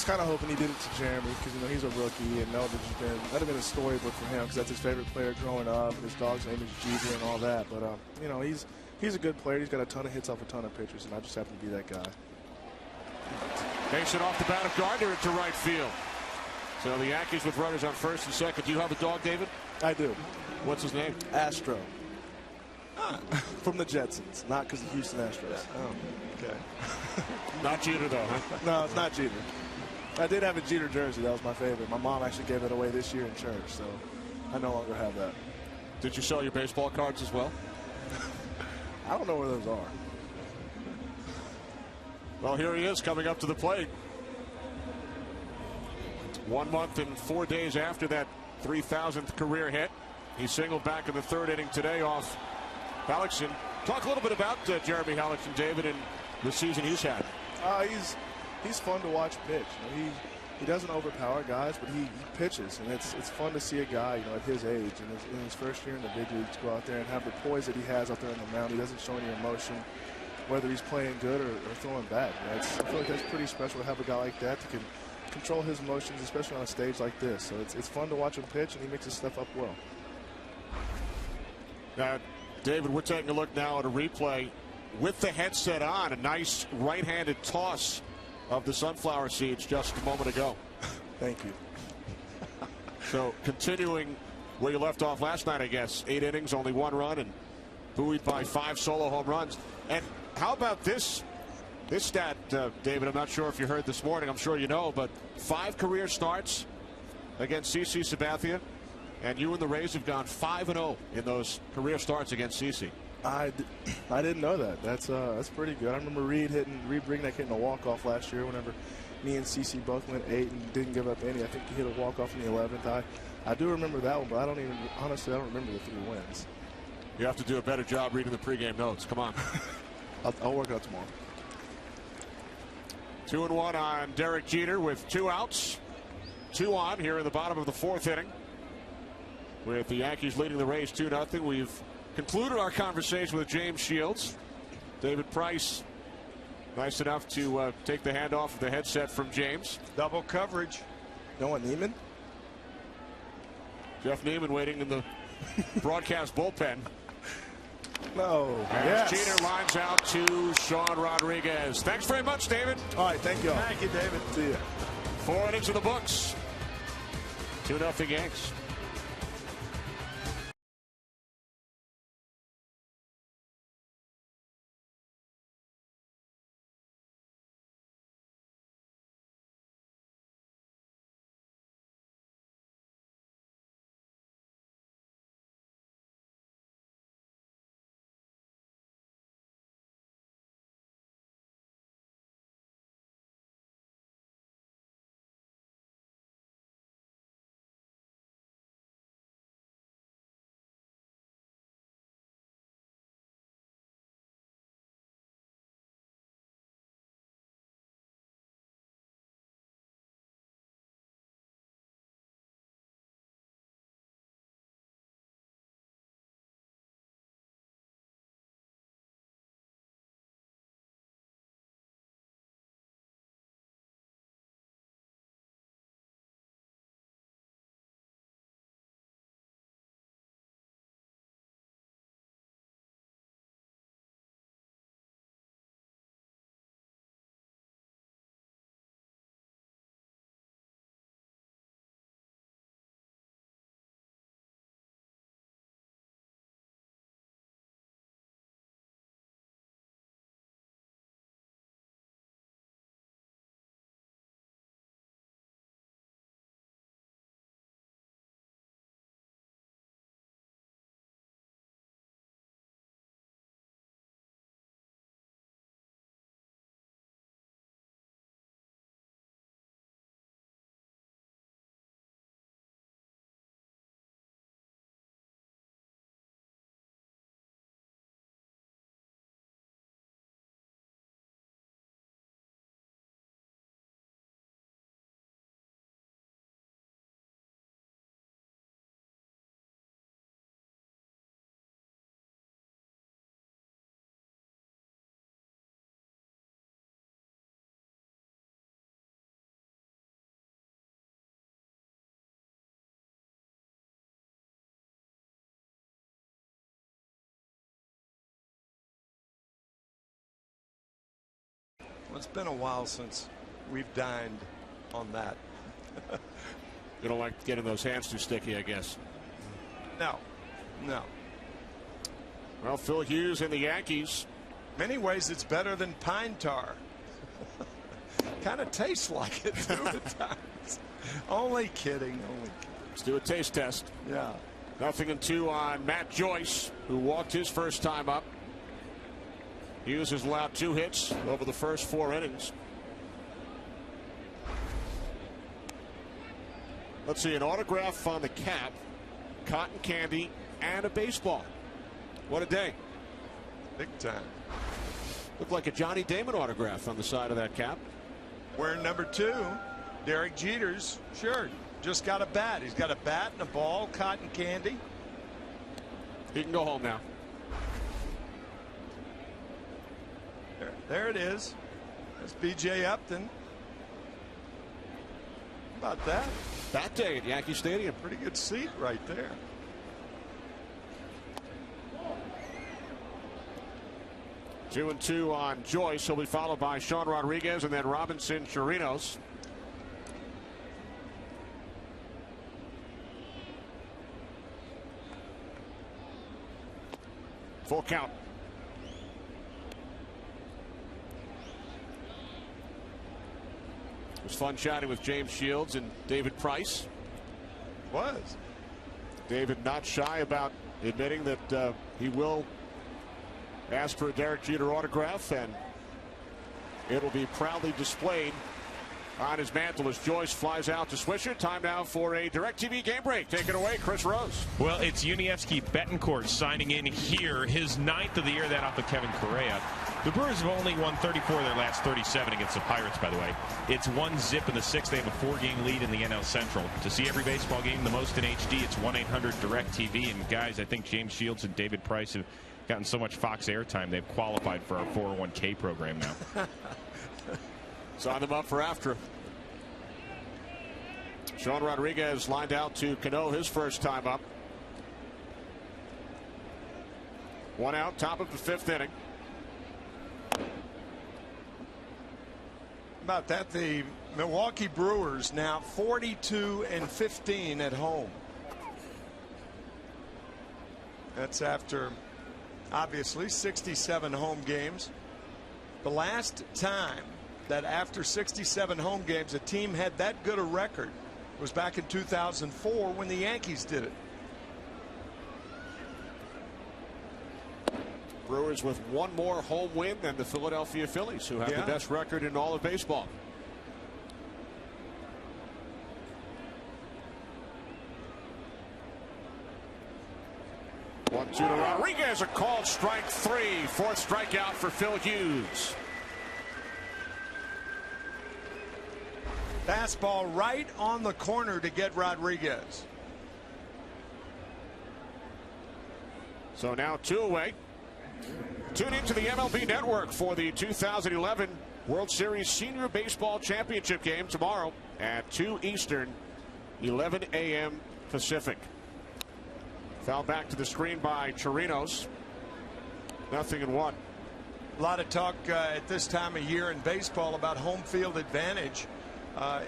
kind of hoping he did it to Jeremy, because he's a rookie, and that'd have been a storybook for him, because that's his favorite player growing up, and his dog's name is Jeter and all that. But he's a good player. He's got a ton of hits off a ton of pitchers, and I just happen to be that guy. Takes it off the bat of Gardner into right field. So the Yankees with runners on first and second. Do you have a dog, David? I do. What's his name? Astro. From the Jetsons, not because of Houston Astros. Oh, okay. Not Jeter, though, huh? No, it's not Jeter. I did have a Jeter jersey. That was my favorite. My mom actually gave it away this year in church, so I no longer have that. Did you sell your baseball cards as well? I don't know where those are. Well, here he is coming up to the plate. 1 month and 4 days after that 3,000th career hit. He singled back in the third inning today off Hellickson. Talk a little bit about Jeremy Hellickson, David, and the season he's had. He's fun to watch pitch. He doesn't overpower guys, but he pitches, and it's fun to see a guy at his age and in his first year in the big leagues go out there and have the poise that he has out there on the mound. He doesn't show any emotion, whether he's playing good or throwing bad. I feel like that's pretty special to have a guy like that that can control his emotions, especially on a stage like this. So it's fun to watch him pitch, and he mixes stuff up well. Now, David, we're taking a look now at a replay with the headset on. A nice right-handed toss of the sunflower seeds just a moment ago. Thank you. So continuing where you left off last night, I guess. 8 innings, only 1 run, and buoyed by 5 solo home runs. And how about this stat, David? I'm not sure if you heard this morning. I'm sure you know, but 5 career starts against CC Sabathia, and you and the Rays have gone 5-0 in those career starts against CC. I didn't know that. That's pretty good. I remember Reed Brignac hitting a walk-off last year whenever me and CC both went 8 and didn't give up any. I think he hit a walk-off in the 11th. I do remember that one, but I don't remember the 3 wins. You have to do a better job reading the pregame notes. Come on. I'll work out tomorrow. 2-1 on Derek Jeter with 2 outs. 2 on here in the bottom of the 4th inning. With the Yankees leading the Rays 2-0. We've concluded our conversation with James Shields. David Price, nice enough to take the handoff of the headset from James. Double coverage. Noah Neiman? Jeff Neiman waiting in the broadcast bullpen. No. And Yes. Jeter lines out to Sean Rodriguez. Thanks very much, David. All right, thank you all. Thank you, David. See ya. 4 innings in the books. 2-0 Yanks. Well, it's been a while since we've dined on that. You don't like getting those hands too sticky, I guess. No. Well, Phil Hughes and the Yankees. Many ways it's better than pine tar. Kind of tastes like it too at times. Only kidding. Let's do a taste test. Yeah. 0-2 on Matt Joyce, who walked his first time up. Hughes has allowed 2 hits over the first 4 innings. Let's see, an autograph on the cap, cotton candy, and a baseball. What a day. Big time. Looked like a Johnny Damon autograph on the side of that cap. Wearing number 2, Derek Jeter's shirt. Just got a bat. He's got a bat and a ball, cotton candy. He can go home now. There it is. That's B.J. Upton. How about that? That day at Yankee Stadium. Pretty good seat right there. Two and 2 on Joyce. He'll be followed by Sean Rodriguez and then Robinson Chirinos. Full count. It was fun chatting with James Shields and David Price. Was. David not shy about admitting that he will ask for a Derek Jeter autograph, and it'll be proudly displayed on his mantle as Joyce flies out to Swisher. Time now for a DirecTV game break. Take it away, Chris Rose. Well, it's Unievsky Betancourt signing in here, his 9th of the year, that off of Kevin Correa. The Brewers have only won 34 of their last 37 against the Pirates, by the way. It's 1-zip in the 6th. They have a 4-game lead in the NL Central. To see every baseball game the most in HD, it's 1-800-DIRECTV. And guys, I think James Shields and David Price have gotten so much Fox airtime, they've qualified for our 401k program now. Sign them up for after. Sean Rodriguez lined out to Cano his first time up. 1 out, top of the 5th inning. About that, the Milwaukee Brewers now 42-15 at home. That's after, obviously, 67 home games. The last time that after 67 home games a team had that good a record was back in 2004 when the Yankees did it. Brewers with one more home win than the Philadelphia Phillies, who have the best record in all of baseball. One, two to Rodriguez, a called strike 3. 4th strikeout for Phil Hughes. Fastball right on the corner to get Rodriguez. So now 2 away. Tune into the MLB Network for the 2011 World Series Senior Baseball Championship game tomorrow at 2 Eastern, 11 a.m. Pacific. Foul back to the screen by Chirinos. 0-1. A lot of talk at this time of year in baseball about home field advantage.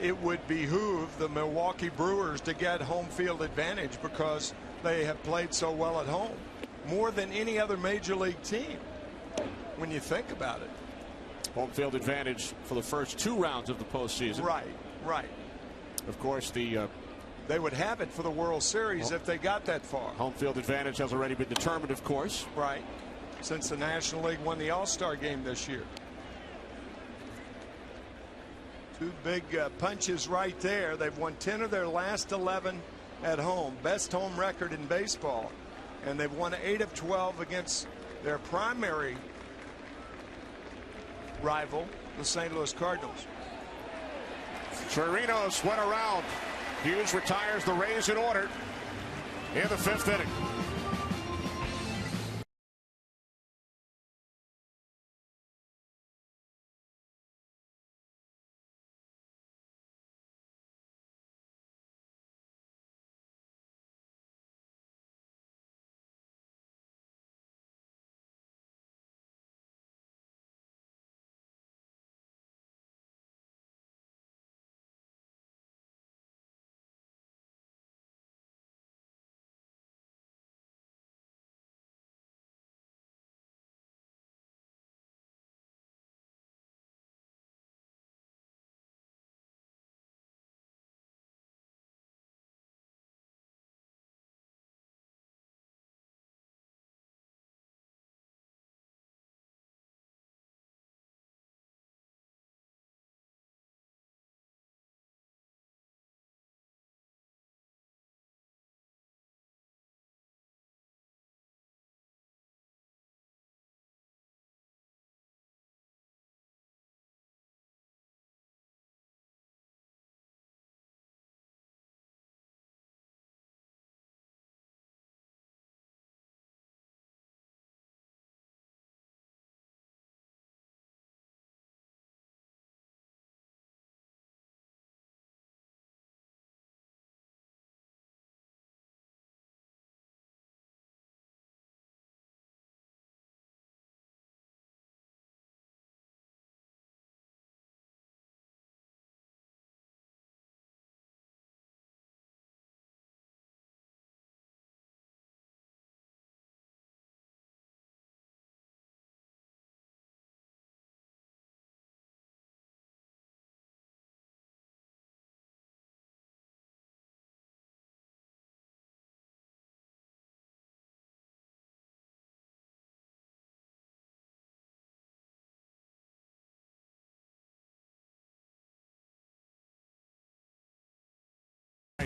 It would behoove the Milwaukee Brewers to get home field advantage because they have played so well at home, more than any other major league team when you think about it. Home field advantage for the first 2 rounds of the postseason. Right. Of course, they would have it for the World Series if they got that far. Home field advantage has already been determined, of course. Right. Since the National League won the All-Star game this year. 2 big punches right there. They've won 10 of their last 11 at home. Best home record in baseball. And they've won 8 of 12 against their primary rival, the St. Louis Cardinals. Chirinos went around. Hughes retires the Rays in order in the 5th inning.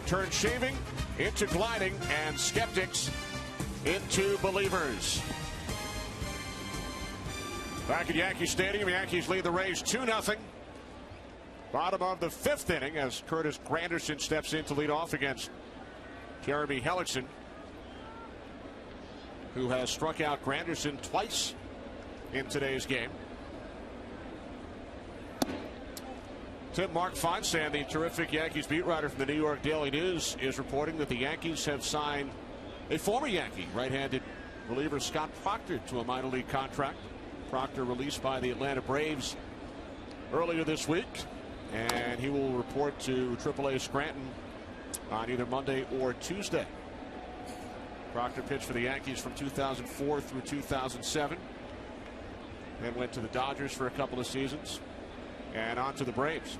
turn shaving into gliding and skeptics into believers. Back at Yankee Stadium, Yankees lead the Rays 2-0. Bottom of the 5th inning as Curtis Granderson steps in to lead off against Jeremy Hellickson, who has struck out Granderson twice in today's game. Mark Feinstein, the terrific Yankees beat writer from the New York Daily News, is reporting that the Yankees have signed a former Yankee right-handed reliever Scott Proctor to a minor league contract. Proctor released by the Atlanta Braves earlier this week, and he will report to AAA Scranton on either Monday or Tuesday. Proctor pitched for the Yankees from 2004 through 2007, then went to the Dodgers for a couple of seasons and on to the Braves.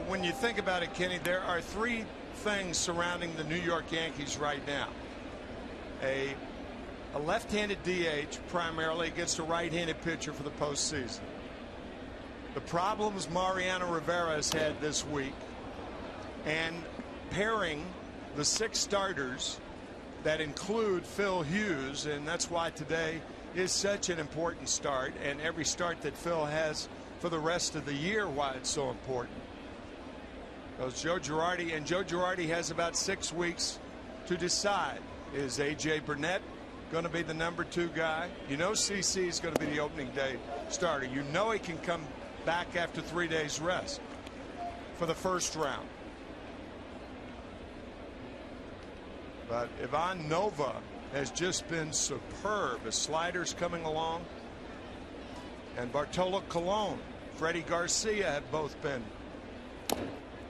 When you think about it, Kenny, there are 3 things surrounding the New York Yankees right now. A left-handed DH primarily against a right-handed pitcher for the postseason. The problems Mariano Rivera has had this week, and pairing the 6 starters that include Phil Hughes, and that's why today is such an important start, and every start that Phil has for the rest of the year, why it's so important. Because Joe Girardi has about 6 weeks to decide. Is A.J. Burnett going to be the number 2 guy? You know CC is going to be the opening day starter. You know he can come back after 3 days rest for the first round. But Ivan Nova has just been superb. His sliders coming along. And Bartolo Colon, Freddie Garcia have both been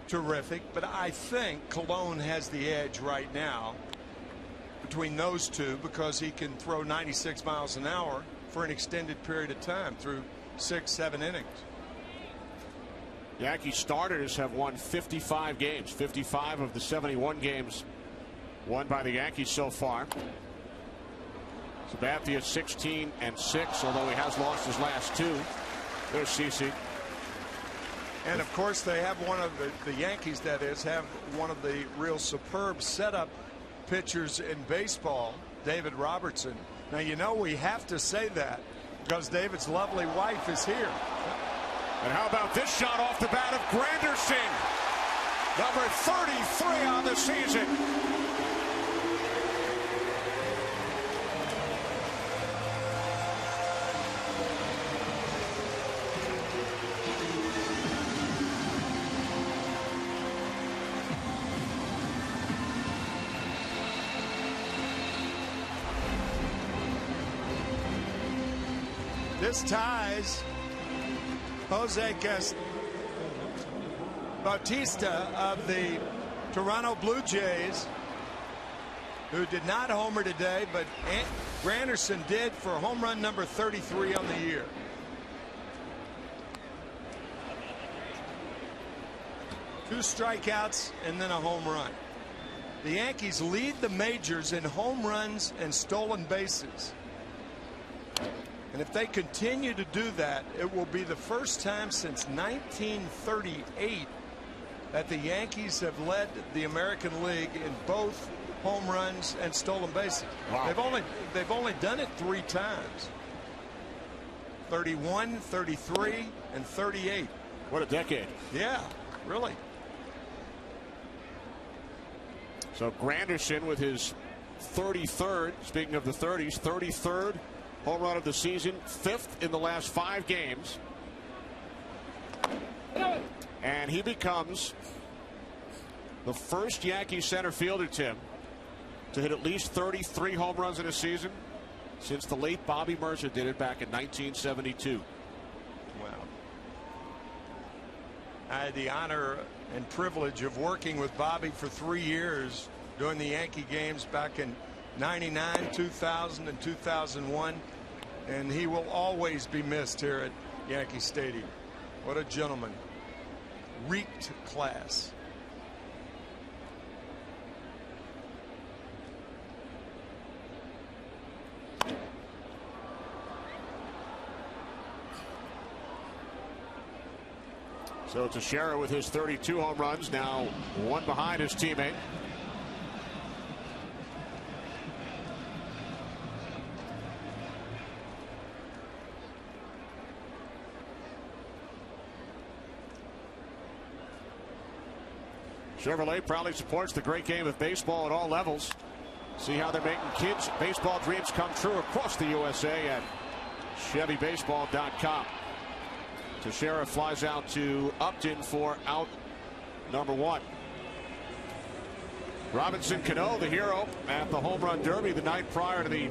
terrific. But I think Colon has the edge right now between those two because he can throw 96 miles an hour for an extended period of time through 6-7 innings. Yankee starters have won 55 games. 55 of the 71 games won by the Yankees so far. Sabathia 16-6, although he has lost his last 2. There's CC. And of course they have one of the Yankees, that is, have one of the real superb setup pitchers in baseball, David Robertson. Now, you know, we have to say that because David's lovely wife is here. And how about this shot off the bat of Granderson, number 33 on the season. This ties Jose Bautista of the Toronto Blue Jays, who did not homer today, but Granderson did for home run number 33 on the year. Two strikeouts and then a home run. The Yankees lead the majors in home runs and stolen bases. And if they continue to do that, it will be the first time since 1938 that the Yankees have led the American League in both home runs and stolen bases. Wow. They've only done it 3 times. 31, 33, and 38. What a decade. Yeah, really. So Granderson with his 33rd, speaking of the 30s, 33rd home run of the season, 5th in the last 5 games. And he becomes the first Yankee center fielder, Tim, to hit at least 33 home runs in a season since the late Bobby Mercer did it back in 1972. Wow. I had the honor and privilege of working with Bobby for 3 years during the Yankee games back in 99, 2000, and 2001. And he will always be missed here at Yankee Stadium. What a gentleman. Reeked class. So Teixeira with his 32 home runs, now one behind his teammate. Chevrolet proudly supports the great game of baseball at all levels. See how they're making kids' baseball dreams come true across the USA at ChevyBaseball.com. Teixeira flies out to Upton for out number 1. Robinson Cano, the hero at the Home Run Derby the night prior to the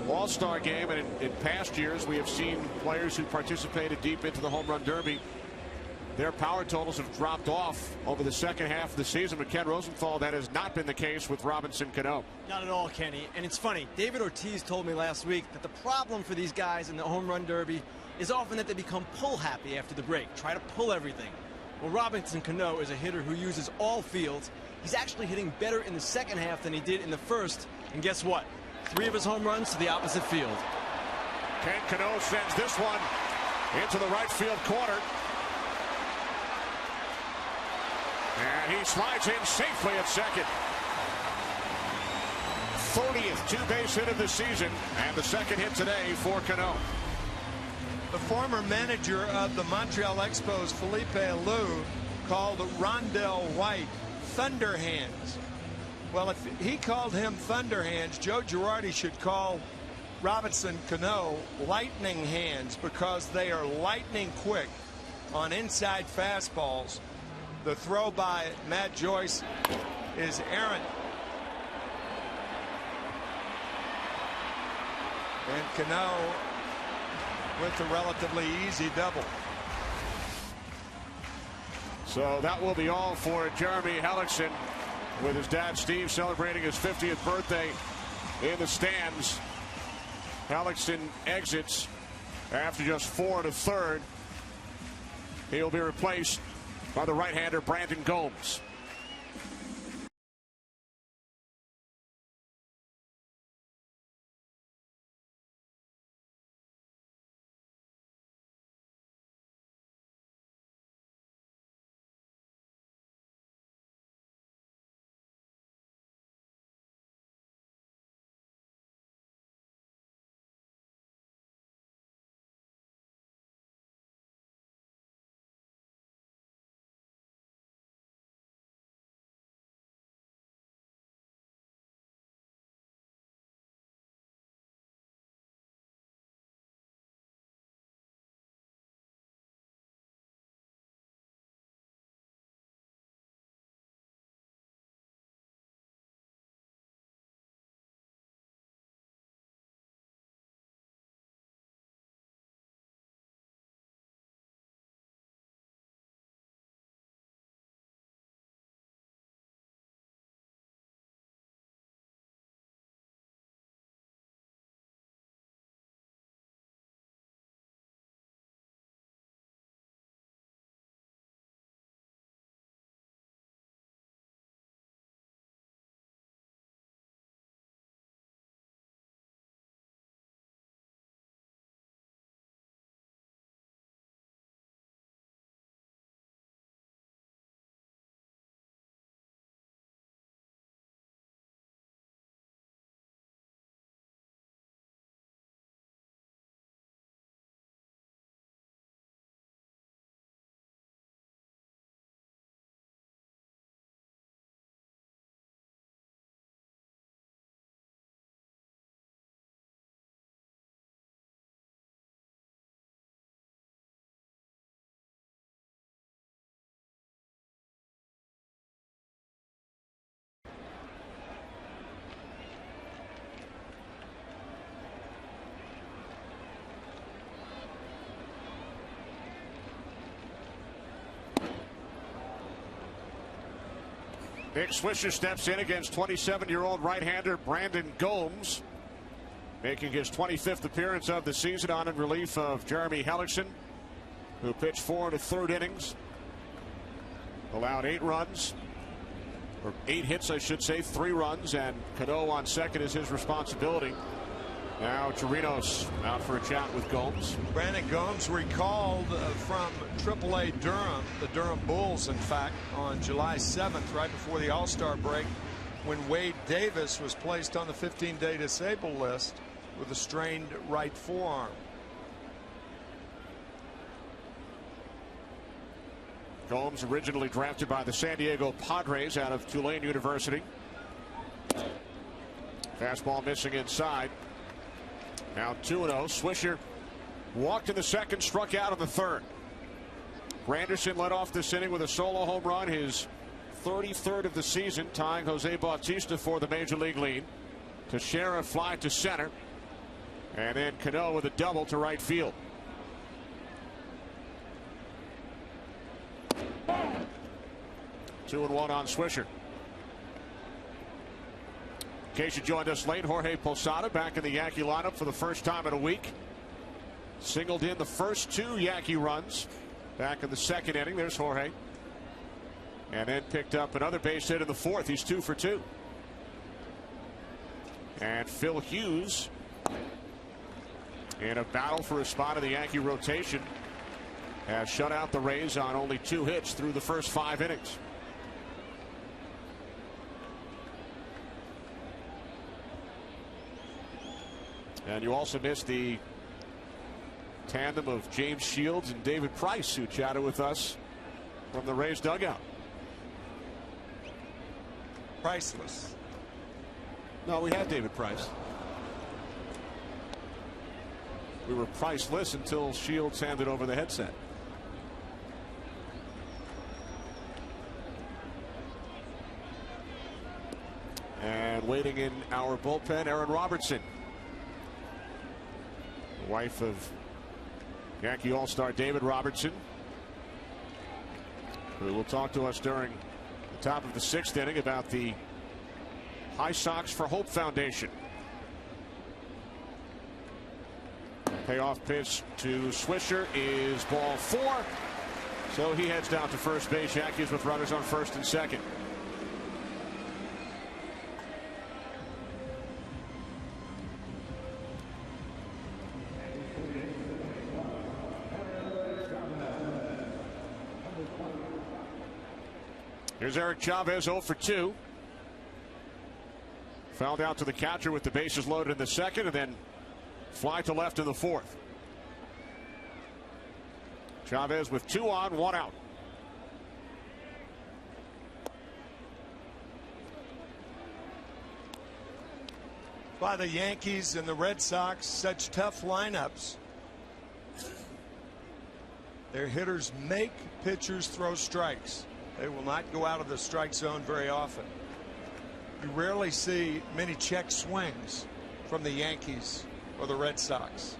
All-Star game. And in past years, we have seen players who participated deep into the Home Run Derby, their power totals have dropped off over the second half of the season. But Ken Rosenthal, that has not been the case with Robinson Cano. Not at all, Kenny. And it's funny, David Ortiz told me last week that the problem for these guys in the Home Run Derby is often that they become pull happy after the break, try to pull everything. Well, Robinson Cano is a hitter who uses all fields. He's actually hitting better in the second half than he did in the first. And guess what? 3 of his home runs to the opposite field. Ken Cano sends this one into the right field corner. And he slides in safely at second. 30th two-base hit of the season, and the second hit today for Cano. The former manager of the Montreal Expos, Felipe Alou, called Rondell White Thunderhands. Well, if he called him Thunderhands, Joe Girardi should call Robinson Cano Lightning Hands, because they are lightning quick on inside fastballs. The throw by Matt Joyce is errant. And Cano with a relatively easy double. So that will be all for Jeremy Hellickson, with his dad Steve celebrating his 50th birthday in the stands. Hellickson exits after just 4 1/3. He'll be replaced by the right-hander Brandon Gomes. Nick Swisher steps in against 27-year-old right-hander Brandon Gomes, making his 25th appearance of the season on in relief of Jeremy Hellickson, who pitched 4 1/3 innings, allowed 8 runs, or 8 hits, I should say, 3 runs, and Cano on second is his responsibility. Now Chirinos out for a chat with Gomes. Brandon Gomes recalled from AAA Durham, the Durham Bulls, in fact, on July 7th, right before the All-Star break, when Wade Davis was placed on the 15-day disabled list with a strained right forearm. Gomes, originally drafted by the San Diego Padres out of Tulane University. Fastball missing inside. Now 2-0. Swisher walked in the second, struck out in the third. Granderson led off this inning with a solo home run, his 33rd of the season, tying Jose Bautista for the major league lead. Teixeira fly to center, and then Cano with a double to right field. 2-1 on Swisher. In case you joined us late, Jorge Posada back in the Yankee lineup for the first time in a week. Singled in the first 2 Yankee runs back in the second inning. There's Jorge. And then picked up another base hit in the fourth. He's 2 for 2. And Phil Hughes in a battle for a spot in the Yankee rotation has shut out the Rays on only 2 hits through the first 5 innings. And you also missed the tandem of James Shields and David Price, who chatted with us from the Rays dugout. Priceless. No, we had David Price. We were priceless until Shields handed over the headset. And waiting in our bullpen, Aaron Robertson, wife of Yankee All-Star David Robertson, who will talk to us during the top of the 6th inning about the High Sox for Hope Foundation. Payoff pitch to Swisher is ball 4. So he heads down to first base. Yankees with runners on first and second. Here's Eric Chavez, 0 for 2. Fouled out to the catcher with the bases loaded in the second, and then fly to left in the fourth. Chavez with 2 on, 1 out. By the Yankees and the Red Sox, such tough lineups. Their hitters make pitchers throw strikes. They will not go out of the strike zone very often. You rarely see many check swings from the Yankees or the Red Sox.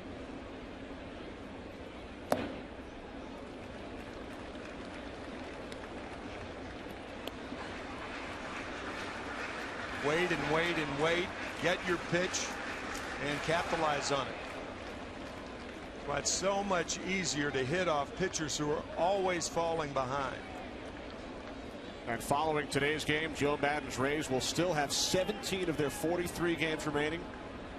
Wait and wait and wait. Get your pitch and capitalize on it. But it's so much easier to hit off pitchers who are always falling behind. And following today's game, Joe Maddon's Rays will still have 17 of their 43 games remaining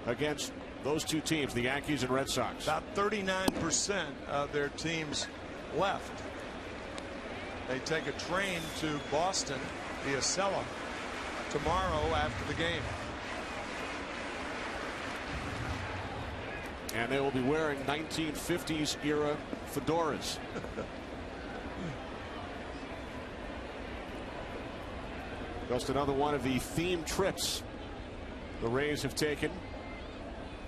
against those 2 teams, the Yankees and Red Sox. About 39% of their teams left. They take a train to Boston via Acela tomorrow after the game. And they will be wearing 1950s era fedoras. Just another one of the theme trips the Rays have taken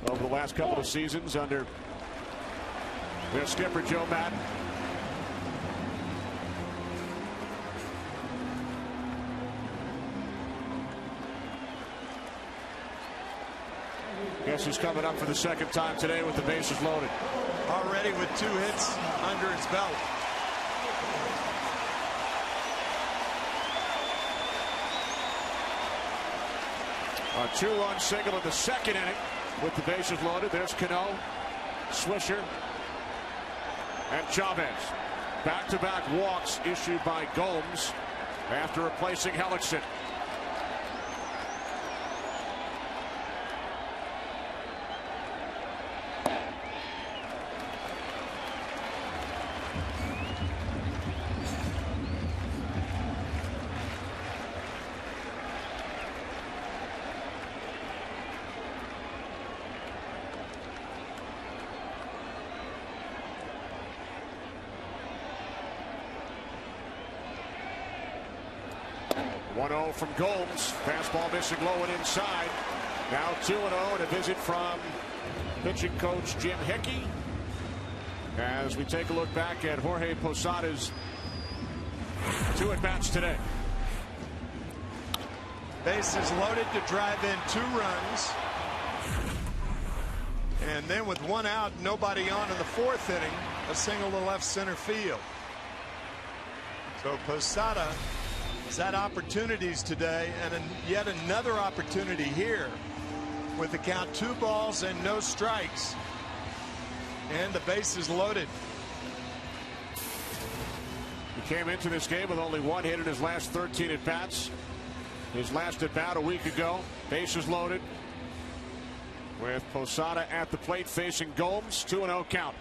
over the last couple of seasons under their skipper Joe Maddon. Guess who's coming up for the second time today with the bases loaded. Already with 2 hits under his belt. A 2-run single in the second inning with the bases loaded. There's Cano, Swisher, and Chavez. Back-to-back walks issued by Gomes after replacing Hellickson. 1-0 from Gomes. Fastball missing low and inside. Now 2-0 and a visit from pitching coach Jim Hickey. As we take a look back at Jorge Posada's 2 at-bats today. Bases loaded to drive in 2 runs. And then with 1 out, nobody on in the 4th inning, a single to left center field. So Posada has had opportunities today, and yet another opportunity here with the count 2 balls and no strikes. And the bases loaded. He came into this game with only 1 hit in his last 13 at-bats. His last at-bat a week ago. Bases loaded. With Posada at the plate facing Gomes. 2-0 count.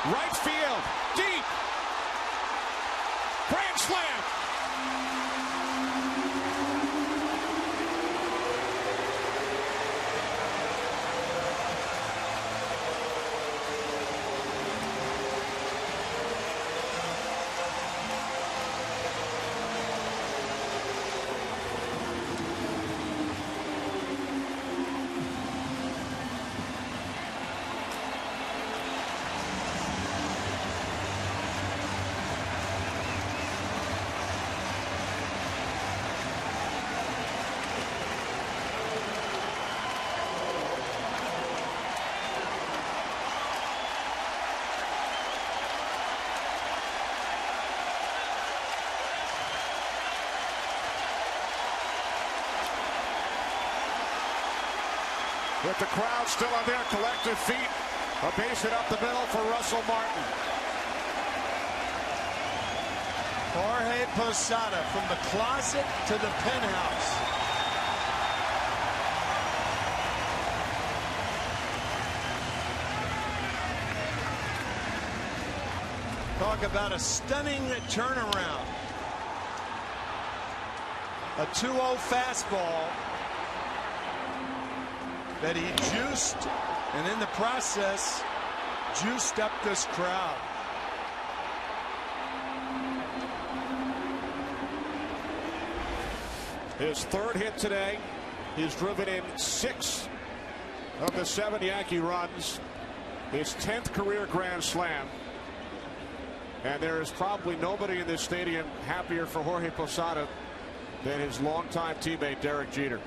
Right field, deep, grand slam. With the crowd still on their collective feet, a base hit up the middle for Russell Martin. Jorge Posada from the closet to the penthouse. Talk about a stunning turnaround. A 2-0 fastball that he juiced, and in the process juiced up this crowd. His 3rd hit today. He's driven in 6 of the 7 Yankee runs. His 10th career grand slam. And there is probably nobody in this stadium happier for Jorge Posada than his longtime teammate Derek Jeter.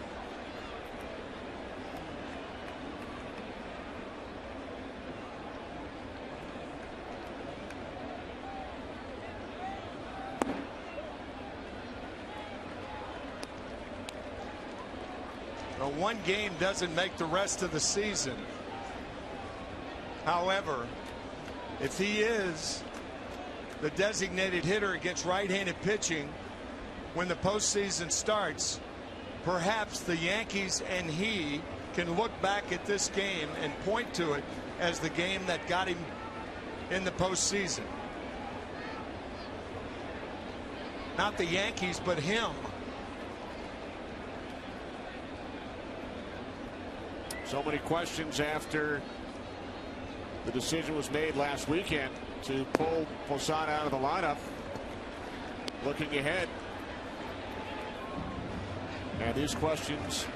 One game doesn't make the rest of the season. However, if he is the designated hitter against right-handed pitching when the postseason starts, perhaps the Yankees and he can look back at this game and point to it as the game that got him in the postseason. Not the Yankees, but him. So many questions after the decision was made last weekend to pull Posada out of the lineup. Looking ahead, and these questions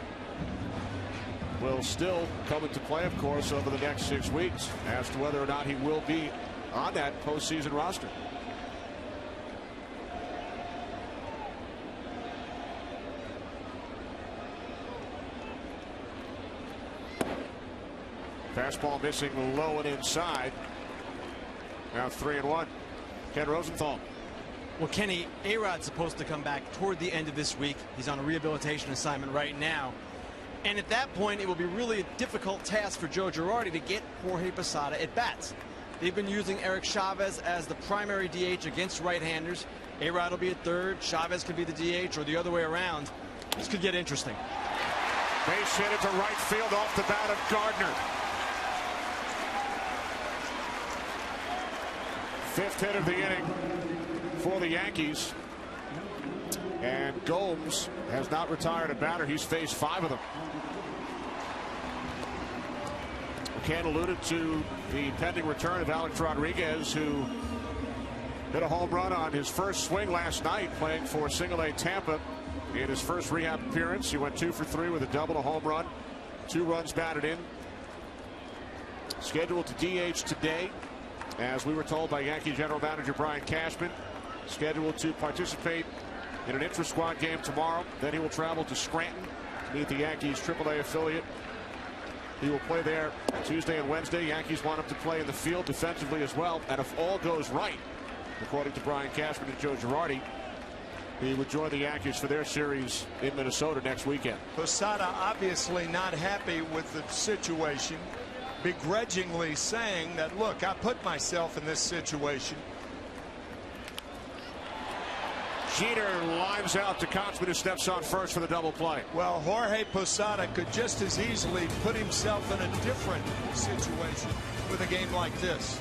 will still come into play, of course, over the next 6 weeks as to whether or not he will be on that postseason roster. Fastball missing low and inside. Now 3-1. Ken Rosenthal. Well, Kenny, A-Rod's supposed to come back toward the end of this week. He's on a rehabilitation assignment right now. And at that point, it will be really a difficult task for Joe Girardi to get Jorge Posada at bats. They've been using Eric Chavez as the primary DH against right-handers. A-Rod will be at third. Chavez could be the DH or the other way around. This could get interesting. Base hit into right field off the bat of Gardner. 5th hit of the inning for the Yankees. And Gomes has not retired a batter. He's faced 5 of them. McCann alluded to the pending return of Alex Rodriguez, who hit a home run on his first swing last night playing for Single-A Tampa. In his first rehab appearance, he went 2 for 3 with a double, a home run, 2 runs batted in. Scheduled to DH today, as we were told by Yankee General Manager Brian Cashman. Scheduled to participate in an intra-squad game tomorrow. Then he will travel to Scranton to meet the Yankees AAA affiliate. He will play there Tuesday and Wednesday. Yankees want him to play in the field defensively as well. And if all goes right, according to Brian Cashman and Joe Girardi, he would join the Yankees for their series in Minnesota next weekend. Posada obviously not happy with the situation, begrudgingly saying that, look, I put myself in this situation. Jeter lines out to Kotsman, who steps on first for the double play. Well, Jorge Posada could just as easily put himself in a different situation with a game like this.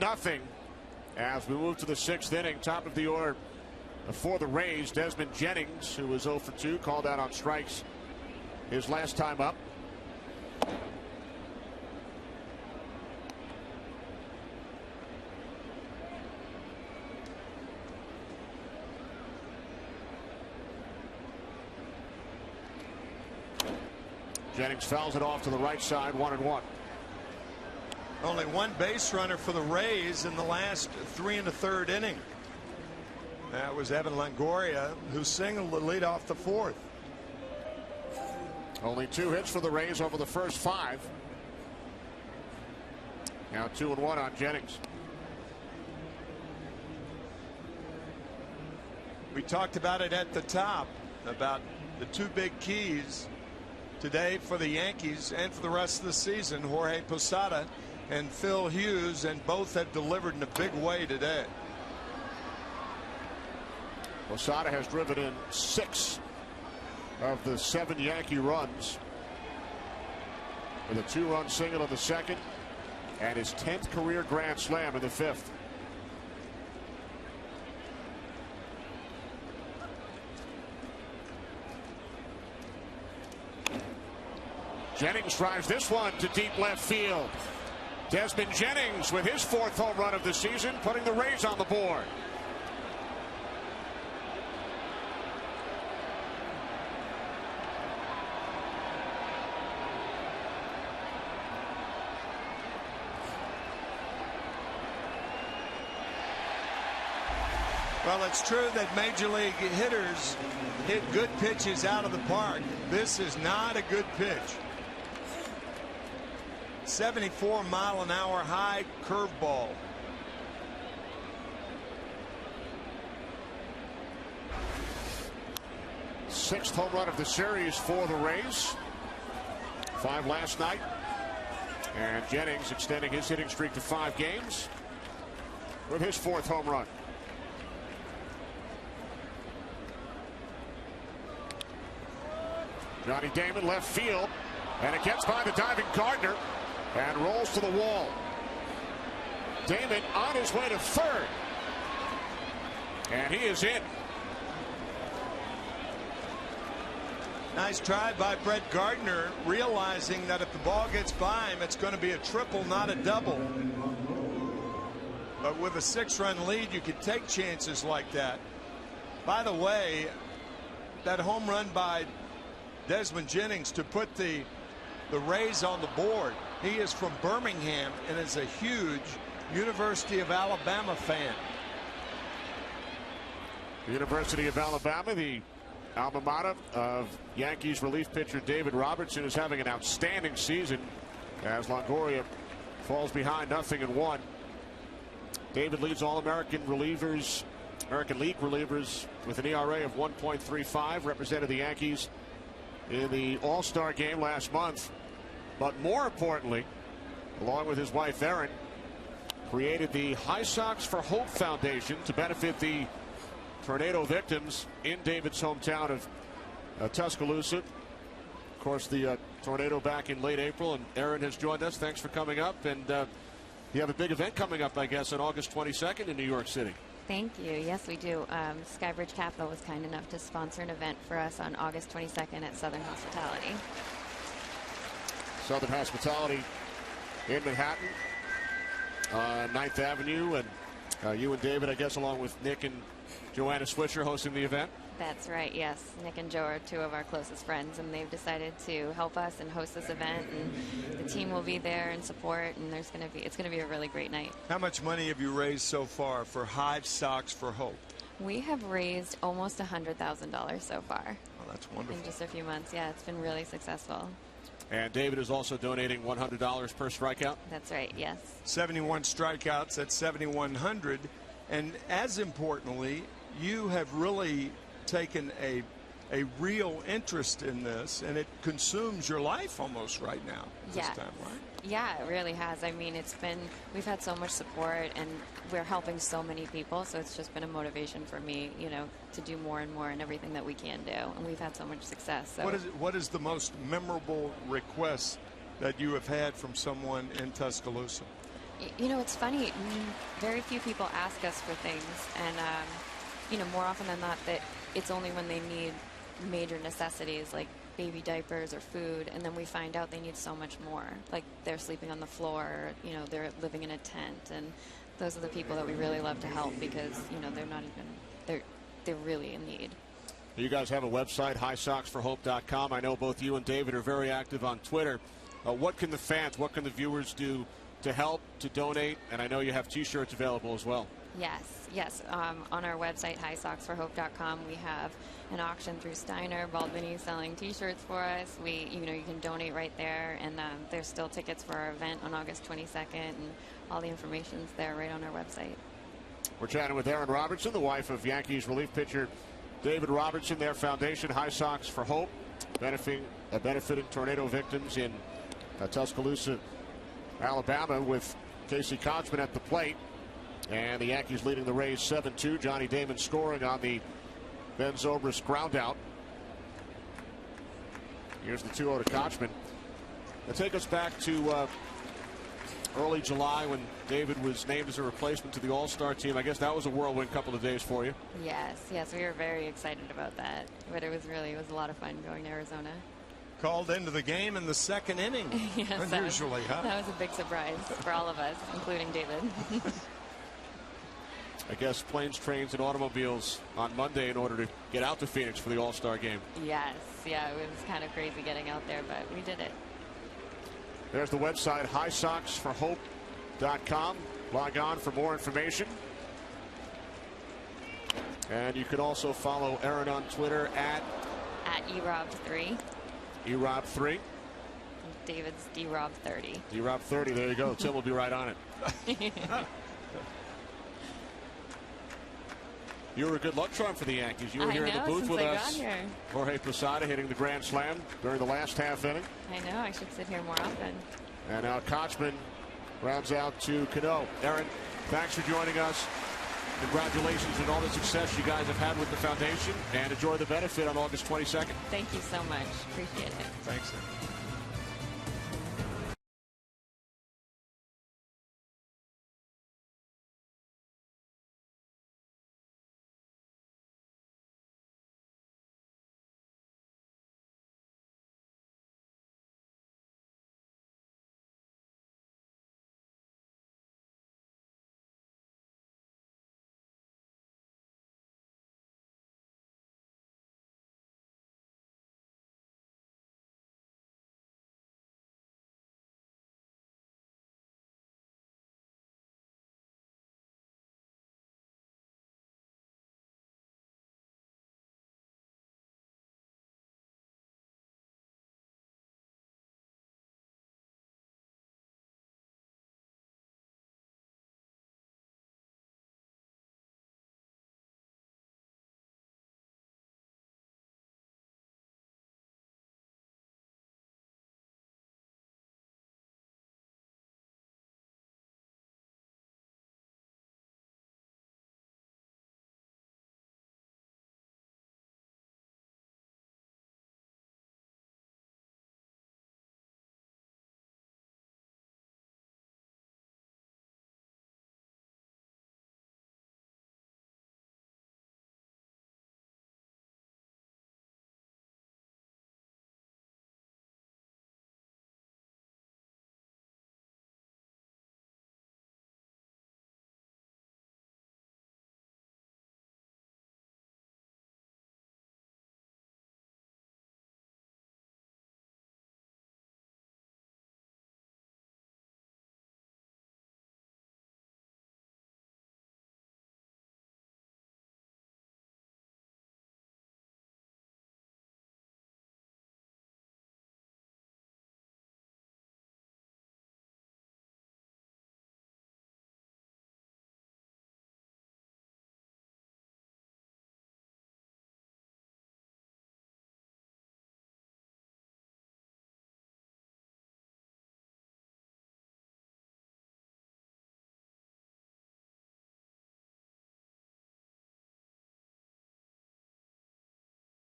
Nothing as we move to the 6th inning. Top of the order for the Rays, Desmond Jennings, who was 0 for 2, called out on strikes his last time up. Jennings fouls it off to the right side, 1-1. Only 1 base runner for the Rays in the last 3 1/3 inning. That was Evan Longoria, who singled the lead off the 4th. Only 2 hits for the Rays over the first 5. Now 2-1 on Jennings. We talked about it at the top, about the 2 big keys today for the Yankees and for the rest of the season, Jorge Posada and Phil Hughes, and both have delivered in a big way today. Posada has driven in 6 of the 7 Yankee runs, with a 2-run single in the 2nd and his 10th career grand slam in the 5th. Jennings drives this one to deep left field. Desmond Jennings with his 4th home run of the season, putting the Rays on the board. Well, it's true that major league hitters hit good pitches out of the park. This is not a good pitch. 74-mile-an-hour high curveball. Sixth home run of the series for the Rays. 5 last night. And Jennings extending his hitting streak to 5 games with his 4th home run. Johnny Damon left field, and it gets by the diving Gardner and rolls to the wall. Damon on his way to 3rd, and he is in. Nice try by Brett Gardner, realizing that if the ball gets by him, it's going to be a triple, not a double. But with a 6-run lead, you can take chances like that. By the way, that home run by Desmond Jennings to put the Rays on the board. He is from Birmingham and is a huge University of Alabama fan. University of Alabama, the alma mater of Yankees relief pitcher David Robertson, is having an outstanding season as Longoria falls behind 0-1. David leads All-American relievers, American League relievers, with an ERA of 1.35, represented the Yankees in the All-Star game last month. But more importantly, along with his wife Erin, created the High Sox for Hope Foundation to benefit the tornado victims in David's hometown of Tuscaloosa. Of course, the tornado back in late April, and Erin has joined us. Thanks for coming up. And you have a big event coming up, I guess, on August 22nd in New York City. Thank you. Yes, we do. Skybridge Capital was kind enough to sponsor an event for us on August 22nd at Southern Hospitality. Southern Hospitality in Manhattan, 9th Avenue, and you and David, I guess, along with Nick and Joanna Switcher, hosting the event. That's right, yes. Nick and Joe are 2 of our closest friends, and they've decided to help us and host this event, and the team will be there in support, and it's going to be a really great night. How much money have you raised so far for High Sox for Hope? We have raised almost $100,000 so far. Oh, that's wonderful. In just a few months. Yeah, it's been really successful. And David is also donating $100 per strikeout. That's right, yes. 71 strikeouts at 7,100. And as importantly, you have really taken a real interest in this, and it consumes your life almost right now at this time, right? Yeah, it really has. I mean, we've had so much support, and we're helping so many people, so it's just been a motivation for me, you know, to do more and more in everything that we can do, and we've had so much success. So. What is the most memorable request that you have had from someone in Tuscaloosa? You know, it's funny. Very few people ask us for things, and you know, more often than not, that it's only when they need major necessities like baby diapers or food, and then we find out they need so much more. Like they're sleeping on the floor, or, you know, they're living in a tent, and those are the people that we really love to help because, you know, they're really in need. You guys have a website, highsoxforhope.com. I know both you and David are very active on Twitter. What can the fans, what can the viewers do to help, to donate? And I know you have T-shirts available as well. Yes. On our website, highsoxforhope.com, we have an auction through Steiner. Baldwin's selling T-shirts for us. You can donate right there, and there's still tickets for our event on August 22nd, and all the information's there right on our website. We're chatting with Erin Robertson, the wife of Yankees relief pitcher David Robertson. Their foundation, High Sox for Hope, benefiting tornado victims in Tuscaloosa, Alabama, with Casey Kochman at the plate. And the Yankees leading the Rays 7-2. Johnny Damon scoring on the Ben Zobrist ground out. Here's the 2-0 to Kochman. Now take us back to early July when David was named as a replacement to the All-Star team. I guess that was a whirlwind couple of days for you. Yes, we were very excited about that. But it was a lot of fun going to Arizona. called into the game in the second inning. Yes, Unusually, huh? That was a big surprise for all of us, including David. I guess planes, trains, and automobiles on Monday in order to get out to Phoenix for the All-Star game. Yes, yeah, it was kind of crazy getting out there, but we did it. There's the website, highsoxforhope.com. Log on for more information. And you can also follow Aaron on Twitter at erob3. erob3. David's drob30. drob30. There you go. Tim will be right on it. You were a good luck charm for the Yankees. You were here in the booth with us. Jorge Posada hitting the grand slam during the last half inning. I know. I should sit here more often. And now Kochman rounds out to Cano. Aaron, thanks for joining us. Congratulations on all the success you guys have had with the foundation, and enjoy the benefit on August 22nd. Thank you so much. Appreciate it. Thanks.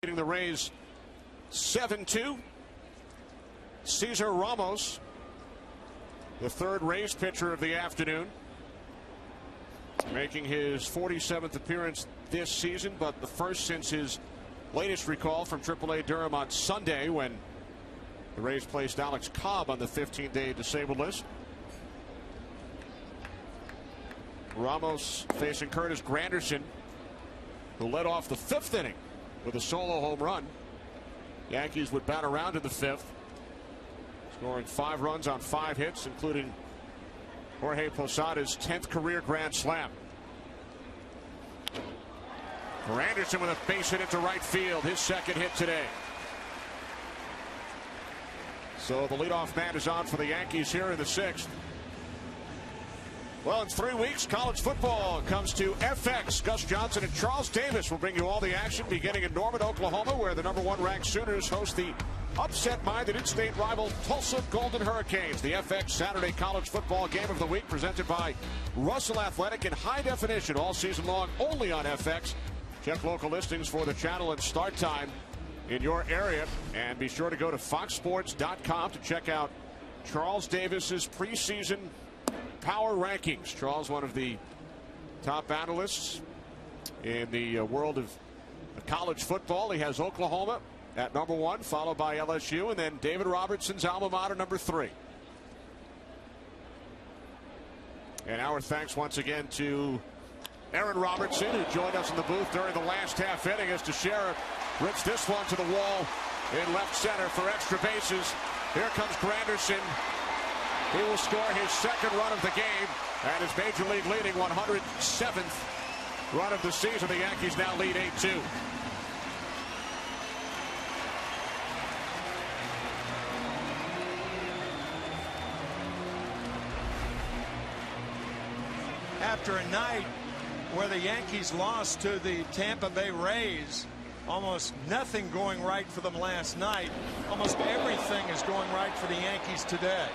The Rays 7-2. Cesar Ramos, the third Rays pitcher of the afternoon, making his 47th appearance this season, but the first since his latest recall from AAA Durham on Sunday, when the Rays placed Alex Cobb on the 15-day disabled list. Ramos facing Curtis Granderson, who led off the fifth inning with a solo home run. Yankees would bat around in the fifth, scoring 5 runs on 5 hits, including Jorge Posada's 10th career grand slam. Granderson with a base hit into right field, his second hit today. So the leadoff man is on for the Yankees here in the 6th. Well, in 3 weeks, college football comes to FX. Gus Johnson and Charles Davis will bring you all the action, beginning in Norman, Oklahoma, where the #1 ranked Sooners host the upset-minded in-state rival Tulsa Golden Hurricanes. The FX Saturday college football game of the week, presented by Russell Athletic in high definition all season long, only on FX. Check local listings for the channel and start time in your area, and be sure to go to foxsports.com to check out Charles Davis's preseason power rankings. Charles, one of the top analysts in the world of college football. He has Oklahoma at number 1, followed by LSU, and then David Robertson's alma mater, number 3. And our thanks once again to Aaron Robertson, who joined us in the booth during the last half inning, as Teixeira rips this one to the wall in left center for extra bases. Here comes Granderson. He will score his second run of the game and his major league leading 107th run of the season. The Yankees now lead 8-2. After a night where the Yankees lost to the Tampa Bay Rays, almost nothing going right for them last night. Almost everything is going right for the Yankees today.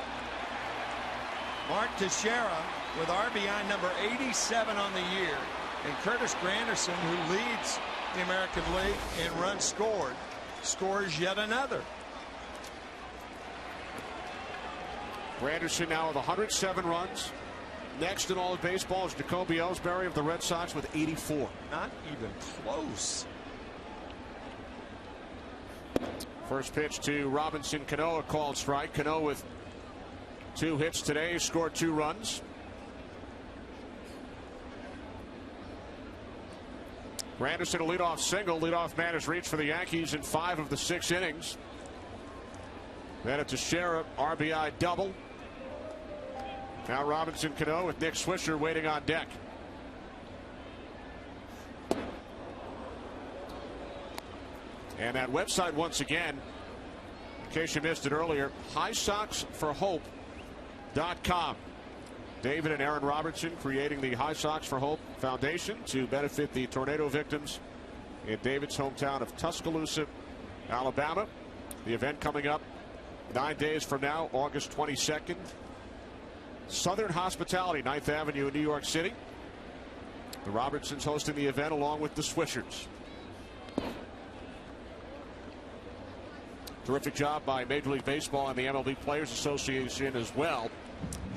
Mark Teixeira with RBI number 87 on the year, and Curtis Granderson, who leads the American League in runs scored, scores yet another. Granderson now with 107 runs. Next in all of baseball is Jacoby Ellsbury of the Red Sox with 84. Not even close. First pitch to Robinson Cano, a called strike. Cano with 2 hits today, scored 2 runs. Granderson a leadoff single. Leadoff man has reached for the Yankees in 5 of the 6 innings. Then it's Teixeira, RBI double. Now Robinson Cano with Nick Swisher waiting on deck. And that website once again, in case you missed it earlier, highsoxforhope.com. David and Aaron Robertson creating the High Sox for Hope Foundation to benefit the tornado victims in David's hometown of Tuscaloosa, Alabama. The event coming up 9 days from now, August 22nd. Southern Hospitality, 9th Avenue in New York City. The Robertsons hosting the event along with the Swishers. Terrific job by Major League Baseball and the MLB Players Association as well,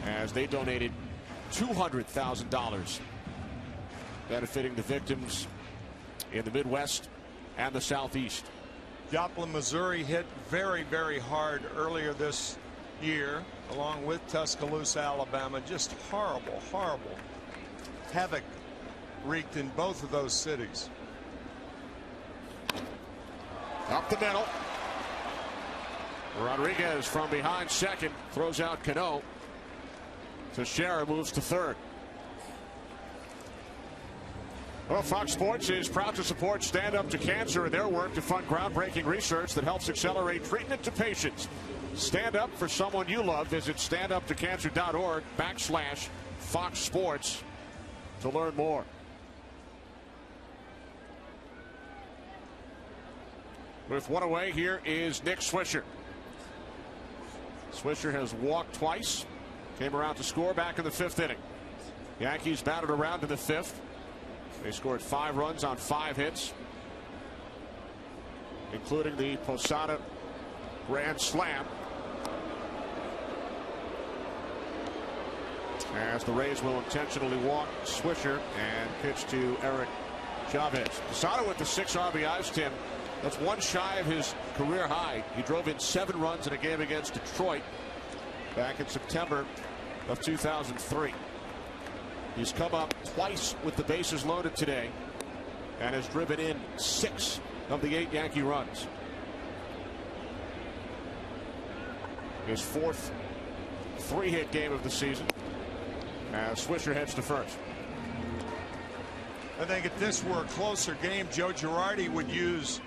as they donated $200,000 benefiting the victims in the Midwest and the Southeast. Joplin, Missouri hit very, very hard earlier this year, along with Tuscaloosa, Alabama. Just horrible, horrible havoc wreaked in both of those cities. Up the middle. Rodriguez from behind second throws out Cano. Teixeira moves to third. Well, Fox Sports is proud to support Stand Up to Cancer in their work to fund groundbreaking research that helps accelerate treatment to patients. Stand up for someone you love. Visit standuptocancer.org/Fox Sports to learn more. With one away, here is Nick Swisher. Swisher has walked twice. Came around to score back in the 5th inning. Yankees batted around in the 5th. They scored 5 runs on 5 hits, including the Posada grand slam. As the Rays will intentionally walk Swisher and pitch to Eric Chavez. Posada with the 6 RBIs, Tim. That's one shy of his career high. He drove in 7 runs in a game against Detroit back in September of 2003. He's come up twice with the bases loaded today and has driven in 6 of the 8 Yankee runs. His 4th 3-hit game of the season as Swisher heads to first. I think if this were a closer game, Joe Girardi would use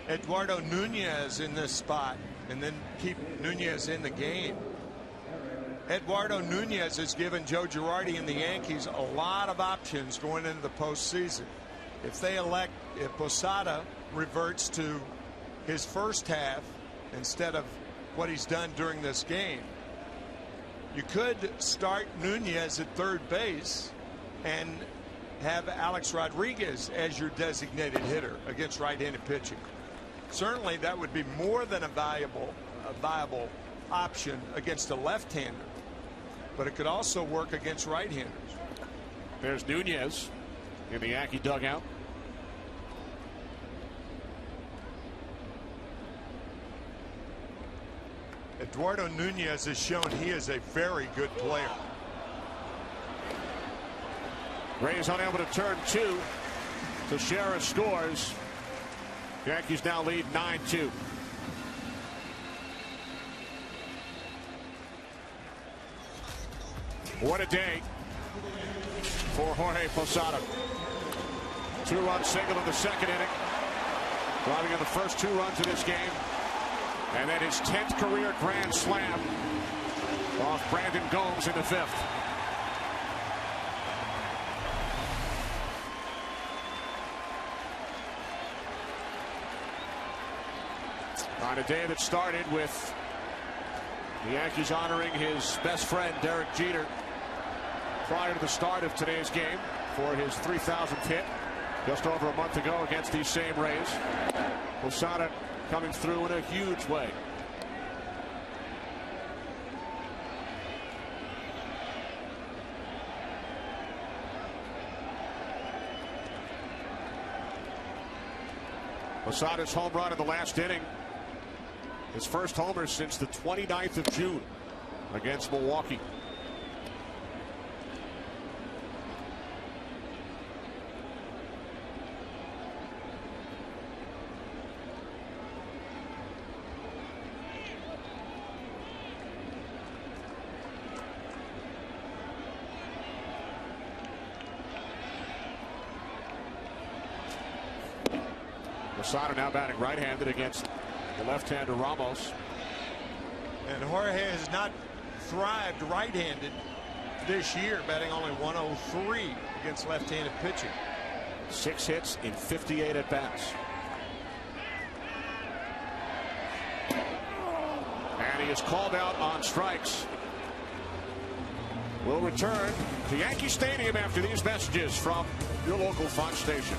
Eduardo Nunez in this spot and then keep Nunez in the game. Eduardo Nunez has given Joe Girardi and the Yankees a lot of options going into the postseason. If Posada reverts to his first half instead of what he's done during this game, you could start Nunez at third base and have Alex Rodriguez as your designated hitter against right-handed pitching. Certainly that would be more than a viable option against a left-hander, but it could also work against right-handers. There's Nunez in the Yankee dugout. Eduardo Nunez has shown he is a very good player. Rays unable to turn two. Teixeira scores. Yankees now lead 9-2. What a day for Jorge Posada. 2-run single in the second inning, driving in the first 2 runs of this game, and then his 10th career grand slam off Brandon Gomes in the 5th. On a day that started with the Yankees honoring his best friend Derek Jeter prior to the start of today's game for his 3,000th hit just over a month ago against these same Rays. Posada coming through in a huge way. Posada's home run in the last inning. His first homer since the 29th of June against Milwaukee. Posada now batting right-handed against the left-hander Ramos. And Jorge has not thrived right-handed this year, batting only 103 against left-handed pitching. 6 hits in 58 at-bats. And he is called out on strikes. We'll return to Yankee Stadium after these messages from your local Fox station.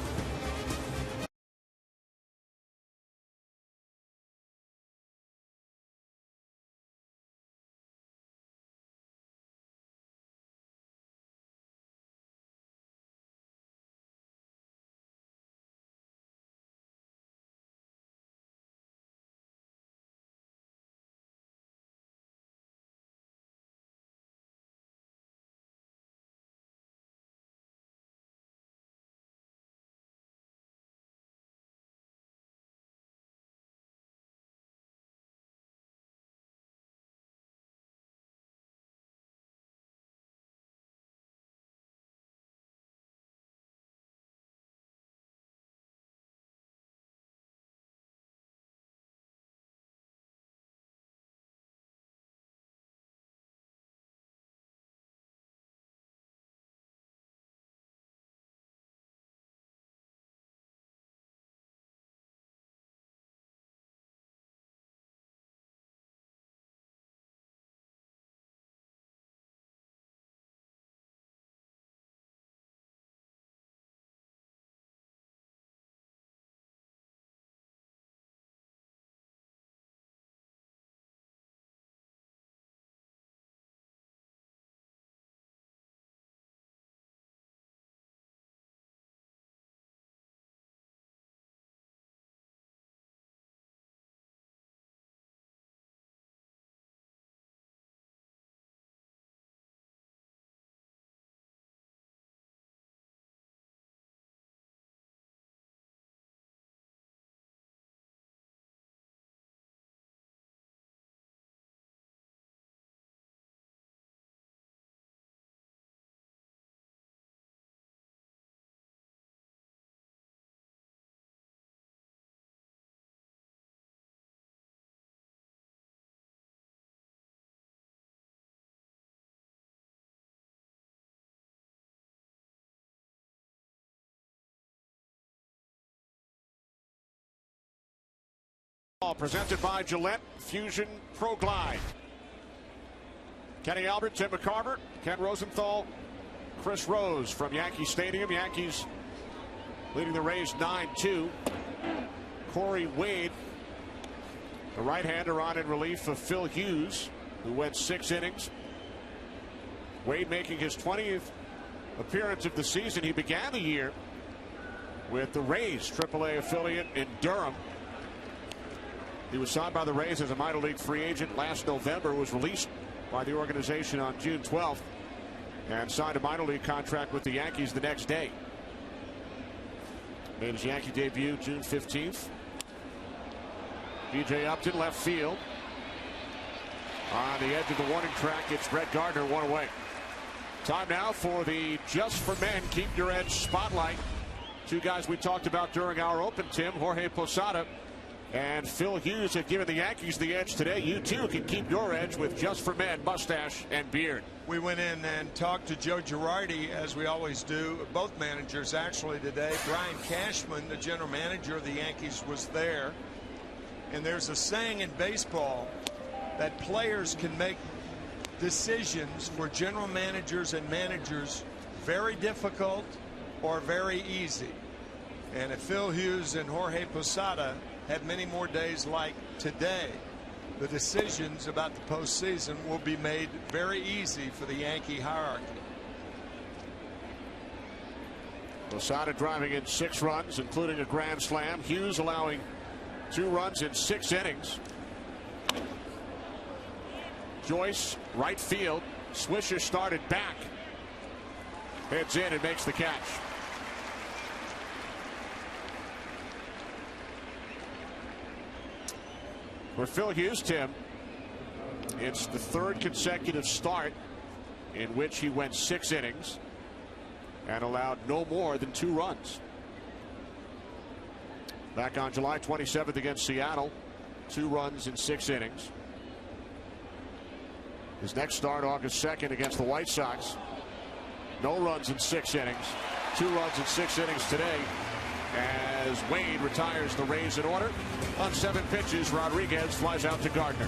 Presented by Gillette Fusion Pro Glide. Kenny Albert, Tim McCarver, Ken Rosenthal, Chris Rose from Yankee Stadium. Yankees leading the Rays 9-2. Corey Wade, the right-hander, on in relief of Phil Hughes, who went 6 innings. Wade making his 20th appearance of the season. He began the year with the Rays AAA affiliate in Durham. He was signed by the Rays as a minor league free agent last November, was released by the organization on June 12th, and signed a minor league contract with the Yankees the next day. Made his Yankee debut June 15th. B.J. Upton, left field. On the edge of the warning track, it's Brett Gardner, one away. Time now for the Just for Men Keep Your Edge spotlight. Two guys we talked about during our open, Tim. Jorge Posada and Phil Hughes have given the Yankees the edge today. You too can keep your edge with Just for Men mustache and beard. We went in and talked to Joe Girardi, as we always do, both managers actually today. Brian Cashman, the general manager of the Yankees, was there. And there's a saying in baseball that players can make decisions for general managers and managers very difficult or very easy. And if Phil Hughes and Jorge Posada have many more days like today, the decisions about the postseason will be made very easy for the Yankee hierarchy. Posada driving in 6 runs, including a grand slam. Hughes allowing 2 runs in 6 innings. Joyce, right field. Swisher started back. Heads in and makes the catch. For Phil Hughes, Tim, it's the 3rd consecutive start in which he went 6 innings and allowed no more than 2 runs. Back on July 27th against Seattle, 2 runs in 6 innings. His next start, August 2nd against the White Sox, no runs in 6 innings. 2 runs in 6 innings today, as Wade retires the Rays in order. On 7 pitches, Rodriguez flies out to Gardner.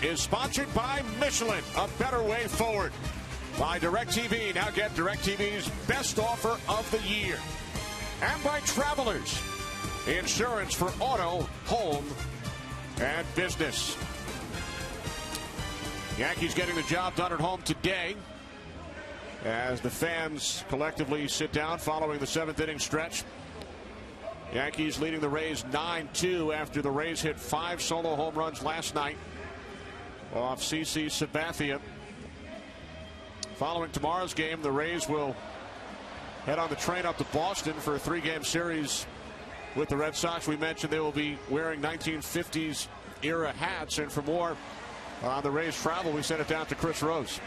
Is sponsored by Michelin, a better way forward. By DirecTV, now get DirecTV's best offer of the year. And by Travelers, insurance for auto, home, and business. Yankees getting the job done at home today as the fans collectively sit down following the 7th inning stretch. Yankees leading the Rays 9-2 after the Rays hit 5 solo home runs last night off CC Sabathia. Following tomorrow's game, the Rays will head on the train up to Boston for a 3-game series with the Red Sox. We mentioned they will be wearing 1950s era hats. And for more on the Rays travel, we send it down to Chris Rose.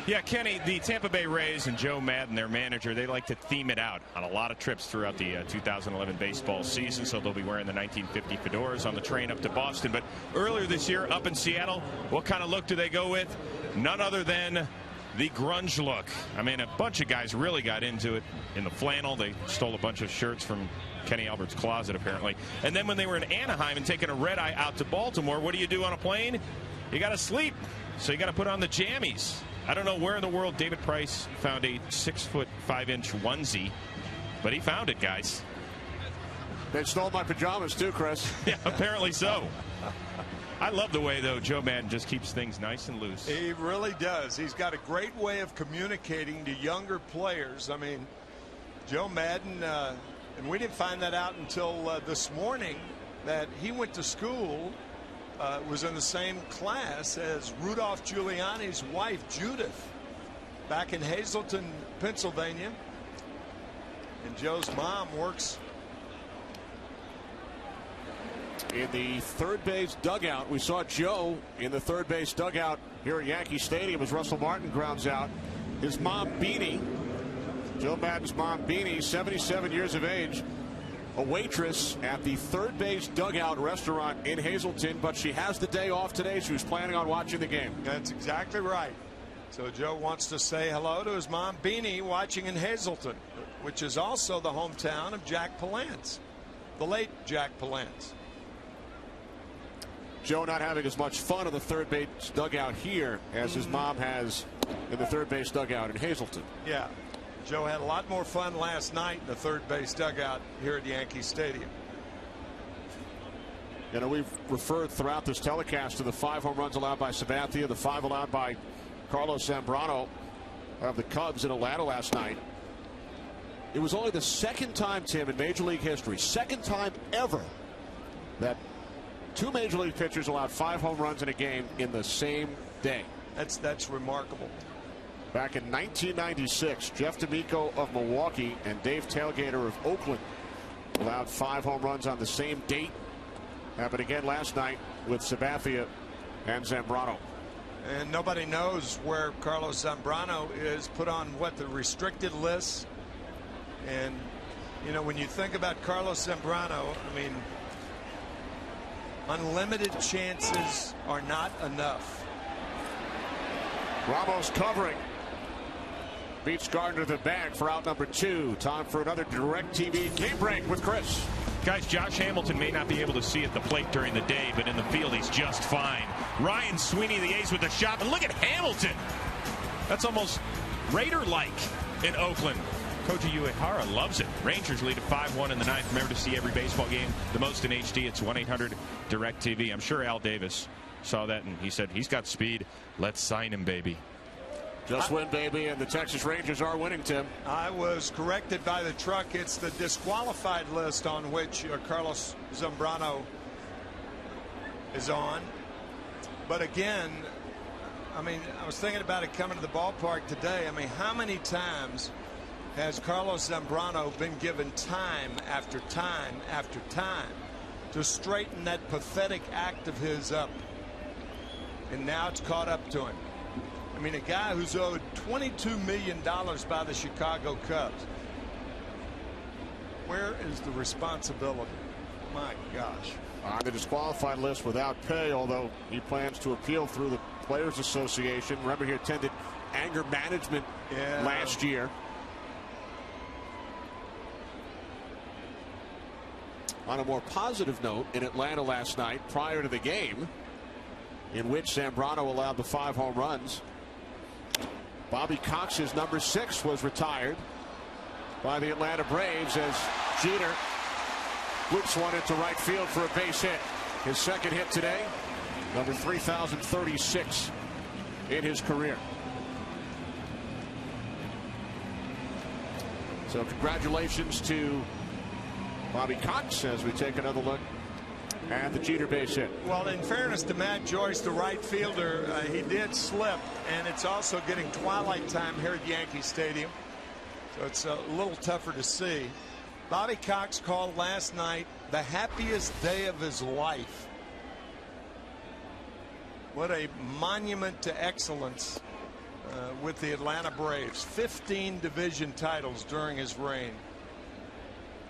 Yeah, Kenny, the Tampa Bay Rays and Joe Madden, their manager, they like to theme it out on a lot of trips throughout the 2011 baseball season, so they'll be wearing the 1950 fedoras on the train up to Boston. But earlier this year, up in Seattle, what kind of look do they go with? None other than the grunge look. I mean, a bunch of guys really got into it in the flannel. They stole a bunch of shirts from Kenny Albert's closet, apparently. And then when they were in Anaheim and taking a red-eye out to Baltimore, what do you do on a plane? You got to sleep, so you got to put on the jammies. I don't know where in the world David Price found a 6'5" onesie, but he found it, guys. They stole my pajamas too, Chris. Yeah, apparently so. I love the way, though, Joe Madden just keeps things nice and loose. He really does. He's got a great way of communicating to younger players. I mean, Joe Madden, and we didn't find that out until this morning, that he went to school, was in the same class as Rudolph Giuliani's wife, Judith, back in Hazleton, Pennsylvania. And Joe's mom works in the third base dugout. We saw Joe in the third base dugout here at Yankee Stadium as Russell Martin grounds out. His mom, Beanie, Joe Madden's mom, Beanie, 77 years of age, a waitress at the third base dugout restaurant in Hazleton, but she has the day off today. She was planning on watching the game. That's exactly right. So Joe wants to say hello to his mom, Beanie, watching in Hazleton, which is also the hometown of Jack Palance, the late Jack Palance. Joe not having as much fun in the third base dugout here as his mom has in the third base dugout in Hazleton. Yeah. Joe had a lot more fun last night in the third base dugout here at Yankee Stadium. You know, we've referred throughout this telecast to the 5 home runs allowed by Sabathia, the 5 allowed by Carlos Zambrano of the Cubs in Atlanta last night. It was only the second time, Tim, in Major League history, second time ever, that 2 Major League pitchers allowed 5 home runs in a game in the same day. That's remarkable. Back in 1996, Jeff D'Amico of Milwaukee and Dave Tailgater of Oakland allowed 5 home runs on the same date. Happened again last night with Sabathia and Zambrano. And nobody knows where Carlos Zambrano is put on what, the restricted list. And you know, when you think about Carlos Zambrano, I mean, unlimited chances are not enough. Ramos covering. Beats Gardner the bag for out number 2. Time for another DirecTV game break with Chris. Guys, Josh Hamilton may not be able to see at the plate during the day, but in the field he's just fine. Ryan Sweeney, the ace with the shot, and look at Hamilton. That's almost Raider-like in Oakland. Koji Uehara loves it. Rangers lead at 5-1 in the 9th. Remember, to see every baseball game, the most in HD, it's 1-800-DirecTV. I'm sure Al Davis saw that and he said, he's got speed. Let's sign him, baby. Just win, baby, and the Texas Rangers are winning, Tim. I was corrected by the truck. It's the disqualified list on which Carlos Zambrano is on. But again, I mean, I was thinking about it coming to the ballpark today. I mean, how many times has Carlos Zambrano been given time after time after time to straighten that pathetic act of his up? And now it's caught up to him. I mean, a guy who's owed $22 million by the Chicago Cubs. Where is the responsibility? My gosh. On the disqualified list without pay, although he plans to appeal through the Players Association. Remember, he attended anger management last year. On a more positive note, in Atlanta last night, prior to the game, in which Zambrano allowed the 5 home runs, Bobby Cox's number 6 was retired by the Atlanta Braves as Jeter whips one into right field for a base hit. His second hit today, number 3,036 in his career. So congratulations to Bobby Cox as we take another look at the Jeter base hit. Well, in fairness to Matt Joyce, the right fielder, he did slip, and it's also getting twilight time here at Yankee Stadium, so it's a little tougher to see. Bobby Cox called last night the happiest day of his life. What a monument to excellence with the Atlanta Braves. 15 division titles during his reign.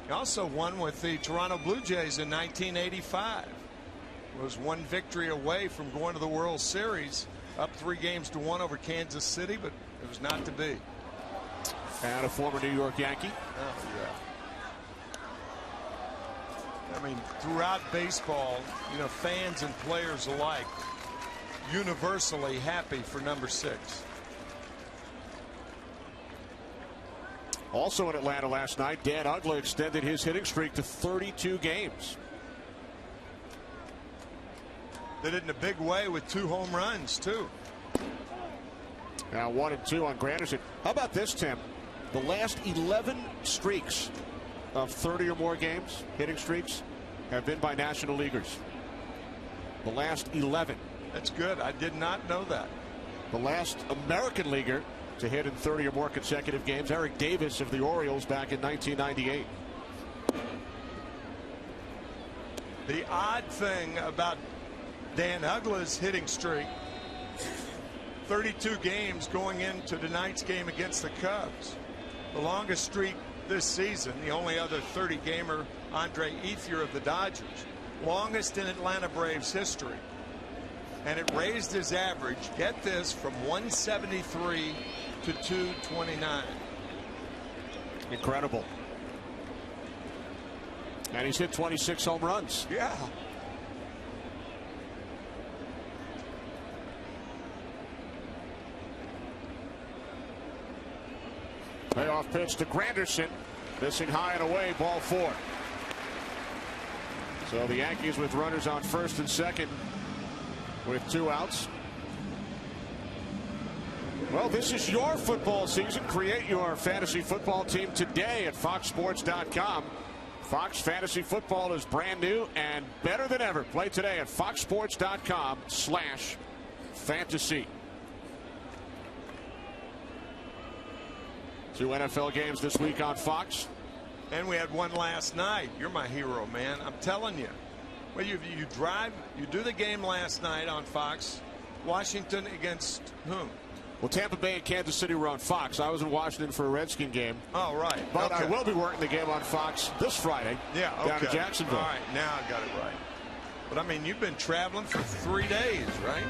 He also won with the Toronto Blue Jays in 1985. Was one victory away from going to the World Series, up 3-1 over Kansas City, but it was not to be. And a former New York Yankee. Oh, yeah. I mean, throughout baseball, you know, fans and players alike universally happy for number 6. Also in Atlanta last night, Dan Uggla extended his hitting streak to 32 games. Did it in a big way with 2 home runs, too. Now 1 and 2 on Granderson. How about this, Tim? The last 11 streaks of 30 or more games, hitting streaks, have been by National Leaguers. The last 11. That's good. I did not know that. The last American leaguer to hit in 30 or more consecutive games, Eric Davis of the Orioles back in 1998. The odd thing about Dan Uggla's hitting streak, 32 games going into tonight's game against the Cubs. The longest streak this season, the only other 30-gamer, Andre Ethier of the Dodgers. Longest in Atlanta Braves history. And it raised his average, get this, from 173 to 229. Incredible. And he's hit 26 home runs. Yeah. Payoff pitch to Granderson. Missing high and away, ball 4. So the Yankees with runners on first and second with 2 outs. Well, this is your football season. Create your fantasy football team today at foxsports.com. Fox Fantasy Football is brand new and better than ever. Play today at foxsports.com/fantasy. 2 NFL games this week on Fox. And we had one last night. You're my hero, man. I'm telling you. Well, you do the game last night on Fox. Washington against whom? Well, Tampa Bay and Kansas City were on Fox. I was in Washington for a Redskin game. Oh, right. But okay. I will be working the game on Fox this Friday. Yeah, okay. Down to Jacksonville. All right, now I got it right. But I mean, you've been traveling for 3 days, right?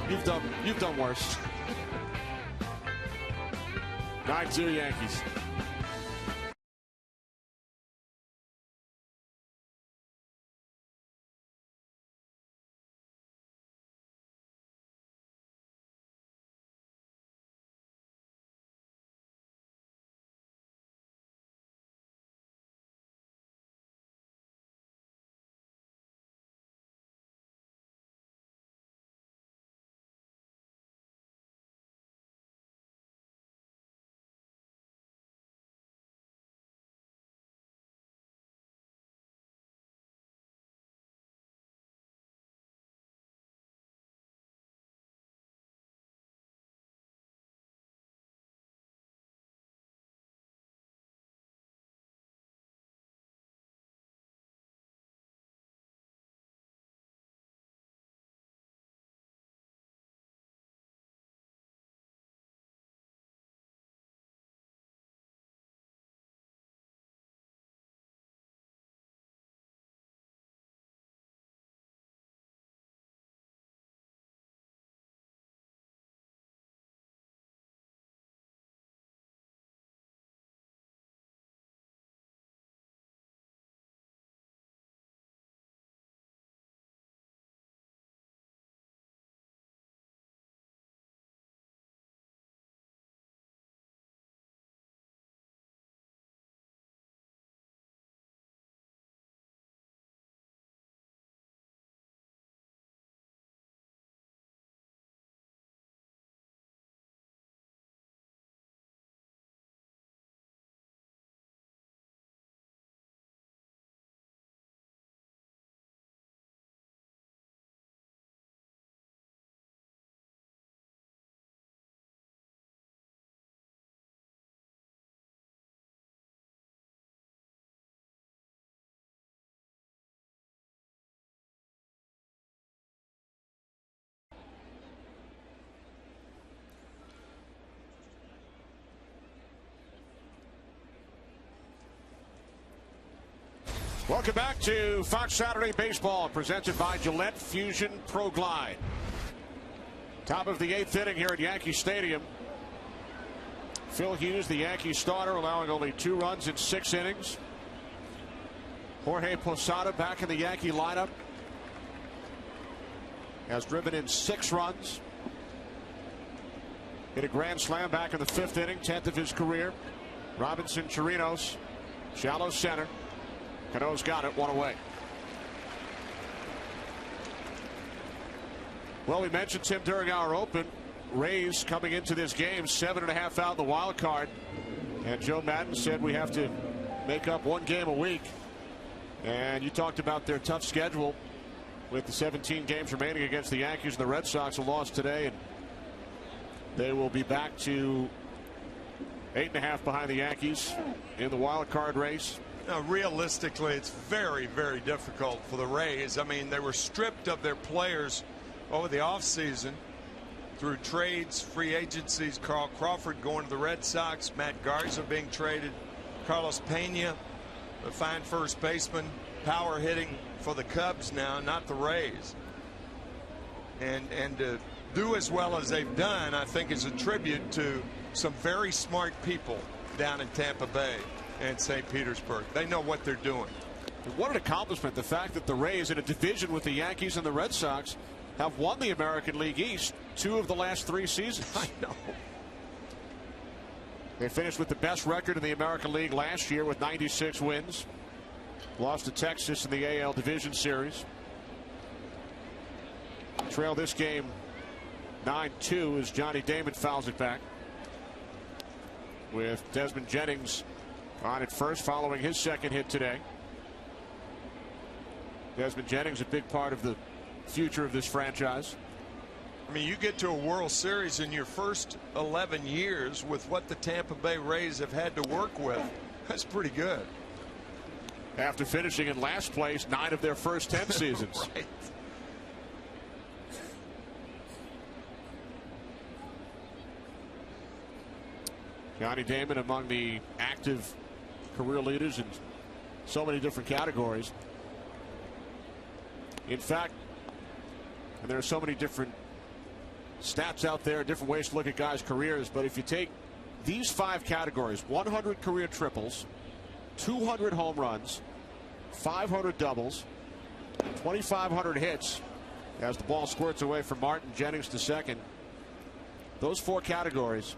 You've done worse. 9-2 Yankees. Welcome back to Fox Saturday Baseball, presented by Gillette Fusion Pro Glide. Top of the 8th inning here at Yankee Stadium. Phil Hughes, the Yankee starter, allowing only 2 runs in 6 innings. Jorge Posada back in the Yankee lineup. Has driven in 6 runs. Hit a grand slam back in the 5th inning, 10th of his career. Robinson Chirinos, shallow center. Cano's got it, 1 away. Well, we mentioned Tim during our open. Rays coming into this game 7.5 out in the wild card. And Joe Madden said we have to make up 1 game a week. And you talked about their tough schedule with the 17 games remaining against the Yankees and the Red Sox. A loss today, and they will be back to 8.5 behind the Yankees in the wild card race. Now, realistically, it's very, very difficult for the Rays. I mean, they were stripped of their players over the offseason through trades, free agencies. Carl Crawford going to the Red Sox, Matt Garza being traded, Carlos Pena, the fine first baseman, power hitting for the Cubs now, not the Rays. And to do as well as they've done, I think, is a tribute to some very smart people down in Tampa Bay and St. Petersburg. They know what they're doing. What an accomplishment, the fact that the Rays, in a division with the Yankees and the Red Sox, have won the American League East 2 of the last 3 seasons. I know. They finished with the best record in the American League last year with 96 wins. Lost to Texas in the AL Division Series. Trail this game 9-2 as Johnny Damon fouls it back, with Desmond Jennings on at first following his 2nd hit today. Desmond Jennings, a big part of the future of this franchise. I mean, you get to a World Series in your first 11 years with what the Tampa Bay Rays have had to work with. That's pretty good. After finishing in last place 9 of their first 10 seasons. Right. Johnny Damon among the active career leaders in so many different categories. In fact, and there are so many different stats out there, different ways to look at guys' careers, but if you take these 5 categories: 100 career triples, 200 home runs, 500 doubles, 2,500 hits as the ball squirts away from Martin Jennings to second. Those 4 categories,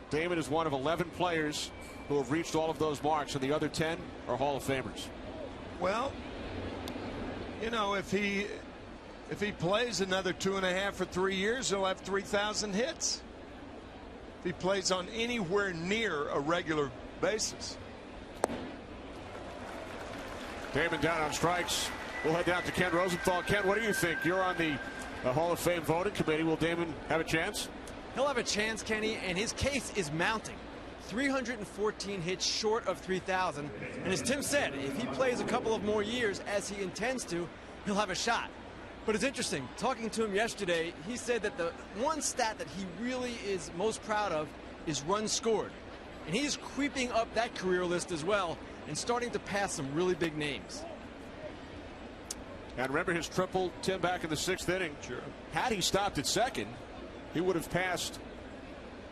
Damon is one of 11 players who have reached all of those marks, and the other 10 are Hall of Famers. Well, you know, if he plays another 2.5 or 3 years, he'll have 3,000 hits. If he plays on anywhere near a regular basis. Damon down on strikes. We'll head down to Ken Rosenthal. Ken, what do you think? You're on the Hall of Fame voting committee. Will Damon have a chance? He'll have a chance, Kenny, and his case is mounting. 314 hits short of 3,000. And as Tim said, if he plays a couple of more years, as he intends to, he'll have a shot. But it's interesting, talking to him yesterday, he said that the one stat that he really is most proud of is runs scored. And he's creeping up that career list as well and starting to pass some really big names. And remember his triple, Tim, back in the 6th inning. Sure. Had he stopped at second, he would have passed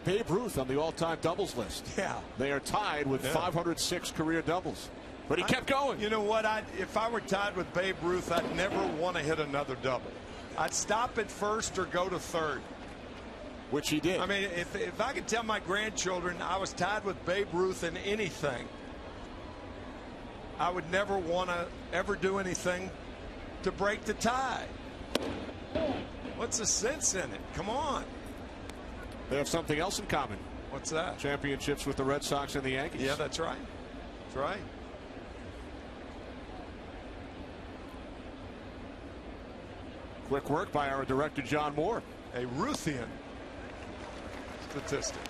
Babe Ruth on the all-time doubles list. Yeah. They are tied with 506 career doubles. But he kept going. You know what? If I were tied with Babe Ruth, I'd never want to hit another double. I'd stop at first or go to third. Which he did. I mean, if I could tell my grandchildren I was tied with Babe Ruth in anything, I would never want to ever do anything to break the tie. What's the sense in it? Come on. They have something else in common. What's that? Championships with the Red Sox and the Yankees. Yeah, that's right. That's right. Quick work by our director, John Moore. A Ruthian statistic.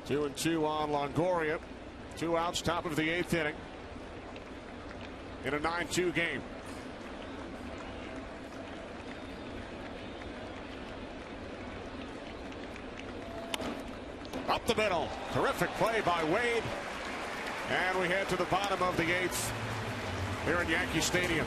Two and two on Longoria. 2 outs, top of the 8th inning in a 9-2 game. Up the middle. Terrific play by Wade. And we head to the bottom of the 8th here in Yankee Stadium.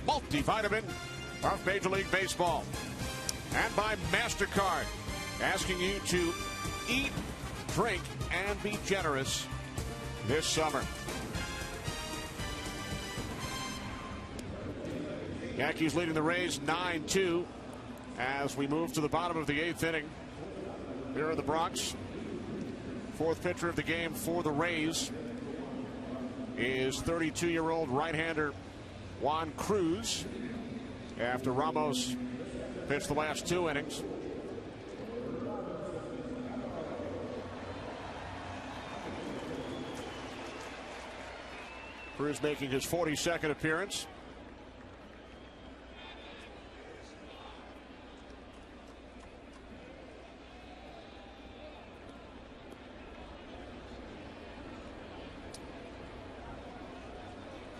Multivitamin of Major League Baseball. And by MasterCard, asking you to eat, drink, and be generous this summer. Yankees leading the Rays 9-2 as we move to the bottom of the 8th inning here in the Bronx. 4th pitcher of the game for the Rays is 32-year-old right-hander Juan Cruz, after Ramos pitched the last 2 innings. Cruz making his 42nd appearance.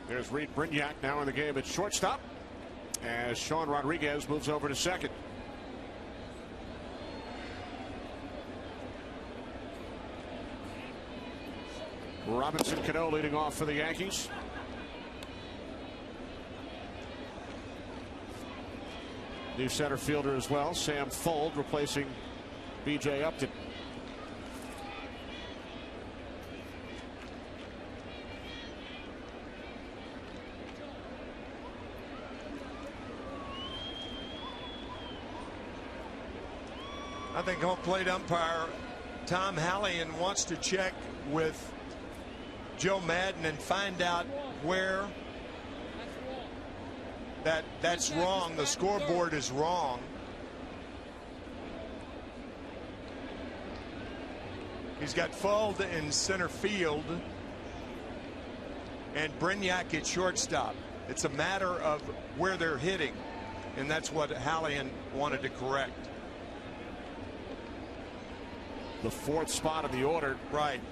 There's Reed Brignac now in the game at shortstop as Sean Rodriguez moves over to second. Robinson Cano leading off for the Yankees. New center fielder as well, Sam Fuld, replacing B.J. Upton. I think home plate umpire Tom Hallian wants to check with Joe Madden and find out where that's wrong. The scoreboard is wrong. He's got Fuld in center field and Brignac at shortstop. It's a matter of where they're hitting, and that's what Hallian wanted to correct. The 4th spot in the order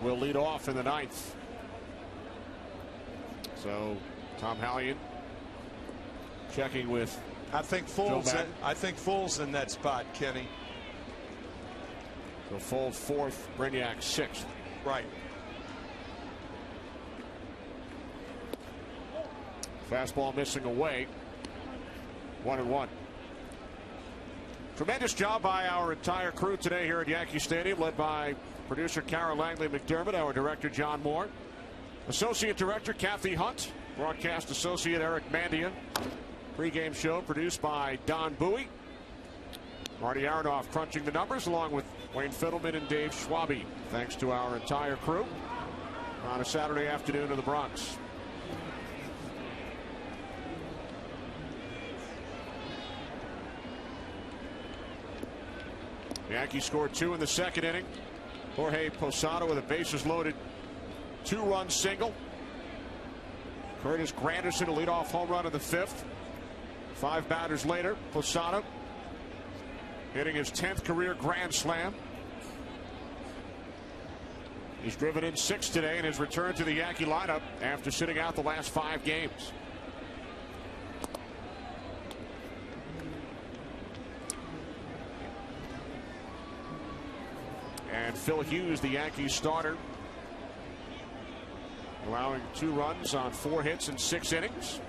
will lead off in the 9th. So Tom Hallian checking with I think Full's in that spot, Kenny. So Fuld 4th, Brignac 6th. Right. Fastball missing away. 1-1. Tremendous job by our entire crew today here at Yankee Stadium, led by producer Carol Langley McDermott, our director John Moore, Associate Director Kathy Hunt. Broadcast Associate Eric Mandia. Pre-game show produced by Don Bowie. Marty Aronoff crunching the numbers along with Wayne Fiddleman and Dave Schwabe. Thanks to our entire crew on a Saturday afternoon in the Bronx. The Yankees scored 2 in the second inning. Jorge Posada with a bases loaded 2-run single. Curtis Granderson a leadoff home run in the 5th. 5 batters later, Posada hitting his 10th career grand slam. He's driven in 6 today in his return to the Yankee lineup after sitting out the last 5 games. And Phil Hughes, the Yankees starter, allowing 2 runs on 4 hits in 6 innings.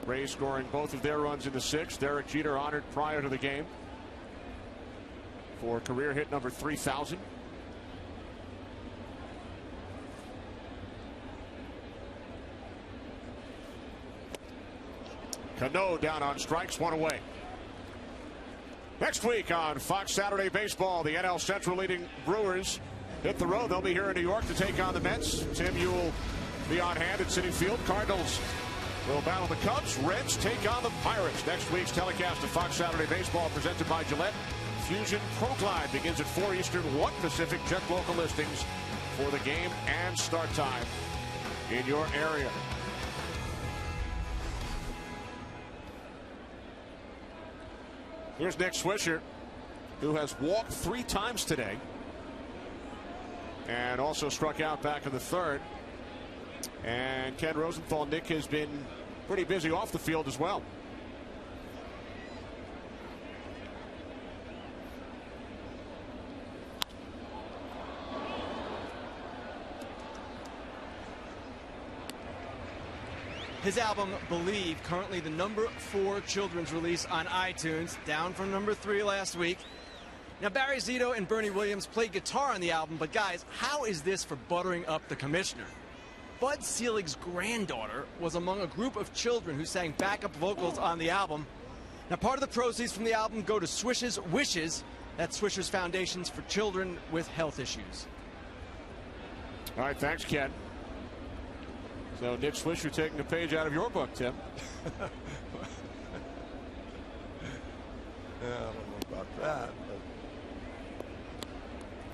Rays scoring both of their runs in the 6th. Derek Jeter honored prior to the game for career hit number 3,000. Cano down on strikes, 1 away. Next week on Fox Saturday Baseball, the NL Central leading Brewers hit the road. They'll be here in New York to take on the Mets. Tim, you will be on hand at Citi Field. Cardinals will battle the Cubs. Reds take on the Pirates. Next week's telecast of Fox Saturday Baseball presented by Gillette Fusion Pro Glide begins at 4 Eastern, 1 Pacific. Check local listings for the game and start time in your area. Here's Nick Swisher, who has walked 3 times today and also struck out back in the 3rd. And Ken Rosenthal, Nick, has been pretty busy off the field as well. His album, Believe, currently the number 4 children's release on iTunes, down from number 3 last week. Now, Barry Zito and Bernie Williams played guitar on the album, but guys, how is this for buttering up the commissioner? Bud Selig's granddaughter was among a group of children who sang backup vocals on the album. Now, part of the proceeds from the album go to Swish's Wishes, that's Swisher's Foundations for Children with Health Issues. All right, thanks, Ken. So Nick Swisher taking a page out of your book, Tim. Yeah, I don't know about that.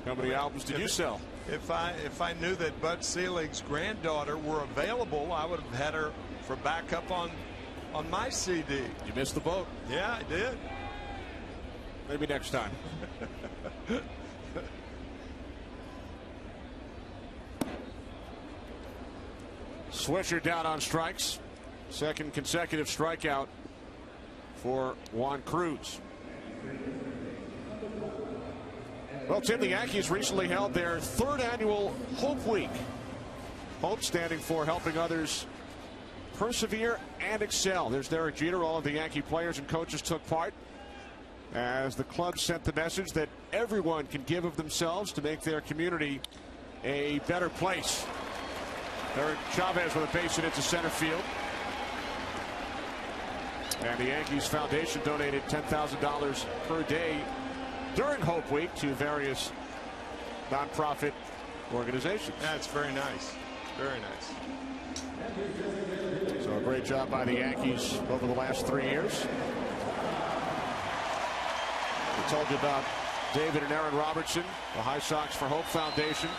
But how many albums did you sell? If I knew that Bud Selig's granddaughter were available, I would have had her for backup on my CD. You missed the boat. Yeah, I did. Maybe next time. Swisher down on strikes. 2nd consecutive strikeout for Juan Cruz. Well, Tim, the Yankees recently held their 3rd annual Hope Week. Hope standing for helping others persevere and excel. There's Derek Jeter. All of the Yankee players and coaches took part as the club sent the message that everyone can give of themselves to make their community a better place. Eric Chavez with a base hit into center field. And the Yankees Foundation donated $10,000 per day during Hope Week to various nonprofit organizations. That's very nice. Very nice. So a great job by the Yankees over the last 3 years. We told you about David and Aaron Robertson, the High Sox for Hope Foundation.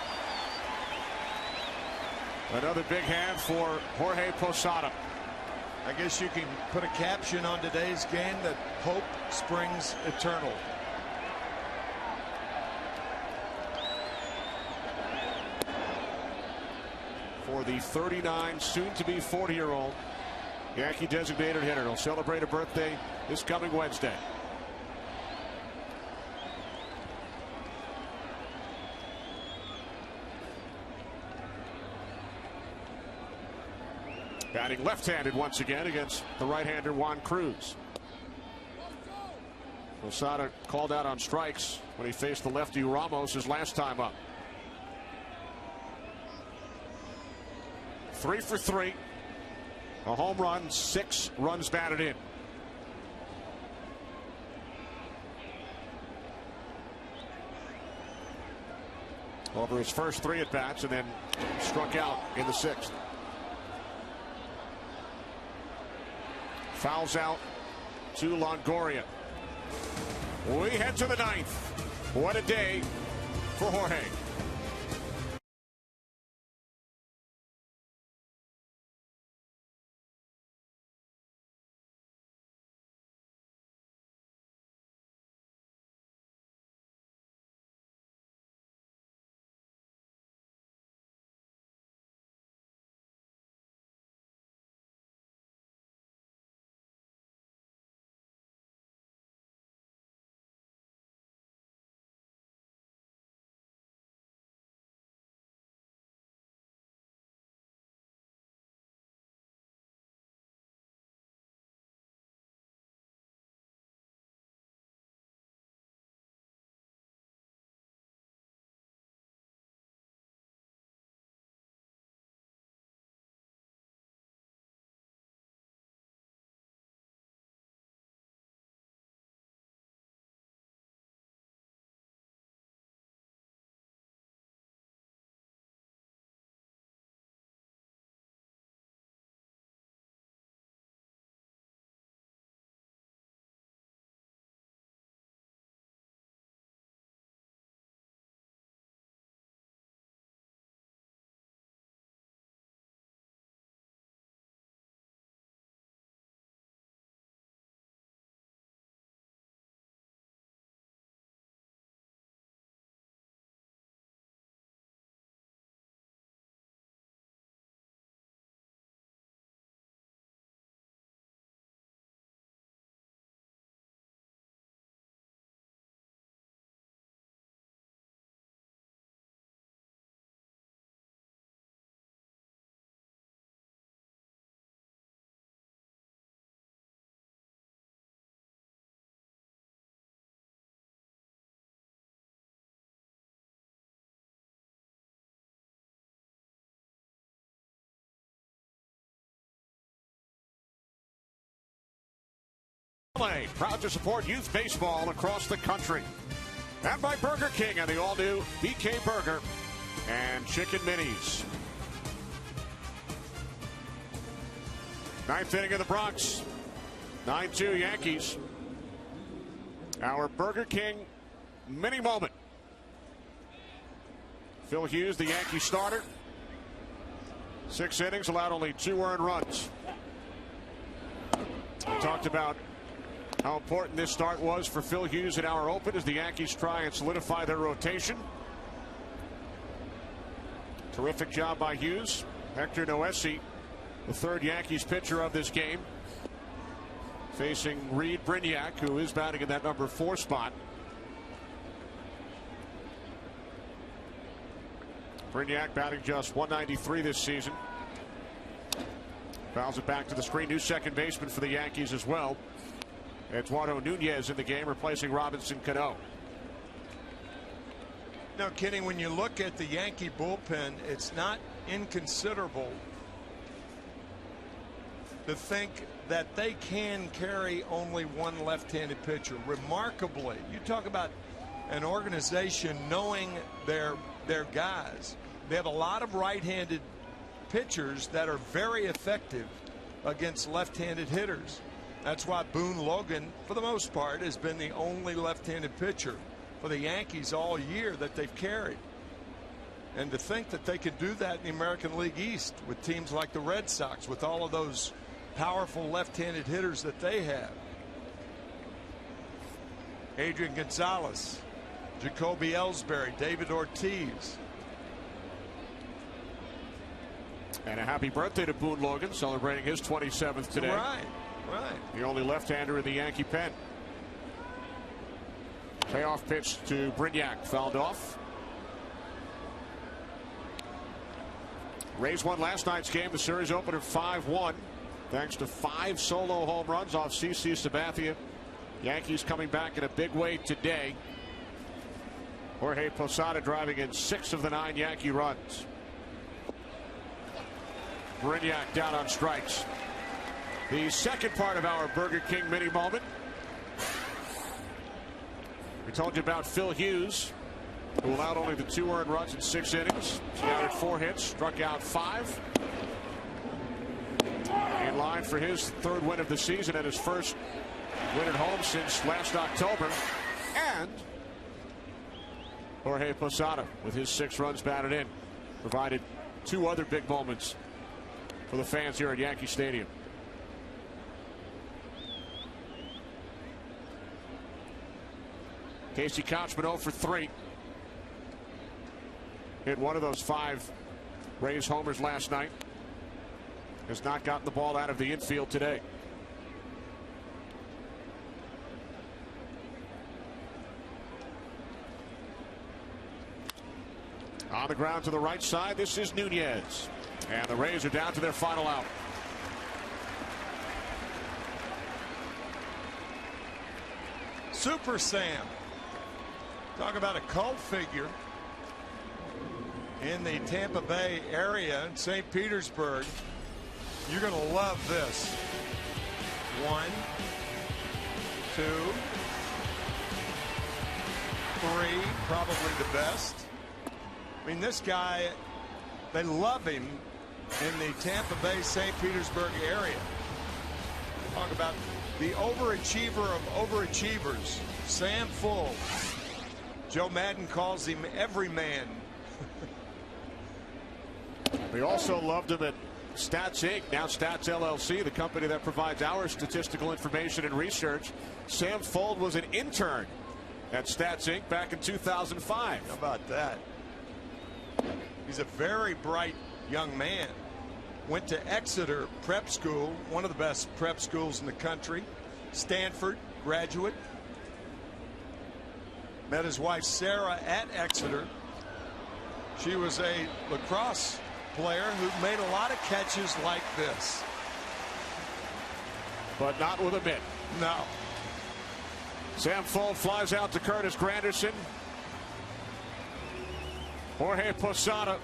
Another big hand for Jorge Posada. I guess you can put a caption on today's game that hope springs eternal. For the 39, soon-to-be 40-year-old Yankee designated hitter. He'll celebrate a birthday this coming Wednesday. Batting left-handed once again against the right-hander Juan Cruz. Posada called out on strikes when he faced the lefty Ramos his last time up. 3 for 3. A home run, 6 runs batted in. Over his first 3 at-bats, and then struck out in the 6th. Fouls out to Longoria. We head to the 9th. What a day for Jorge. Proud to support youth baseball across the country. And by Burger King and the all-new BK Burger and Chicken Minis. 9th inning of the Bronx. 9-2 Yankees. Our Burger King mini moment. Phil Hughes, the Yankee starter. 6 innings, allowed only 2 earned runs. We talked about how important this start was for Phil Hughes in our open as the Yankees try and solidify their rotation. Terrific job by Hughes. Hector Noesi, the 3rd Yankees pitcher of this game, facing Reed Brignac, who is batting in that number 4 spot. Brignac batting just .193 this season. Fouls it back to the screen. New second baseman for the Yankees as well. Eduardo Nunez in the game, replacing Robinson Cano. Now, Kenny, when you look at the Yankee bullpen, it's not inconsiderable to think that they can carry only one left-handed pitcher. Remarkably, you talk about an organization knowing their guys. They have a lot of right-handed pitchers that are very effective against left-handed hitters. That's why Boone Logan, for the most part, has been the only left-handed pitcher for the Yankees all year that they've carried. And to think that they can do that in the American League East with teams like the Red Sox, with all of those powerful left-handed hitters that they have. Adrian Gonzalez, Jacoby Ellsbury, David Ortiz. And a happy birthday to Boone Logan, celebrating his 27th today. Right. The only left-hander in the Yankee pen. Payoff pitch to Brignac, fouled off. Rays won last night's game. The series opened at 5-1 thanks to 5 solo home runs off CC Sabathia. Yankees coming back in a big way today. Jorge Posada driving in 6 of the 9 Yankee runs. Brignac down on strikes. The second part of our Burger King mini moment. We told you about Phil Hughes, who allowed only the 2 earned runs in 6 innings. He added 4 hits, struck out 5. In line for his 3rd win of the season and his first win at home since last October. And Jorge Posada with his 6 runs batted in provided 2 other big moments for the fans here at Yankee Stadium. Casey Kotchman 0 for 3. Hit one of those 5 Rays homers last night. Has not gotten the ball out of the infield today. On the ground to the right side, this is Nunez. And the Rays are down to their final out. Super Sam. Talk about a cult figure in the Tampa Bay area in St. Petersburg. You're going to love this. 1, 2, 3, probably the best. I mean, this guy, they love him in the Tampa Bay, St. Petersburg area. Talk about the overachiever of overachievers, Sam Full. Joe Madden calls him everyman. We also loved him at Stats Inc., now Stats LLC, the company that provides our statistical information and research. Sam Fuld was an intern at Stats Inc. back in 2005. How about that? He's a very bright young man. Went to Exeter Prep School, one of the best prep schools in the country. Stanford graduate. Met his wife Sarah at Exeter. She was a lacrosse player who made a lot of catches like this. But not with a mitt. No. Sam Fuld flies out to Curtis Granderson. Jorge Posada,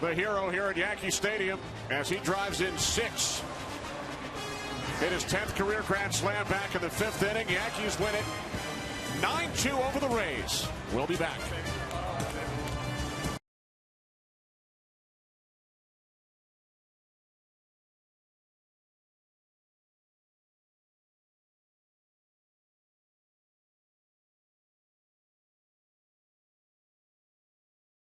the hero here at Yankee Stadium, as he drives in 6. Hit his 10th career grand slam back in the 5th inning. Yankees win it 9-2 over the Rays. We'll be back.